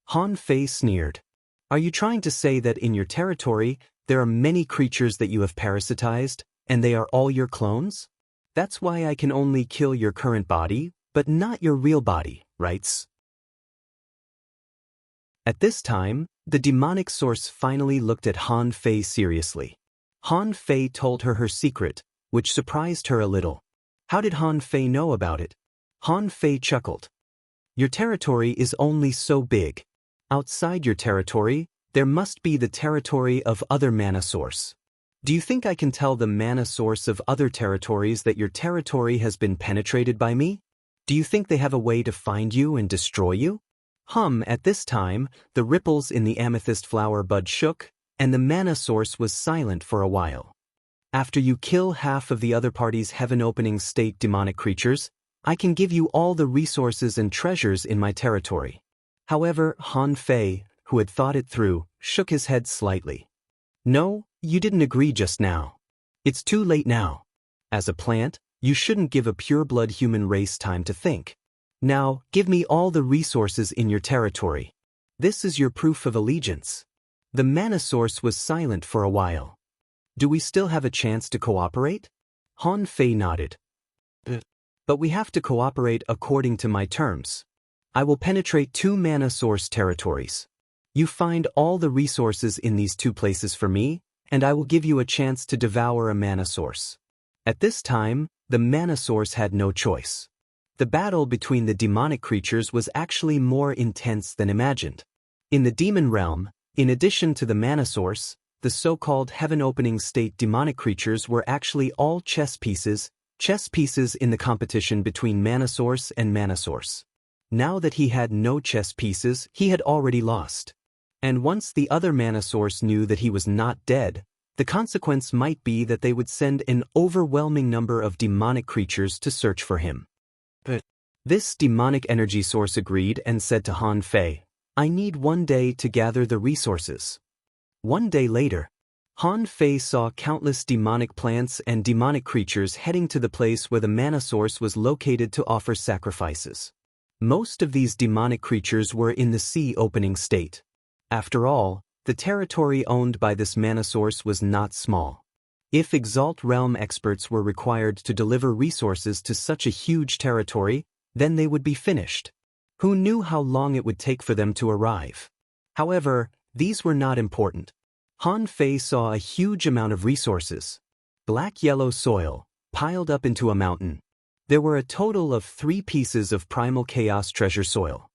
S1: Han Fei sneered. "Are you trying to say that in your territory, there are many creatures that you have parasitized, and they are all your clones? That's why I can only kill your current body, but not your real body, right?" At this time, the demonic source finally looked at Han Fei seriously. Han Fei told her secret, which surprised her a little. How did Han Fei know about it? Han Fei chuckled. "Your territory is only so big. Outside your territory, there must be the territory of other mana source. Do you think I can tell the mana source of other territories that your territory has been penetrated by me? Do you think they have a way to find you and destroy you? At this time, the ripples in the amethyst flower bud shook, and the mana source was silent for a while. After you kill half of the other party's heaven-opening state demonic creatures, I can give you all the resources and treasures in my territory. However, Han Fei, who had thought it through, shook his head slightly. No, you didn't agree just now. It's too late now. As a plant, you shouldn't give a pure-blood human race time to think. Now, give me all the resources in your territory. This is your proof of allegiance. The mana source was silent for a while. Do we still have a chance to cooperate? Han Fei nodded. But we have to cooperate according to my terms. I will penetrate 2 mana source territories. You find all the resources in these 2 places for me, and I will give you a chance to devour a mana source. At this time, the mana source had no choice. The battle between the demonic creatures was actually more intense than imagined. In the demon realm, in addition to the mana source, the so-called heaven-opening state demonic creatures were actually all chess pieces in the competition between mana source and mana source. Now that he had no chess pieces, he had already lost. And once the other mana source knew that he was not dead, the consequence might be that they would send an overwhelming number of demonic creatures to search for him. But this demonic energy source agreed and said to Han Fei, I need 1 day to gather the resources. 1 day later, Han Fei saw countless demonic plants and demonic creatures heading to the place where the mana source was located to offer sacrifices. Most of these demonic creatures were in the sea-opening state. After all, the territory owned by this mana source was not small. If Exalt Realm experts were required to deliver resources to such a huge territory, then they would be finished. Who knew how long it would take for them to arrive? However, these were not important. Han Fei saw a huge amount of resources. Black-yellow soil, piled up into a mountain. There were a total of 3 pieces of primal chaos treasure soil.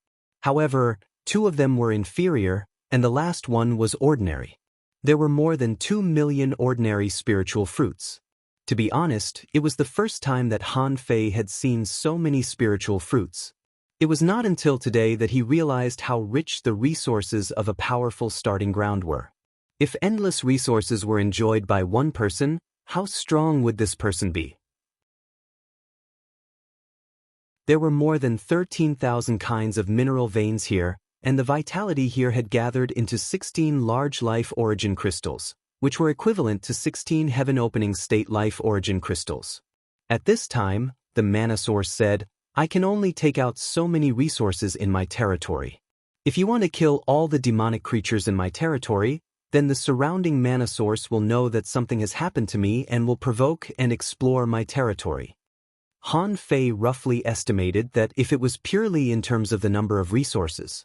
S1: However, 2 of them were inferior, and the last one was ordinary. There were more than 2 million ordinary spiritual fruits. To be honest, it was the first time that Han Fei had seen so many spiritual fruits. It was not until today that he realized how rich the resources of a powerful starting ground were. If endless resources were enjoyed by one person, how strong would this person be? There were more than 13,000 kinds of mineral veins here, and the vitality here had gathered into 16 large life origin crystals, which were equivalent to 16 heaven-opening state life origin crystals. At this time, the mana source said, I can only take out so many resources in my territory. If you want to kill all the demonic creatures in my territory, then the surrounding mana source will know that something has happened to me and will provoke and explore my territory. Han Fei roughly estimated that if it was purely in terms of the number of resources,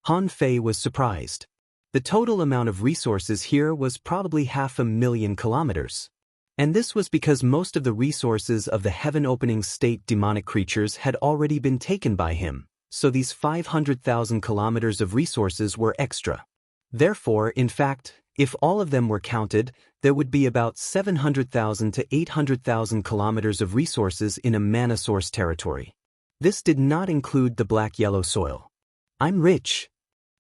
S1: Han Fei was surprised. The total amount of resources here was probably 500,000 kilometers. And this was because most of the resources of the heaven-opening state demonic creatures had already been taken by him, so these 500,000 kilometers of resources were extra. Therefore, in fact, if all of them were counted, there would be about 700,000 to 800,000 kilometers of resources in a mana source territory. This did not include the black-yellow soil. I'm rich.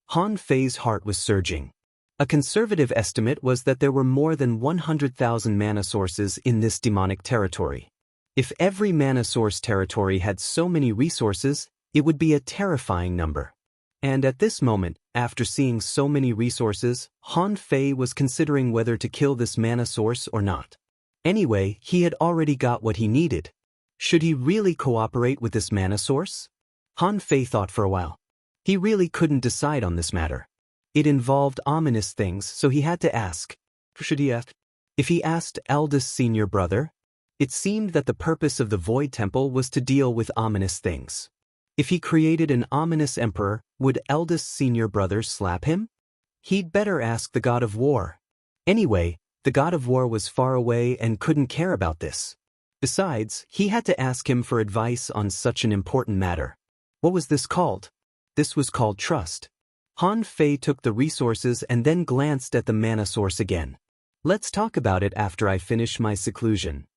S1: Han Fei's heart was surging. A conservative estimate was that there were more than 100,000 mana sources in this demonic territory. If every mana source territory had so many resources, it would be a terrifying number. And at this moment, after seeing so many resources, Han Fei was considering whether to kill this mana source or not. Anyway, he had already got what he needed. Should he really cooperate with this mana source? Han Fei thought for a while. He really couldn't decide on this matter. It involved ominous things, so he had to ask. Should he ask? If he asked eldest senior brother, it seemed that the purpose of the Void Temple was to deal with ominous things. If he created an ominous emperor, would eldest senior brother slap him? He'd better ask the god of war. Anyway, the god of war was far away and couldn't care about this. Besides, he had to ask him for advice on such an important matter. What was this called? This was called trust. Han Fei took the resources and then glanced at the mana source again. Let's talk about it after I finish my seclusion.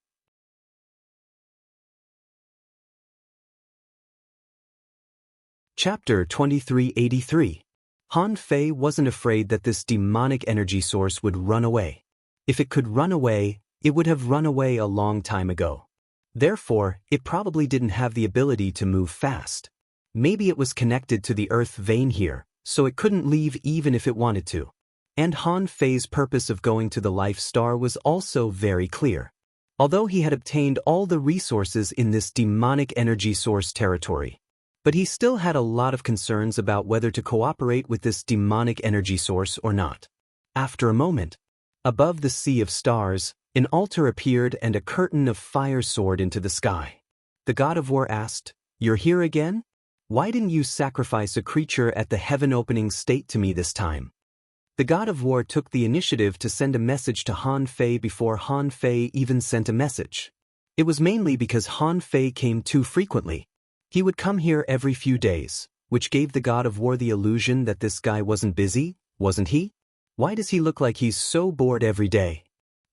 S1: Chapter 2383. Han Fei wasn't afraid that this demonic energy source would run away. If it could run away, it would have run away a long time ago. Therefore, it probably didn't have the ability to move fast. Maybe it was connected to the earth vein here, so it couldn't leave even if it wanted to. And Han Fei's purpose of going to the Life Star was also very clear. Although he had obtained all the resources in this demonic energy source territory, but he still had a lot of concerns about whether to cooperate with this demonic energy source or not. After a moment, above the sea of stars, an altar appeared and a curtain of fire soared into the sky. The god of war asked, "You're here again? Why didn't you sacrifice a creature at the heaven-opening state to me this time?" The god of war took the initiative to send a message to Han Fei before Han Fei even sent a message. It was mainly because Han Fei came too frequently. He would come here every few days, which gave the god of war the illusion that this guy wasn't busy, wasn't he? Why does he look like he's so bored every day?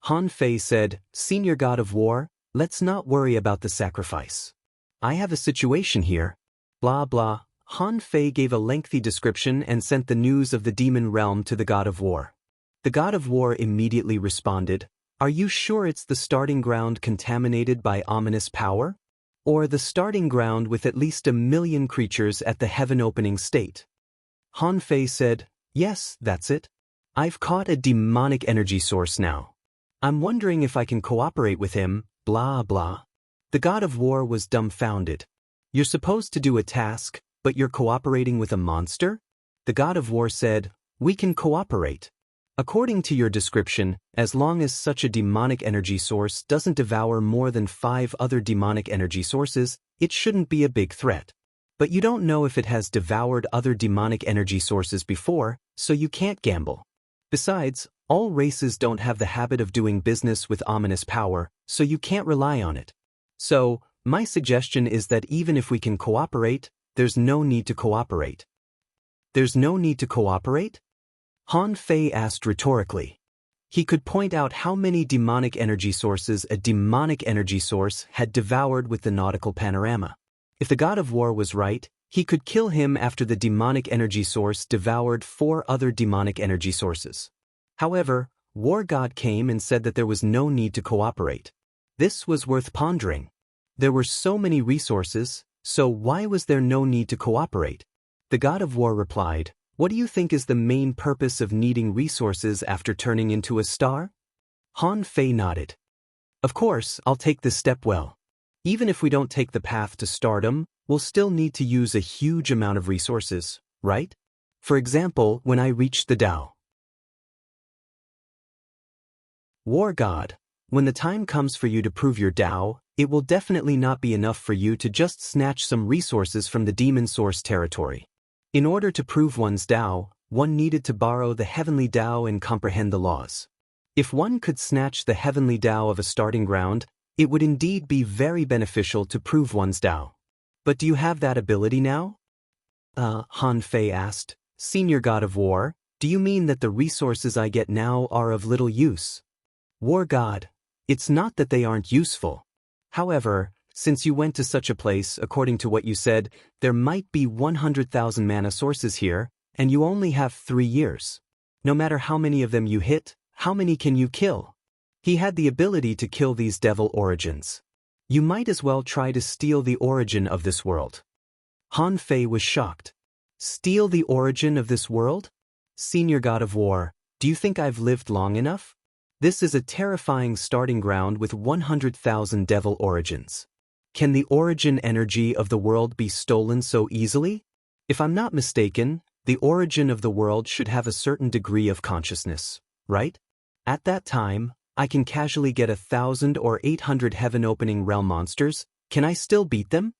S1: Han Fei said, "Senior god of war, let's not worry about the sacrifice. I have a situation here." Blah blah. Han Fei gave a lengthy description and sent the news of the demon realm to the god of war. The god of war immediately responded, "Are you sure it's the starting ground contaminated by ominous power? Or the starting ground with at least 1,000,000 creatures at the heaven-opening state?" Han Fei said, "Yes, that's it. I've caught a demonic energy source now. I'm wondering if I can cooperate with him, blah blah." The god of war was dumbfounded. "You're supposed to do a task, but you're cooperating with a monster?" The god of war said, "We can cooperate. According to your description, as long as such a demonic energy source doesn't devour more than 5 other demonic energy sources, it shouldn't be a big threat. But you don't know if it has devoured other demonic energy sources before, so you can't gamble. Besides, all races don't have the habit of doing business with ominous power, so you can't rely on it. So, my suggestion is that even if we can cooperate, there's no need to cooperate." "There's no need to cooperate?" Han Fei asked rhetorically. He could point out how many demonic energy sources a demonic energy source had devoured with the nautical panorama. If the god of war was right, he could kill him after the demonic energy source devoured 4 other demonic energy sources. However, War God came and said that there was no need to cooperate. This was worth pondering. There were so many resources, so why was there no need to cooperate? The god of war replied, "What do you think is the main purpose of needing resources after turning into a star?" Han Fei nodded. "Of course, I'll take this step well. Even if we don't take the path to stardom, we'll still need to use a huge amount of resources, right? For example, when I reach the Tao." War God, when the time comes for you to prove your Tao, it will definitely not be enough for you to just snatch some resources from the demon source territory. In order to prove one's Tao, one needed to borrow the heavenly Tao and comprehend the laws. If one could snatch the heavenly Tao of a starting ground, it would indeed be very beneficial to prove one's Tao. But do you have that ability now? Han Fei asked, "Senior god of war, do you mean that the resources I get now are of little use?" War God, it's not that they aren't useful. However, since you went to such a place, according to what you said, there might be 100,000 mana sources here, and you only have 3 years. No matter how many of them you hit, how many can you kill? He had the ability to kill these devil origins. You might as well try to steal the origin of this world. Han Fei was shocked. Steal the origin of this world? Senior god of war, do you think I've lived long enough? This is a terrifying starting ground with 100,000 devil origins. Can the origin energy of the world be stolen so easily? If I'm not mistaken, the origin of the world should have a certain degree of consciousness, right? At that time, I can casually get 1,000 or 800 heaven-opening realm monsters. Can I still beat them?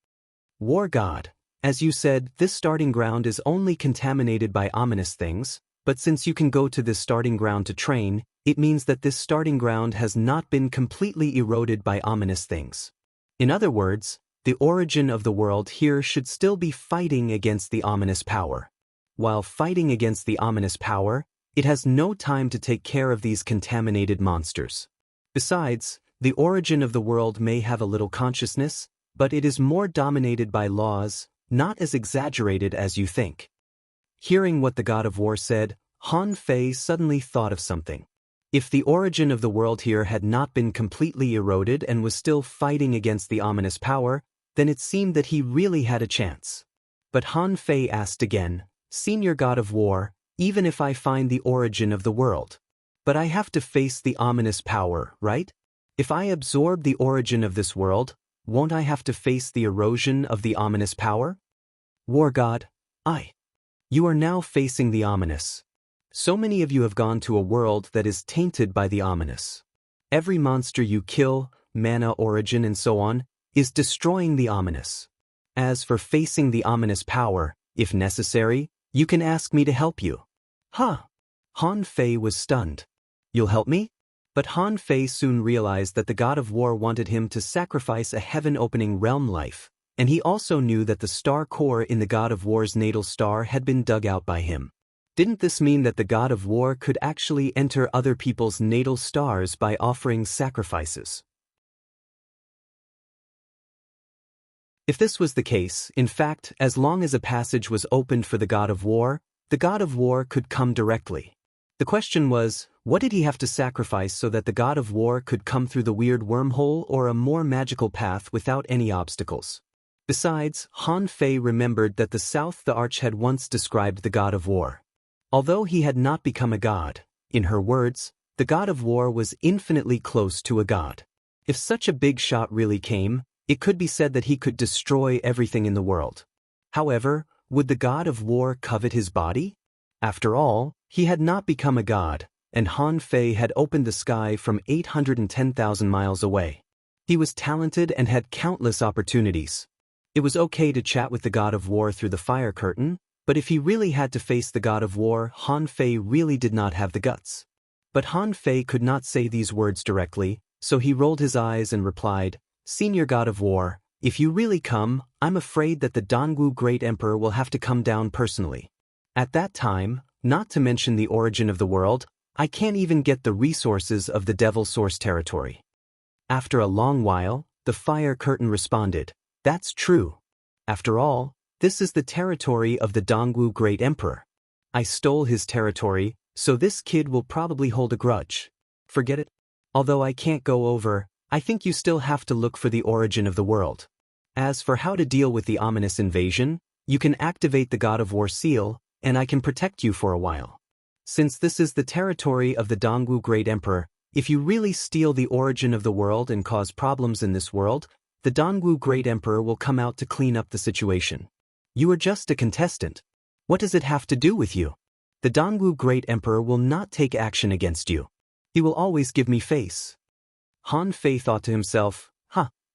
S1: War God, as you said, this starting ground is only contaminated by ominous things, but since you can go to this starting ground to train, it means that this starting ground has not been completely eroded by ominous things. In other words, the origin of the world here should still be fighting against the ominous power. While fighting against the ominous power, It has no time to take care of these contaminated monsters. Besides, the origin of the world may have a little consciousness, but it is more dominated by laws, not as exaggerated as you think. Hearing what the god of war said, Han Fei suddenly thought of something. If the origin of the world here had not been completely eroded and was still fighting against the ominous power, then it seemed that he really had a chance. But Han Fei asked again, "Senior god of war, even if I find the origin of the world. But I have to face the ominous power, right? If I absorb the origin of this world, won't I have to face the erosion of the ominous power?" War god, you are now facing the ominous. So many of you have gone to a world that is tainted by the ominous. Every monster you kill, mana origin and so on, is destroying the ominous. As for facing the ominous power, if necessary, you can ask me to help you. Huh? Han Fei was stunned. You'll help me? But Han Fei soon realized that the god of war wanted him to sacrifice a heaven-opening realm life, and he also knew that the star core in the god of war's natal star had been dug out by him. Didn't this mean that the god of war could actually enter other people's natal stars by offering sacrifices? If this was the case, in fact, as long as a passage was opened for the god of war could come directly. The question was, what did he have to sacrifice so that the god of war could come through the weird wormhole or a more magical path without any obstacles? Besides, Han Fei remembered that the Arch had once described the god of war. Although he had not become a god, in her words, the god of war was infinitely close to a god. If such a big shot really came, it could be said that he could destroy everything in the world. However, would the god of war covet his body? After all, he had not become a god, and Han Fei had opened the sky from 810,000 miles away. He was talented and had countless opportunities. It was okay to chat with the god of war through the fire curtain, but if he really had to face the god of war, Han Fei really did not have the guts. But Han Fei could not say these words directly, so he rolled his eyes and replied, "Senior god of war, if you really come, I'm afraid that the Dongwu Great Emperor will have to come down personally. At that time, not to mention the origin of the world, I can't even get the resources of the Devil Source territory." After a long while, the fire curtain responded, "That's true. After all, this is the territory of the Dongwu Great Emperor. I stole his territory, so this kid will probably hold a grudge. Forget it. Although I can't go over, I think you still have to look for the origin of the world. As for how to deal with the ominous invasion, you can activate the God of War seal, and I can protect you for a while. Since this is the territory of the Dongwu Great Emperor, if you really steal the origin of the world and cause problems in this world, the Dongwu Great Emperor will come out to clean up the situation. You are just a contestant. What does it have to do with you? The Dongwu Great Emperor will not take action against you. He will always give me face." Han Fei thought to himself,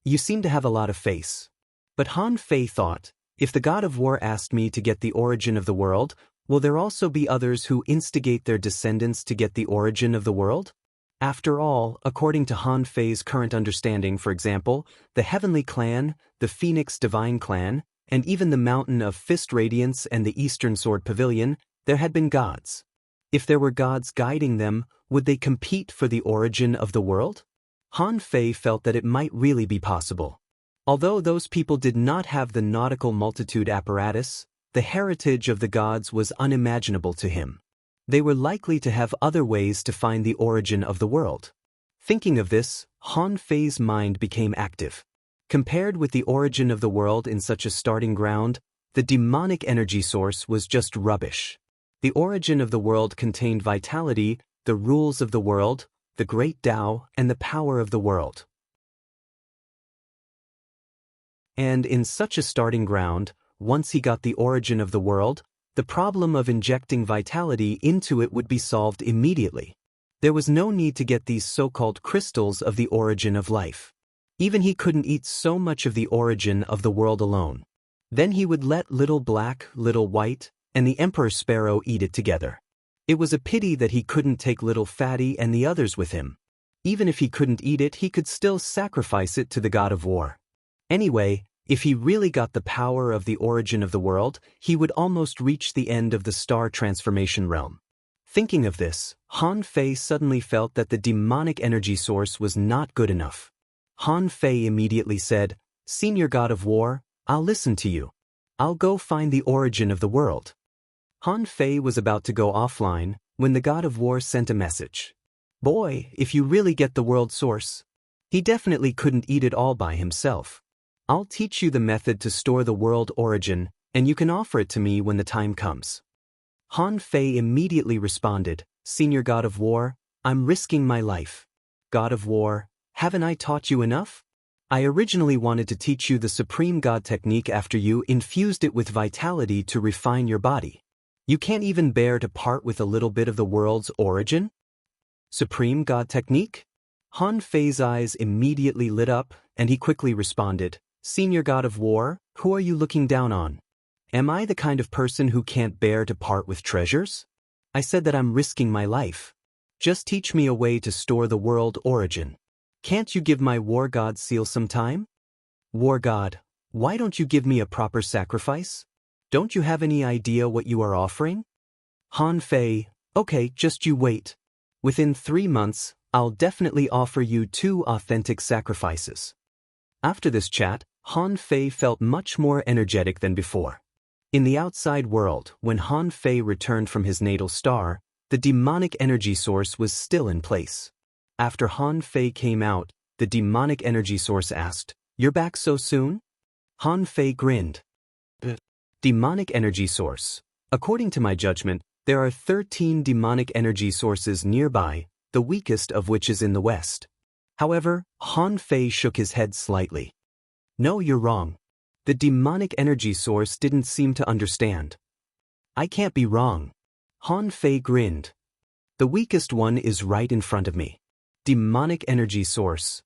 S1: you seem to have a lot of face. But Han Fei thought, if the God of War asked me to get the origin of the world, will there also be others who instigate their descendants to get the origin of the world? After all, according to Han Fei's current understanding, for example, the Heavenly Clan, the Phoenix Divine Clan, and even the Mountain of Fist Radiance and the Eastern Sword Pavilion, there had been gods. If there were gods guiding them, would they compete for the origin of the world? Han Fei felt that it might really be possible. Although those people did not have the nautical multitude apparatus, the heritage of the gods was unimaginable to him. They were likely to have other ways to find the origin of the world. Thinking of this, Han Fei's mind became active. Compared with the origin of the world in such a starting ground, the demonic energy source was just rubbish. The origin of the world contained vitality, the rules of the world, the great Tao, and the power of the world. And in such a starting ground, once he got the origin of the world, the problem of injecting vitality into it would be solved immediately. There was no need to get these so-called crystals of the origin of life. Even he couldn't eat so much of the origin of the world alone. Then he would let Little Black, Little White, and the Emperor Sparrow eat it together. It was a pity that he couldn't take Little Fatty and the others with him. Even if he couldn't eat it, he could still sacrifice it to the God of War. Anyway, if he really got the power of the origin of the world, he would almost reach the end of the star transformation realm. Thinking of this, Han Fei suddenly felt that the demonic energy source was not good enough. Han Fei immediately said, "Senior God of War, I'll listen to you. I'll go find the origin of the world." Han Fei was about to go offline when the God of War sent a message. "Boy, if you really get the world source." He definitely couldn't eat it all by himself. "I'll teach you the method to store the world origin, and you can offer it to me when the time comes." Han Fei immediately responded, "Senior God of War, I'm risking my life." "God of War, haven't I taught you enough? I originally wanted to teach you the Supreme God technique after you infused it with vitality to refine your body. You can't even bear to part with a little bit of the world's origin?" Supreme God technique? Han Fei's eyes immediately lit up, and he quickly responded, "Senior God of War, who are you looking down on? Am I the kind of person who can't bear to part with treasures? I said that I'm risking my life. Just teach me a way to store the world origin. Can't you give my war god seal some time?" "War god, why don't you give me a proper sacrifice? Don't you have any idea what you are offering?" Han Fei, "Okay, just you wait. Within 3 months, I'll definitely offer you 2 authentic sacrifices." After this chat, Han Fei felt much more energetic than before. In the outside world, when Han Fei returned from his natal star, the demonic energy source was still in place. After Han Fei came out, the demonic energy source asked, "You're back so soon?" Han Fei grinned. Demonic energy source. According to my judgment, there are 13 demonic energy sources nearby, the weakest of which is in the west. However, Han Fei shook his head slightly. "No, you're wrong. The demonic energy source didn't seem to understand." "I can't be wrong." Han Fei grinned. "The weakest one is right in front of me. Demonic energy source."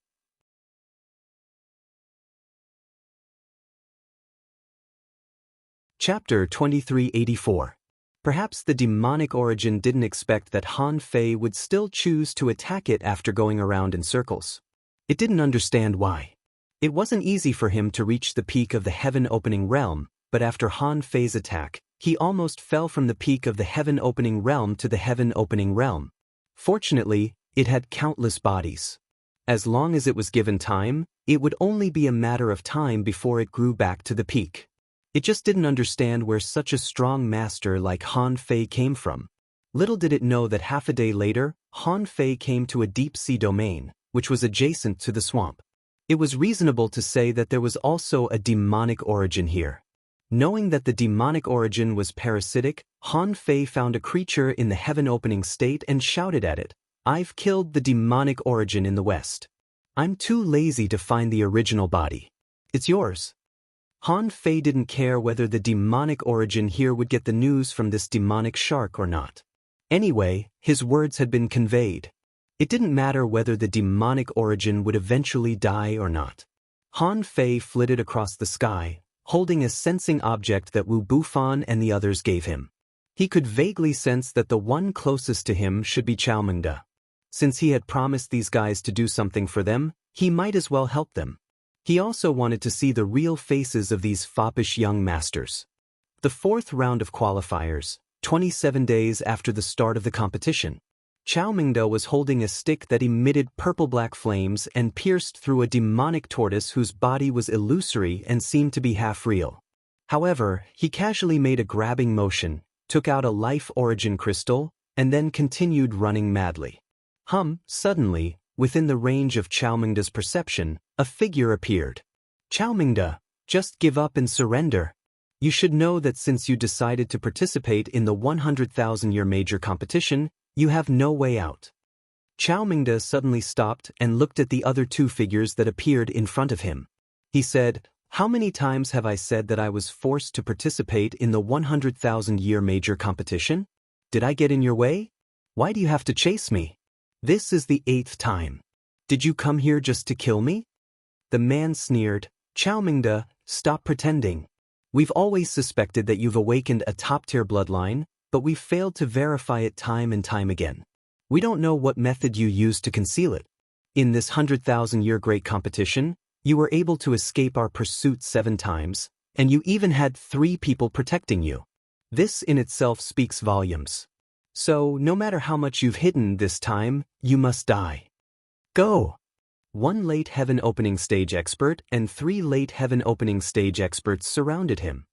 S1: Chapter 2384. Perhaps the demonic origin didn't expect that Han Fei would still choose to attack it after going around in circles. It didn't understand why. It wasn't easy for him to reach the peak of the heaven-opening realm, but after Han Fei's attack, he almost fell from the peak of the heaven-opening realm to the heaven-opening realm. Fortunately, it had countless bodies. As long as it was given time, it would only be a matter of time before it grew back to the peak. It just didn't understand where such a strong master like Han Fei came from. Little did it know that half a day later, Han Fei came to a deep-sea domain, which was adjacent to the swamp. It was reasonable to say that there was also a demonic origin here. Knowing that the demonic origin was parasitic, Han Fei found a creature in the heaven-opening state and shouted at it, "I've killed the demonic origin in the west. I'm too lazy to find the original body. It's yours." Han Fei didn't care whether the demonic origin here would get the news from this demonic shark or not. Anyway, his words had been conveyed. It didn't matter whether the demonic origin would eventually die or not. Han Fei flitted across the sky, holding a sensing object that Wu Bufan and the others gave him. He could vaguely sense that the one closest to him should be Chaomingda. Since he had promised these guys to do something for them, he might as well help them. He also wanted to see the real faces of these foppish young masters. The 4th round of qualifiers, 27 days after the start of the competition. Chaomingda was holding a stick that emitted purple-black flames and pierced through a demonic tortoise whose body was illusory and seemed to be half real. However, he casually made a grabbing motion, took out a life origin crystal, and then continued running madly. Suddenly, within the range of Chaomingda's perception, a figure appeared. "Chaomingda, just give up and surrender. You should know that since you decided to participate in the 100,000-year major competition, you have no way out." Chaomingda suddenly stopped and looked at the other 2 figures that appeared in front of him. He said, "How many times have I said that I was forced to participate in the 100,000-year major competition? Did I get in your way? Why do you have to chase me? This is the 8th time. Did you come here just to kill me?" The man sneered, "Chaomingda, stop pretending. We've always suspected that you've awakened a top-tier bloodline, but we've failed to verify it time and time again. We don't know what method you used to conceal it. In this 100,000-year great competition, you were able to escape our pursuit 7 times, and you even had 3 people protecting you. This in itself speaks volumes. So, no matter how much you've hidden this time, you must die. Go! 1 late heaven opening stage expert and 3 late heaven opening stage experts surrounded him.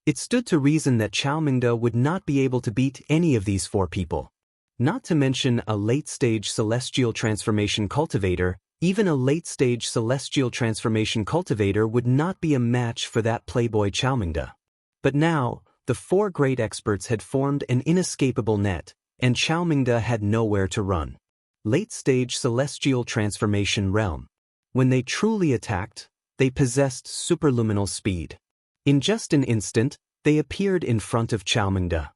S1: It stood to reason that Chao Mingde would not be able to beat any of these 4 people. Not to mention a late-stage celestial transformation cultivator. Even a late-stage celestial transformation cultivator would not be a match for that playboy Chao Mingde. But now, the 4 great experts had formed an inescapable net, and Chao Mingde had nowhere to run. Late-stage celestial transformation realm. When they truly attacked, they possessed superluminal speed. In just an instant, they appeared in front of Chao Mingde.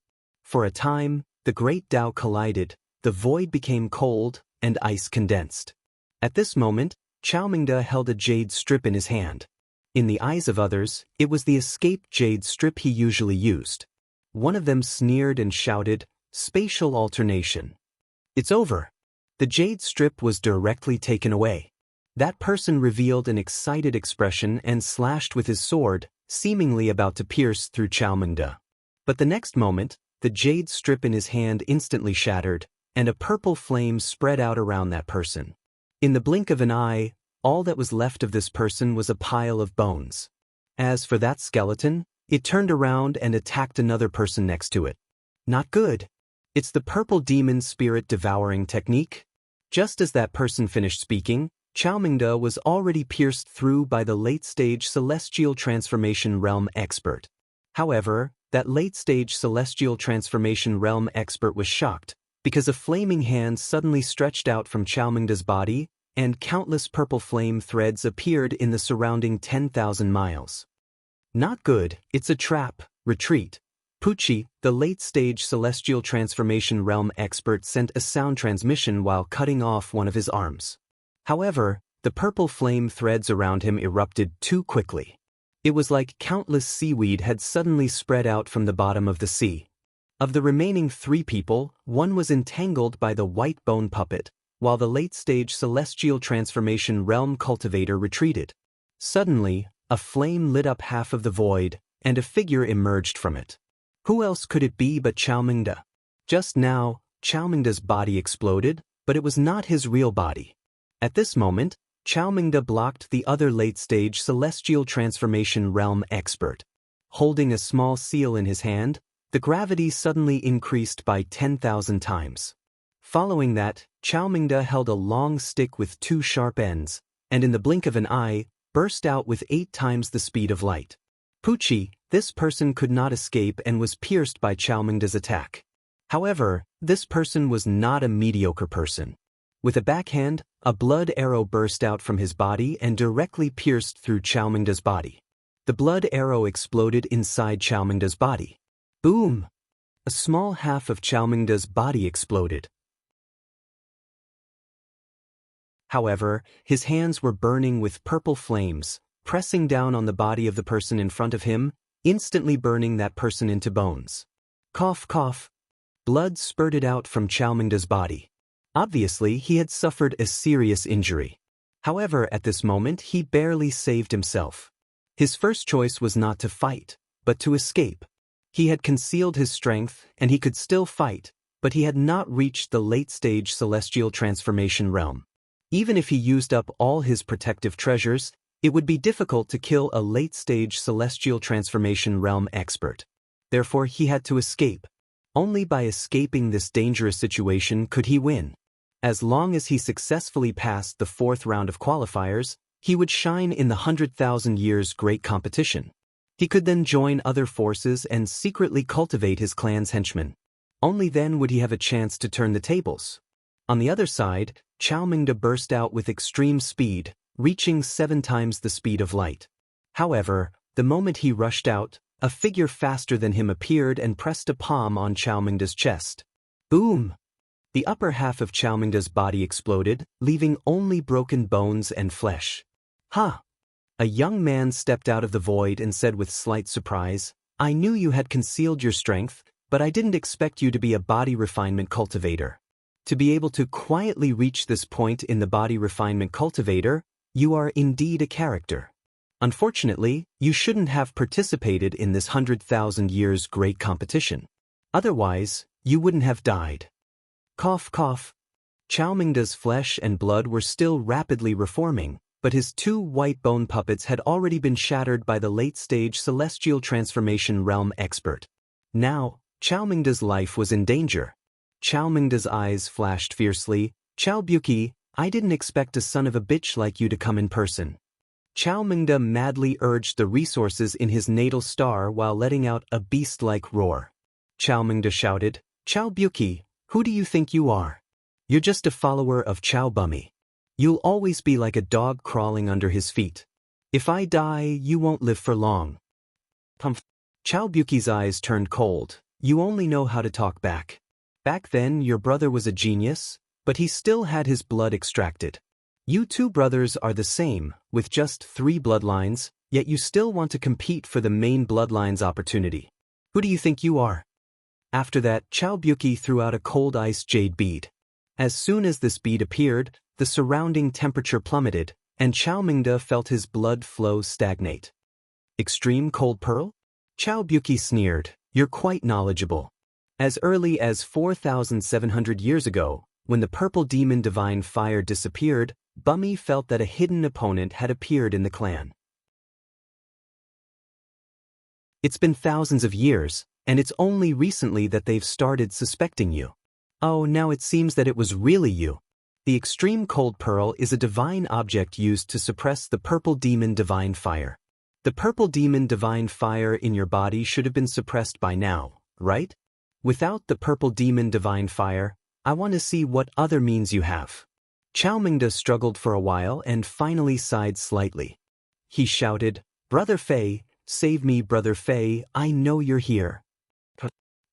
S1: For a time, the great Tao collided, the void became cold, and ice condensed. At this moment, Chao Mingde held a jade strip in his hand. In the eyes of others, it was the escaped jade strip he usually used. One of them sneered and shouted, "Spatial alternation. It's over." The jade strip was directly taken away. That person revealed an excited expression and slashed with his sword, seemingly about to pierce through Chao Mingde. But the next moment, the jade strip in his hand instantly shattered, and a purple flame spread out around that person. In the blink of an eye, all that was left of this person was a pile of bones. As for that skeleton, it turned around and attacked another person next to it. Not good. It's the purple demon spirit devouring technique. Just as that person finished speaking, Chao Mingde was already pierced through by the late-stage celestial transformation realm expert. However, that late-stage celestial transformation realm expert was shocked, because a flaming hand suddenly stretched out from Chao Mingde's body, and countless purple flame threads appeared in the surrounding 10,000 miles. Not good, it's a trap, retreat. Pucci, the late-stage celestial transformation realm expert, sent a sound transmission while cutting off one of his arms. However, the purple flame threads around him erupted too quickly. It was like countless seaweed had suddenly spread out from the bottom of the sea. Of the remaining 3 people, 1 was entangled by the white bone puppet, while the late-stage celestial transformation realm cultivator retreated. Suddenly, a flame lit up half of the void, and a figure emerged from it. Who else could it be but Chao Mingde? Just now, Chao Mingde's body exploded, but it was not his real body. At this moment, Chao Mingde blocked the other late-stage celestial transformation realm expert. Holding a small seal in his hand, the gravity suddenly increased by 10,000 times. Following that, Chao Mingde held a long stick with 2 sharp ends, and in the blink of an eye, burst out with 8 times the speed of light. Pucci, this person could not escape and was pierced by Chao Mingde's attack. However, this person was not a mediocre person. With a backhand, a blood arrow burst out from his body and directly pierced through Chao Mingde's body. The blood arrow exploded inside Chao Mingde's body. Boom! A small half of Chao Mingde's body exploded. However, his hands were burning with purple flames, pressing down on the body of the person in front of him, instantly burning that person into bones. Cough, cough. Blood spurted out from Chao Mingde's body. Obviously, he had suffered a serious injury. However, at this moment, he barely saved himself. His first choice was not to fight, but to escape. He had concealed his strength, and he could still fight, but he had not reached the late-stage celestial transformation realm. Even if he used up all his protective treasures, it would be difficult to kill a late-stage celestial transformation realm expert. Therefore, he had to escape. Only by escaping this dangerous situation could he win. As long as he successfully passed the 4th round of qualifiers, he would shine in the 100,000 years great competition. He could then join other forces and secretly cultivate his clan's henchmen. Only then would he have a chance to turn the tables. On the other side, Chao Mingde burst out with extreme speed, reaching 7 times the speed of light. However, the moment he rushed out, a figure faster than him appeared and pressed a palm on Chao Mingde's chest. Boom! The upper half of Chao Mingde's body exploded, leaving only broken bones and flesh. Ha! A young man stepped out of the void and said with slight surprise, "I knew you had concealed your strength, but I didn't expect you to be a body refinement cultivator. To be able to quietly reach this point in the body refinement cultivator, you are indeed a character." Unfortunately, you shouldn't have participated in this 100,000 years great competition. Otherwise, you wouldn't have died. Cough cough. Chow Mingda's flesh and blood were still rapidly reforming, but his two white bone puppets had already been shattered by the late-stage celestial transformation realm expert. Now, Chow Mingda's life was in danger. Chow Mingda's eyes flashed fiercely. Chow Buki, I didn't expect a son of a bitch like you to come in person. Chow Mingda madly urged the resources in his natal star while letting out a beast-like roar. Chow Mingda shouted, Chow Buki, who do you think you are? You're just a follower of Chow Bummy. You'll always be like a dog crawling under his feet. If I die, you won't live for long. Humph. Chow Buki's eyes turned cold. You only know how to talk back. Back then, your brother was a genius, but he still had his blood extracted. You two brothers are the same, with just 3 bloodlines, yet you still want to compete for the main bloodline's opportunity. Who do you think you are? After that, Chow Buki threw out a cold ice jade bead. As soon as this bead appeared, the surrounding temperature plummeted, and Chow Mingda felt his blood flow stagnate. Extreme cold pearl? Chow Buki sneered, you're quite knowledgeable. As early as 4,700 years ago, when the purple demon divine fire disappeared, Bummy felt that a hidden opponent had appeared in the clan. It's been thousands of years, and it's only recently that they've started suspecting you. Oh, now it seems that it was really you. The extreme cold pearl is a divine object used to suppress the purple demon divine fire. The purple demon divine fire in your body should have been suppressed by now, right? Without the purple demon divine fire, I want to see what other means you have. Chow Mingda struggled for a while and finally sighed slightly. He shouted, Brother Fei, save me, Brother Fei, I know you're here.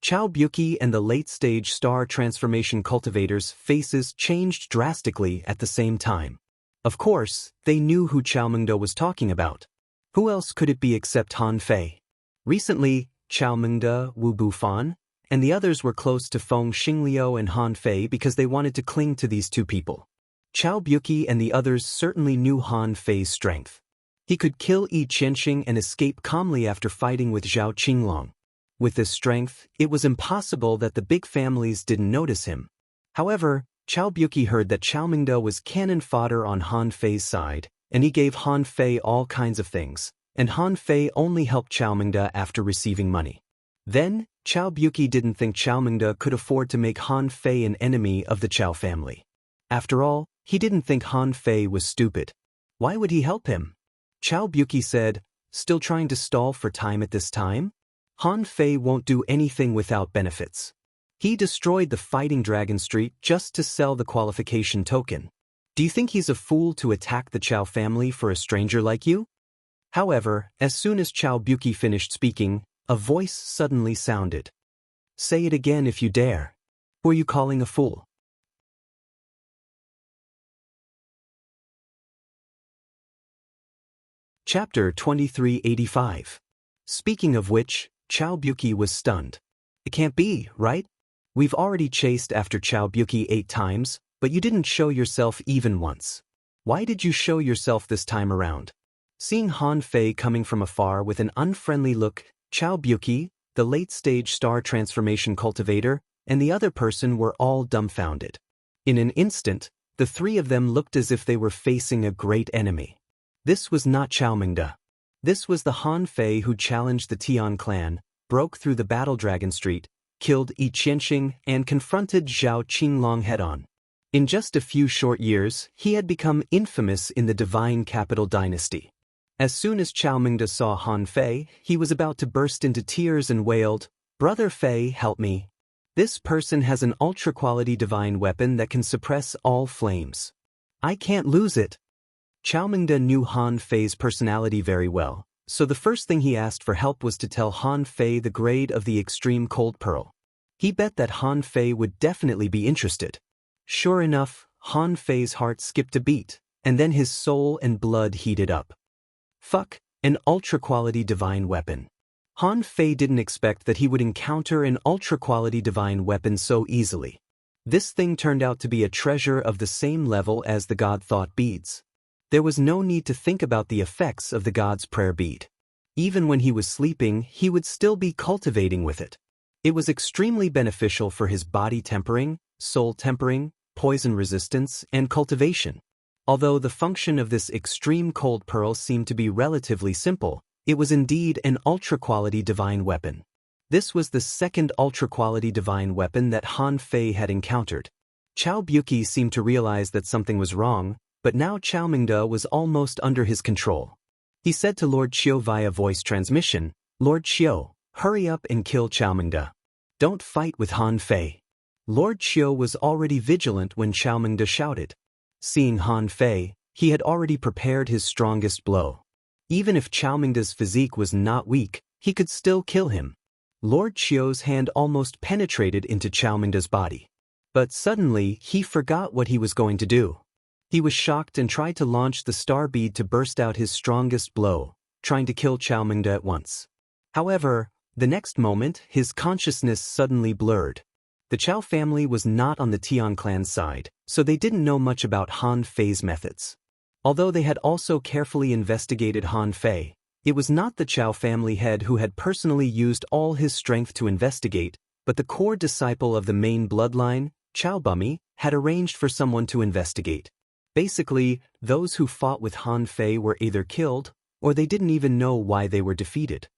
S1: Chow Buki and the late-stage star transformation cultivators' faces changed drastically at the same time. Of course, they knew who Chow Mingda was talking about. Who else could it be except Han Fei? Recently, Chow Mingda, Wu Bufan, and the others were close to Feng Xingliu and Han Fei because they wanted to cling to these two people. Chow Buki and the others certainly knew Han Fei's strength. He could kill Yi Qianxing and escape calmly after fighting with Zhao Qinglong. With this strength, it was impossible that the big families didn't notice him. However, Chow Buki heard that Chow Mingda was cannon fodder on Han Fei's side, and he gave Han Fei all kinds of things, and Han Fei only helped Chow Mingda after receiving money. Then, Chow Buki didn't think Chow Mingda could afford to make Han Fei an enemy of the Chow family. After all, he didn't think Han Fei was stupid. Why would he help him? Chow Buki said, still trying to stall for time at this time? Han Fei won't do anything without benefits. He destroyed the Fighting Dragon Street just to sell the qualification token. Do you think he's a fool to attack the Chow family for a stranger like you? However, as soon as Chow Buki finished speaking, a voice suddenly sounded. Say it again if you dare. Who are you calling a fool? Chapter 2385. Speaking of which, Chow Buki was stunned. It can't be, right? We've already chased after Chow Buki 8 times, but you didn't show yourself even once. Why did you show yourself this time around? Seeing Han Fei coming from afar with an unfriendly look, Chow Buki, the late-stage star transformation cultivator, and the other person were all dumbfounded. In an instant, the 3 of them looked as if they were facing a great enemy. This was not Chow Mingda. This was the Han Fei who challenged the Tian clan, broke through the Battle Dragon Street, killed Yi Qianxing, and confronted Zhao Qinglong head-on. In just a few short years, he had become infamous in the Divine Capital Dynasty. As soon as Chow Mingda saw Han Fei, he was about to burst into tears and wailed, Brother Fei, help me. This person has an ultra-quality divine weapon that can suppress all flames. I can't lose it. Chow Mingda knew Han Fei's personality very well, so the first thing he asked for help was to tell Han Fei the grade of the extreme cold pearl. He bet that Han Fei would definitely be interested. Sure enough, Han Fei's heart skipped a beat, and then his soul and blood heated up. Fuck, an ultra-quality divine weapon. Han Fei didn't expect that he would encounter an ultra-quality divine weapon so easily. This thing turned out to be a treasure of the same level as the God Thought beads. There was no need to think about the effects of the god's prayer bead. Even when he was sleeping, he would still be cultivating with it. It was extremely beneficial for his body tempering, soul tempering, poison resistance, and cultivation. Although the function of this extreme cold pearl seemed to be relatively simple, it was indeed an ultra-quality divine weapon. This was the second ultra-quality divine weapon that Han Fei had encountered. Chao Buqi seemed to realize that something was wrong, but now Chao Mingde was almost under his control. He said to Lord Qiu via voice transmission, "Lord Qiu, hurry up and kill Chao Mingde. Don't fight with Han Fei." Lord Qiu was already vigilant when Chao Mingde shouted. Seeing Han Fei, he had already prepared his strongest blow. Even if Chao Mingde's physique was not weak, he could still kill him. Lord Qiu's hand almost penetrated into Chao Mingde's body. But suddenly, he forgot what he was going to do. He was shocked and tried to launch the star bead to burst out his strongest blow, trying to kill Chao Mingde at once. However, the next moment, his consciousness suddenly blurred. The Chao family was not on the Tian clan's side, so they didn't know much about Han Fei's methods. Although they had also carefully investigated Han Fei, it was not the Chao family head who had personally used all his strength to investigate, but the core disciple of the main bloodline, Chao Bumi, had arranged for someone to investigate. Basically, those who fought with Han Fei were either killed, or they didn't even know why they were defeated.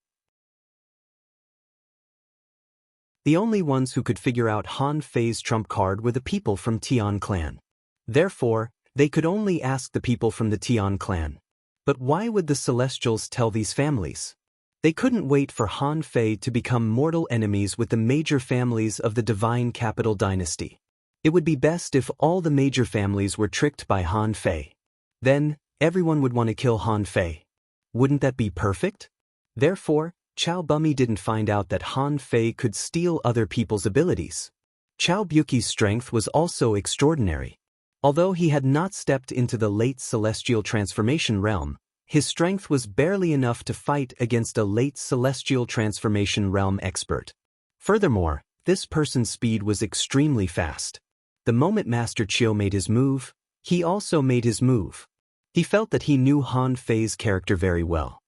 S1: The only ones who could figure out Han Fei's trump card were the people from Tian clan. Therefore, they could only ask the people from the Tian clan. But why would the Celestials tell these families? They couldn't wait for Han Fei to become mortal enemies with the major families of the Divine Capital Dynasty. It would be best if all the major families were tricked by Han Fei. Then, everyone would want to kill Han Fei. Wouldn't that be perfect? Therefore, Chao Bumi didn't find out that Han Fei could steal other people's abilities. Chao Buqi's strength was also extraordinary. Although he had not stepped into the late celestial transformation realm, his strength was barely enough to fight against a late celestial transformation realm expert. Furthermore, this person's speed was extremely fast. The moment Master Qiu made his move, he also made his move. He felt that he knew Han Fei's character very well.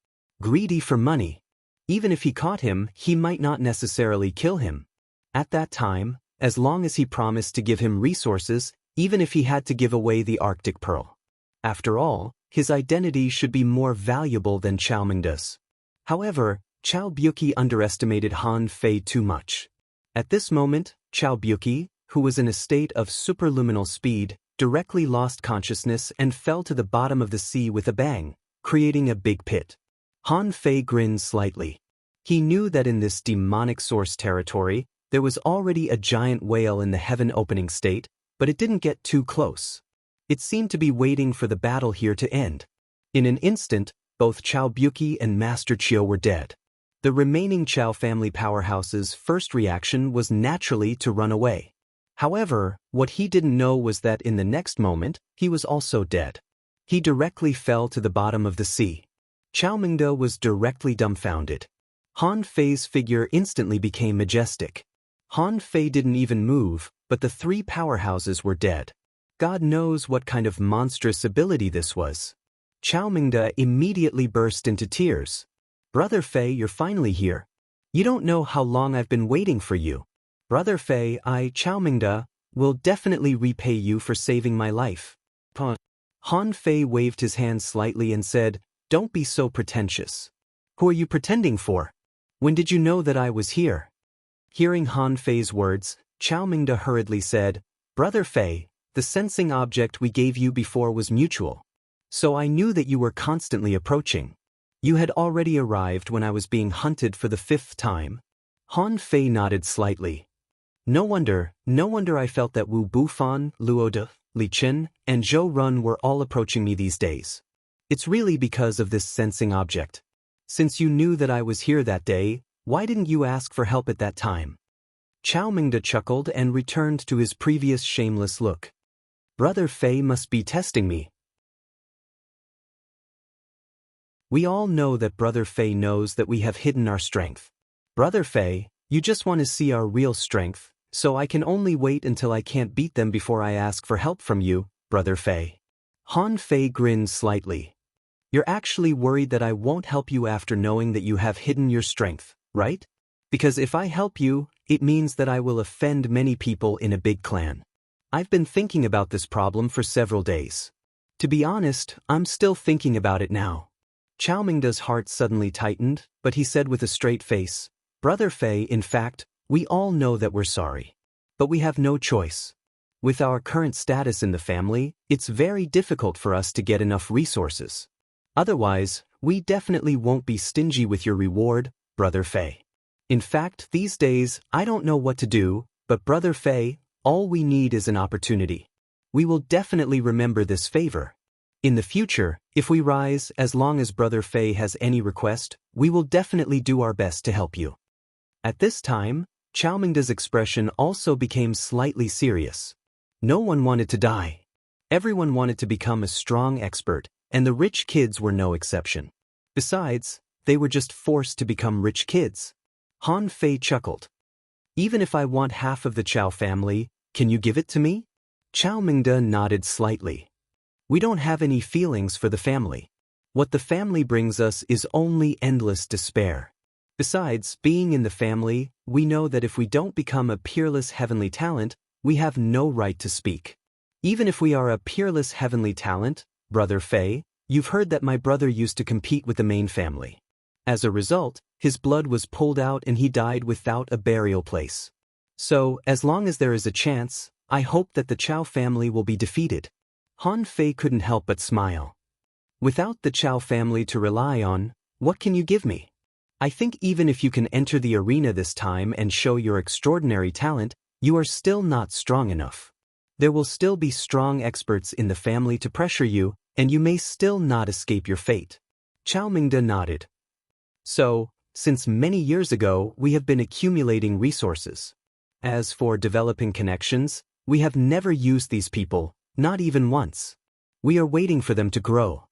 S1: Greedy for money. Even if he caught him, he might not necessarily kill him. At that time, as long as he promised to give him resources, even if he had to give away the Arctic Pearl. After all, his identity should be more valuable than Chao Mingde's. However, Chao Buqi underestimated Han Fei too much. At this moment, Chao Buqi, who was in a state of superluminal speed, directly lost consciousness and fell to the bottom of the sea with a bang, creating a big pit. Han Fei grinned slightly. He knew that in this demonic source territory, there was already a giant whale in the heaven-opening state, but it didn't get too close. It seemed to be waiting for the battle here to end. In an instant, both Chao Buqi and Master Qiu were dead. The remaining Chao family powerhouse's first reaction was naturally to run away. However, what he didn't know was that in the next moment, he was also dead. He directly fell to the bottom of the sea. Chao Mingde was directly dumbfounded. Han Fei's figure instantly became majestic. Han Fei didn't even move, but the three powerhouses were dead. God knows what kind of monstrous ability this was. Chao Mingde immediately burst into tears. "Brother Fei, you're finally here. You don't know how long I've been waiting for you. Brother Fei, Chao Mingde, will definitely repay you for saving my life." Han Fei waved his hand slightly and said, "Don't be so pretentious. Who are you pretending for? When did you know that I was here?" Hearing Han Fei's words, Chao Mingde hurriedly said, "Brother Fei, the sensing object we gave you before was mutual. So I knew that you were constantly approaching. You had already arrived when I was being hunted for the 5th time." Han Fei nodded slightly. No wonder I felt that Wu Bufan, Luo De, Li Qin, and Zhou Run were all approaching me these days. It's really because of this sensing object. Since you knew that I was here that day, why didn't you ask for help at that time?" Chao Mingde chuckled and returned to his previous shameless look. "Brother Fei must be testing me." We all know that Brother Fei knows that we have hidden our strength. Brother Fei, you just want to see our real strength, so I can only wait until I can't beat them before I ask for help from you, Brother Fei. Han Fei grinned slightly. You're actually worried that I won't help you after knowing that you have hidden your strength, right? Because if I help you, it means that I will offend many people in a big clan. I've been thinking about this problem for several days. To be honest, I'm still thinking about it now. Chao Mingda's heart suddenly tightened, but he said with a straight face, Brother Fei, in fact, we all know that we're sorry. But we have no choice. With our current status in the family, it's very difficult for us to get enough resources. Otherwise, we definitely won't be stingy with your reward, Brother Fei. In fact, these days, I don't know what to do, but Brother Fei, all we need is an opportunity. We will definitely remember this favor. In the future, if we rise, as long as Brother Fei has any request, we will definitely do our best to help you. At this time, Chao Mingda's expression also became slightly serious. No one wanted to die. Everyone wanted to become a strong expert, and the rich kids were no exception. Besides, they were just forced to become rich kids. Han Fei chuckled. Even if I want half of the Chao family, can you give it to me? Chao Mingda nodded slightly. We don't have any feelings for the family. What the family brings us is only endless despair. Besides, being in the family, we know that if we don't become a peerless heavenly talent, we have no right to speak. Even if we are a peerless heavenly talent, Brother Fei, you've heard that my brother used to compete with the main family. As a result, his blood was pulled out and he died without a burial place. So, as long as there is a chance, I hope that the Chao family will be defeated. Han Fei couldn't help but smile. Without the Chao family to rely on, what can you give me? I think even if you can enter the arena this time and show your extraordinary talent, you are still not strong enough. There will still be strong experts in the family to pressure you, and you may still not escape your fate. Chao Mingda nodded. So, since many years ago, we have been accumulating resources. As for developing connections, we have never used these people, not even once. We are waiting for them to grow.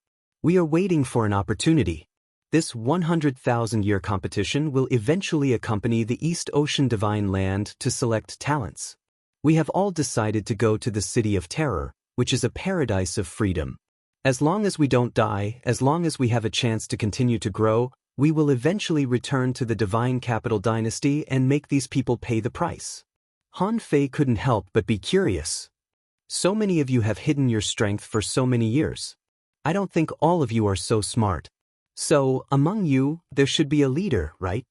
S1: We are waiting for an opportunity. This 100,000-year competition will eventually accompany the East Ocean Divine Land to select talents. We have all decided to go to the City of Terror, which is a paradise of freedom. As long as we don't die, as long as we have a chance to continue to grow, we will eventually return to the Divine Capital Dynasty and make these people pay the price. Han Fei couldn't help but be curious. So many of you have hidden your strength for so many years. I don't think all of you are so smart. So, among you, there should be a leader, right?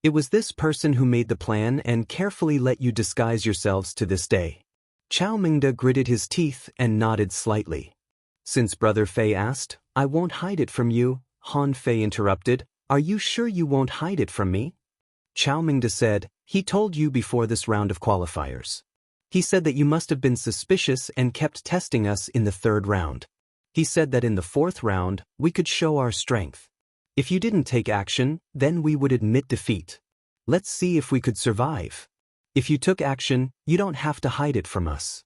S1: It was this person who made the plan and carefully let you disguise yourselves to this day. Chao Mingda gritted his teeth and nodded slightly. Since Brother Fei asked, I won't hide it from you, Han Fei interrupted. Are you sure you won't hide it from me? Chao Mingda said, he told you before this round of qualifiers. He said that you must have been suspicious and kept testing us in the third round. He said that in the fourth round, we could show our strength. If you didn't take action, then we would admit defeat. Let's see if we could survive. If you took action, you don't have to hide it from us.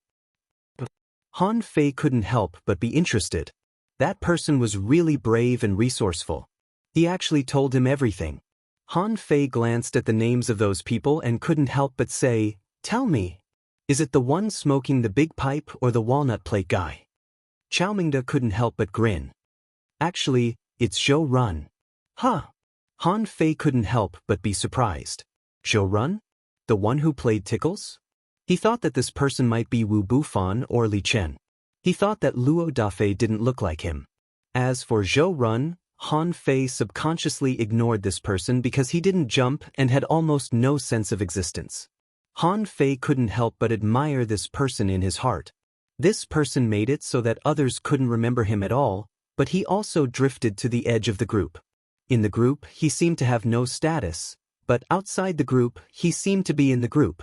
S1: Han Fei couldn't help but be interested. That person was really brave and resourceful. He actually told him everything. Han Fei glanced at the names of those people and couldn't help but say, tell me, is it the one smoking the big pipe or the walnut plate guy? Chao Mingda couldn't help but grin. Actually, it's Zhou Run. Huh. Han Fei couldn't help but be surprised. Zhou Run? The one who played Tickles? He thought that this person might be Wu Bufan or Li Chen. He thought that Luo Dafei didn't look like him. As for Zhou Run, Han Fei subconsciously ignored this person because he didn't jump and had almost no sense of existence. Han Fei couldn't help but admire this person in his heart. This person made it so that others couldn't remember him at all, but he also drifted to the edge of the group. In the group, he seemed to have no status, but outside the group, he seemed to be in the group.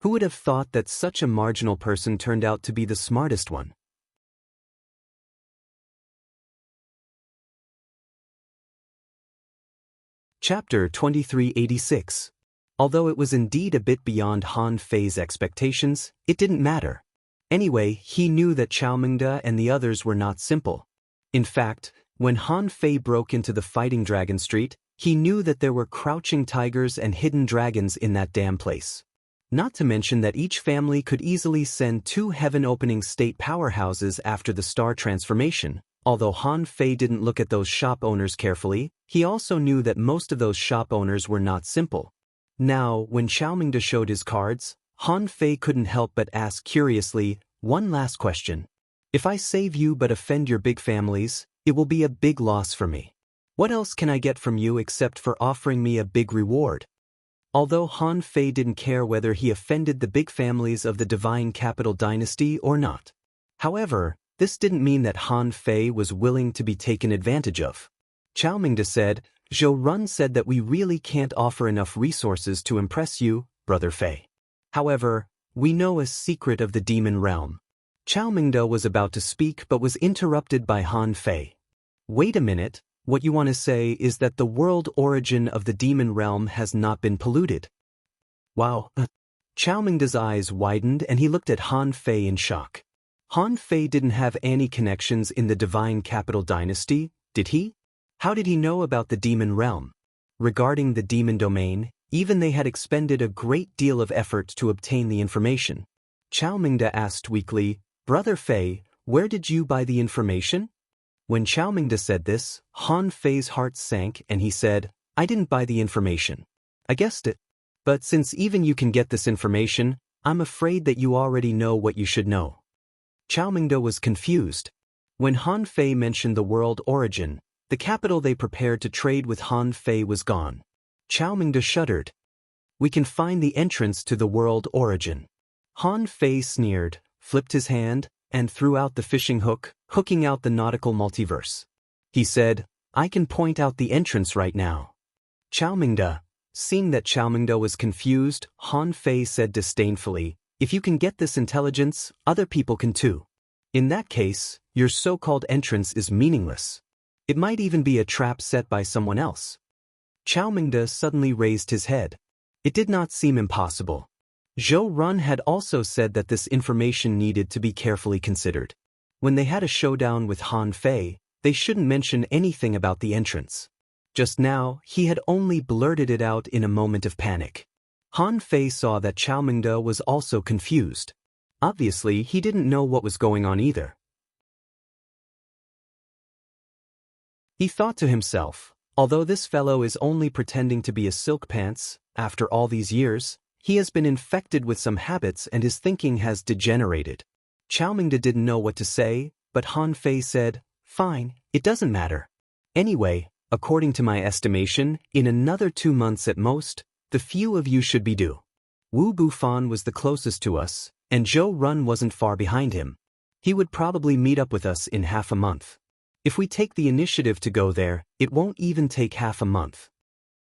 S1: Who would have thought that such a marginal person turned out to be the smartest one? Chapter 2386. Although it was indeed a bit beyond Han Fei's expectations, it didn't matter. Anyway, he knew that Chao Mingda and the others were not simple. In fact, when Han Fei broke into the Fighting Dragon Street, he knew that there were crouching tigers and hidden dragons in that damn place. Not to mention that each family could easily send 2 heaven-opening state powerhouses after the star transformation. Although Han Fei didn't look at those shop owners carefully, he also knew that most of those shop owners were not simple. Now, when Chao Mingde showed his cards, Han Fei couldn't help but ask curiously, one last question. If I save you but offend your big families, it will be a big loss for me. What else can I get from you except for offering me a big reward? Although Han Fei didn't care whether he offended the big families of the Divine Capital Dynasty or not. However, this didn't mean that Han Fei was willing to be taken advantage of. Chao Mingde said, Zhou Run said that we really can't offer enough resources to impress you, Brother Fei. However, we know a secret of the demon realm. Chao Mingde was about to speak but was interrupted by Han Fei. Wait a minute, what you want to say is that the world origin of the demon realm has not been polluted. Wow. Chao Mingde's eyes widened and he looked at Han Fei in shock. Han Fei didn't have any connections in the Divine Capital Dynasty, did he? How did he know about the demon realm? Regarding the demon domain, even they had expended a great deal of effort to obtain the information. Chao Mingde asked weakly, Brother Fei, where did you buy the information? When Chao Mingde said this, Han Fei's heart sank and he said, I didn't buy the information. I guessed it. But since even you can get this information, I'm afraid that you already know what you should know. Chao Mingde was confused. When Han Fei mentioned the world origin, the capital they prepared to trade with Han Fei was gone. Chao Mingde shuddered. We can find the entrance to the world origin. Han Fei sneered, flipped his hand, and threw out the fishing hook, hooking out the nautical multiverse. He said, I can point out the entrance right now. Chao Mingde. Seeing that Chao Mingde was confused, Han Fei said disdainfully, if you can get this intelligence, other people can too. In that case, your so-called entrance is meaningless. It might even be a trap set by someone else. Chao Mingde suddenly raised his head. It did not seem impossible. Zhou Run had also said that this information needed to be carefully considered. When they had a showdown with Han Fei, they shouldn't mention anything about the entrance. Just now, he had only blurted it out in a moment of panic. Han Fei saw that Chao Mingde was also confused. Obviously, he didn't know what was going on either. He thought to himself, although this fellow is only pretending to be a silk pants, after all these years, he has been infected with some habits and his thinking has degenerated. Chao Mingde didn't know what to say, but Han Fei said, fine, it doesn't matter. Anyway, according to my estimation, in another 2 months at most, the few of you should be due. Wu Bufan was the closest to us, and Zhou Run wasn't far behind him. He would probably meet up with us in half a month. If we take the initiative to go there, it won't even take half a month.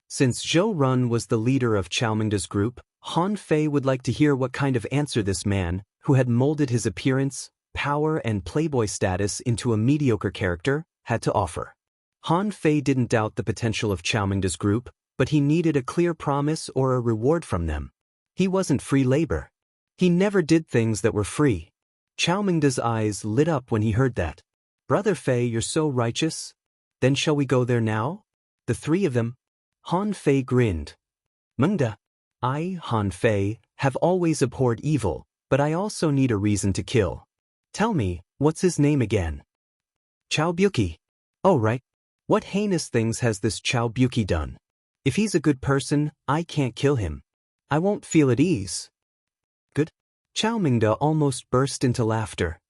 S1: Since Zhou Run was the leader of Chao Mingde's group, Han Fei would like to hear what kind of answer this man, who had molded his appearance, power and playboy status into a mediocre character, had to offer. Han Fei didn't doubt the potential of Chao Mingde's group, but he needed a clear promise or a reward from them. He wasn't free labor. He never did things that were free. Chao Mingde's eyes lit up when he heard that. Brother Fei, you're so righteous. Then shall we go there now? The 3 of them. Han Fei grinned. Mingde. I, Han Fei, have always abhorred evil, but I also need a reason to kill. Tell me, what's his name again? Chao Buki. Oh right. What heinous things has this Chao Buki done? If he's a good person, I can't kill him. I won't feel at ease. Good? Chao Mingde almost burst into laughter.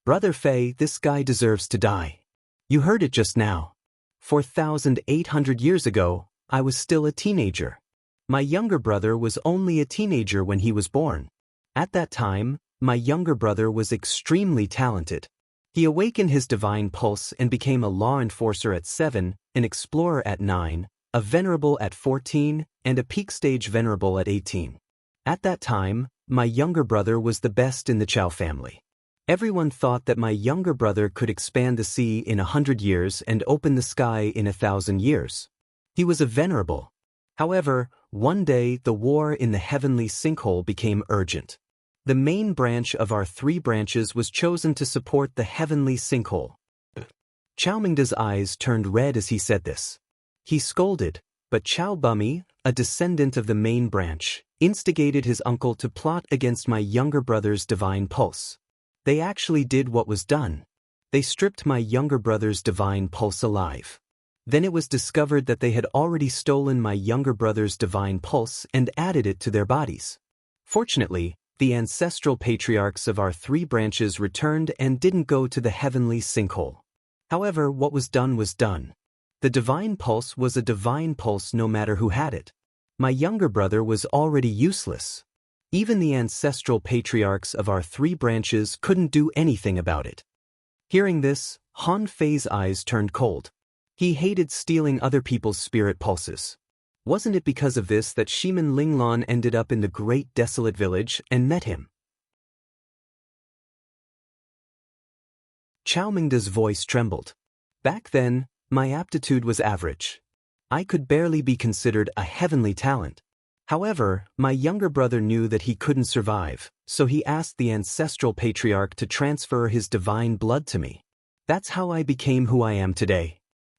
S1: Brother Fei, this guy deserves to die. You heard it just now. 4,800 years ago, I was still a teenager. My younger brother was only a teenager when he was born. At that time, my younger brother was extremely talented. He awakened his divine pulse and became a law enforcer at 7, an explorer at 9, a venerable at 14, and a peak stage venerable at 18. At that time, my younger brother was the best in the Chao family. Everyone thought that my younger brother could expand the sea in 100 years and open the sky in 1,000 years. He was a venerable. However, one day the war in the heavenly sinkhole became urgent. The main branch of our 3 branches was chosen to support the heavenly sinkhole. Chao Mingde's eyes turned red as he said this. He scolded, But Chao Bummy, a descendant of the main branch, instigated his uncle to plot against my younger brother's divine pulse. They actually did what was done. They stripped my younger brother's divine pulse alive. Then it was discovered that they had already stolen my younger brother's divine pulse and added it to their bodies. Fortunately, the ancestral patriarchs of our 3 branches returned and didn't go to the heavenly sinkhole. However, what was done was done. The divine pulse was a divine pulse no matter who had it. My younger brother was already useless. Even the ancestral patriarchs of our 3 branches couldn't do anything about it. Hearing this, Han Fei's eyes turned cold. He hated stealing other people's spirit pulses. Wasn't it because of this that Shimin Linglan ended up in the great desolate village and met him? Chao Mingda's voice trembled. Back then, my aptitude was average. I could barely be considered a heavenly talent. However, my younger brother knew that he couldn't survive, so he asked the ancestral patriarch to transfer his divine blood to me. That's how I became who I am today.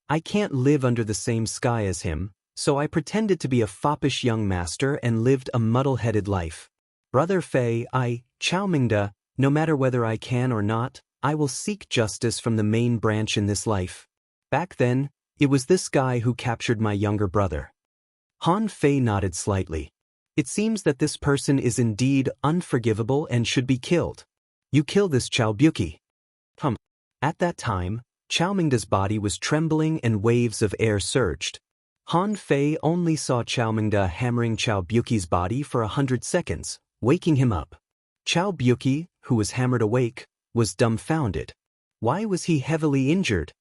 S1: I can't live under the same sky as him, so I pretended to be a foppish young master and lived a muddle-headed life. Brother Fei, Chao Mingda, no matter whether I can or not, I will seek justice from the main branch in this life. Back then, it was this guy who captured my younger brother. Han Fei nodded slightly. It seems that this person is indeed unforgivable and should be killed. You kill this Chao Buki. At that time, Chao Mingda's body was trembling and waves of air surged. Han Fei only saw Chao Mingda hammering Chao Buki's body for 100 seconds, waking him up. Chao Buki, who was hammered awake, was dumbfounded. Why was he heavily injured?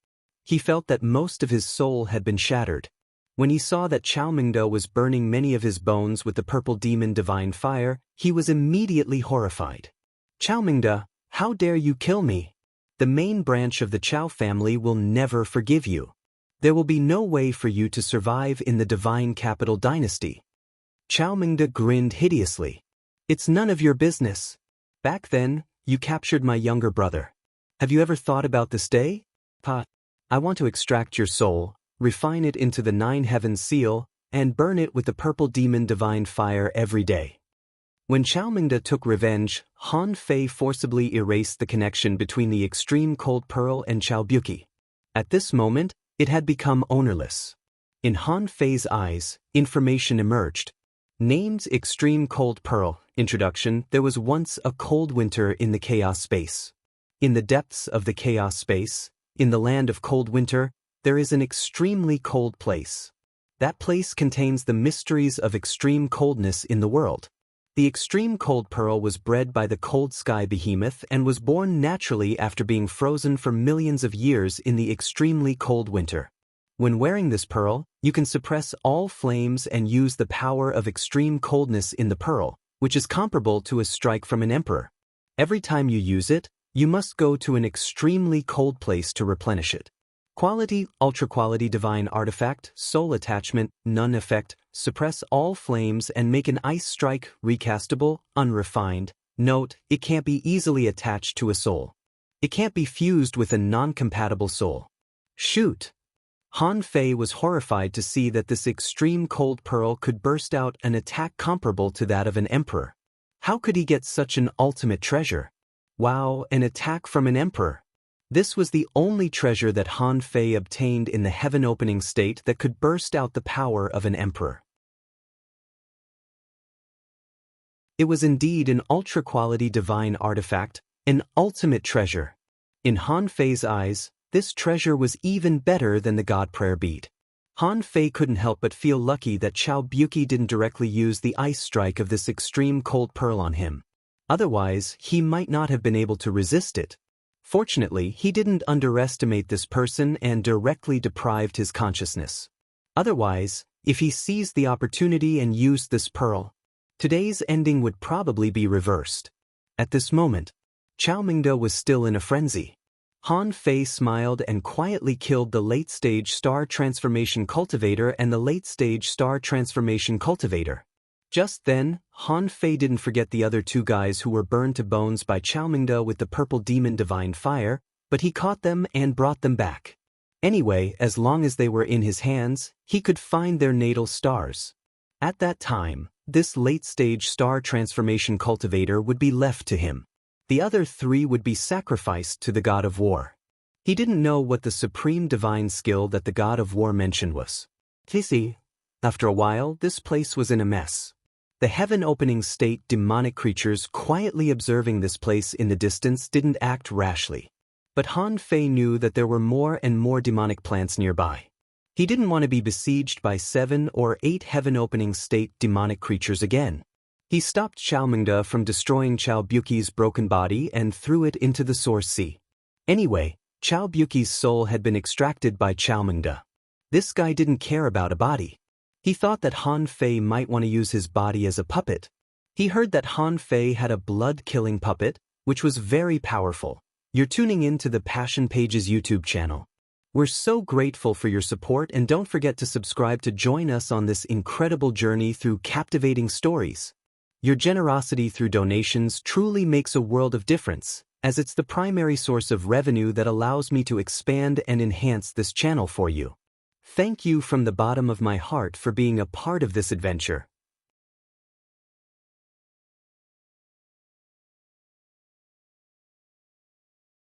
S1: He felt that most of his soul had been shattered. When he saw that Chao Mingda was burning many of his bones with the purple demon divine fire, he was immediately horrified. Chao Mingda, how dare you kill me? The main branch of the Chao family will never forgive you. There will be no way for you to survive in the divine capital dynasty. Chao Mingda grinned hideously. It's none of your business. Back then, you captured my younger brother. Have you ever thought about this day? I want to extract your soul, refine it into the 9 heavens seal, and burn it with the purple demon divine fire every day. When Chao Mingda took revenge, Han Fei forcibly erased the connection between the extreme cold pearl and Chao Buki. At this moment, it had become ownerless. In Han Fei's eyes, information emerged. Named Extreme Cold Pearl. Introduction. There was once a cold winter in the chaos space. In the depths of the chaos space, in the land of cold winter, there is an extremely cold place. That place contains the mysteries of extreme coldness in the world. The extreme cold pearl was bred by the cold sky behemoth and was born naturally after being frozen for millions of years in the extremely cold winter. When wearing this pearl, you can suppress all flames and use the power of extreme coldness in the pearl, which is comparable to a strike from an emperor. Every time you use it, you must go to an extremely cold place to replenish it. Quality, ultra quality divine artifact, soul attachment, none effect, suppress all flames and make an ice strike, recastable, unrefined. Note, it can't be easily attached to a soul. It can't be fused with a non-compatible soul. Shoot! Han Fei was horrified to see that this extreme cold pearl could burst out an attack comparable to that of an emperor. How could he get such an ultimate treasure? Wow, an attack from an emperor! This was the only treasure that Han Fei obtained in the heaven-opening state that could burst out the power of an emperor. It was indeed an ultra-quality divine artifact, an ultimate treasure. In Han Fei's eyes, this treasure was even better than the God Prayer bead. Han Fei couldn't help but feel lucky that Chao Buki didn't directly use the ice strike of this extreme cold pearl on him. Otherwise, he might not have been able to resist it. Fortunately, he didn't underestimate this person and directly deprived his consciousness. Otherwise, if he seized the opportunity and used this pearl, today's ending would probably be reversed. At this moment, Chao Mingda was still in a frenzy. Han Fei smiled and quietly killed the late-stage star transformation cultivator and the late-stage star transformation cultivator. Just then, Han Fei didn't forget the other 2 guys who were burned to bones by Chao Mingda with the purple demon divine fire, but he caught them and brought them back. Anyway, as long as they were in his hands, he could find their natal stars. At that time, this late-stage star transformation cultivator would be left to him. The other 3 would be sacrificed to the god of war. He didn't know what the supreme divine skill that the god of war mentioned was. Kissy. After a while, this place was in a mess. The heaven-opening state demonic creatures quietly observing this place in the distance didn't act rashly. But Han Fei knew that there were more and more demonic plants nearby. He didn't want to be besieged by 7 or 8 heaven-opening state demonic creatures again. He stopped Xiaomingde from destroying Chao Buki's broken body and threw it into the Source Sea. Anyway, Chao Buki's soul had been extracted by Xiaomingde. This guy didn't care about a body. He thought that Han Fei might want to use his body as a puppet. He heard that Han Fei had a blood-killing puppet, which was very powerful. You're tuning in to the Passion Pages YouTube channel. We're so grateful for your support, and don't forget to subscribe to join us on this incredible journey through captivating stories. Your generosity through donations truly makes a world of difference, as it's the primary source of revenue that allows me to expand and enhance this channel for you. Thank you from the bottom of my heart for being a part of this adventure.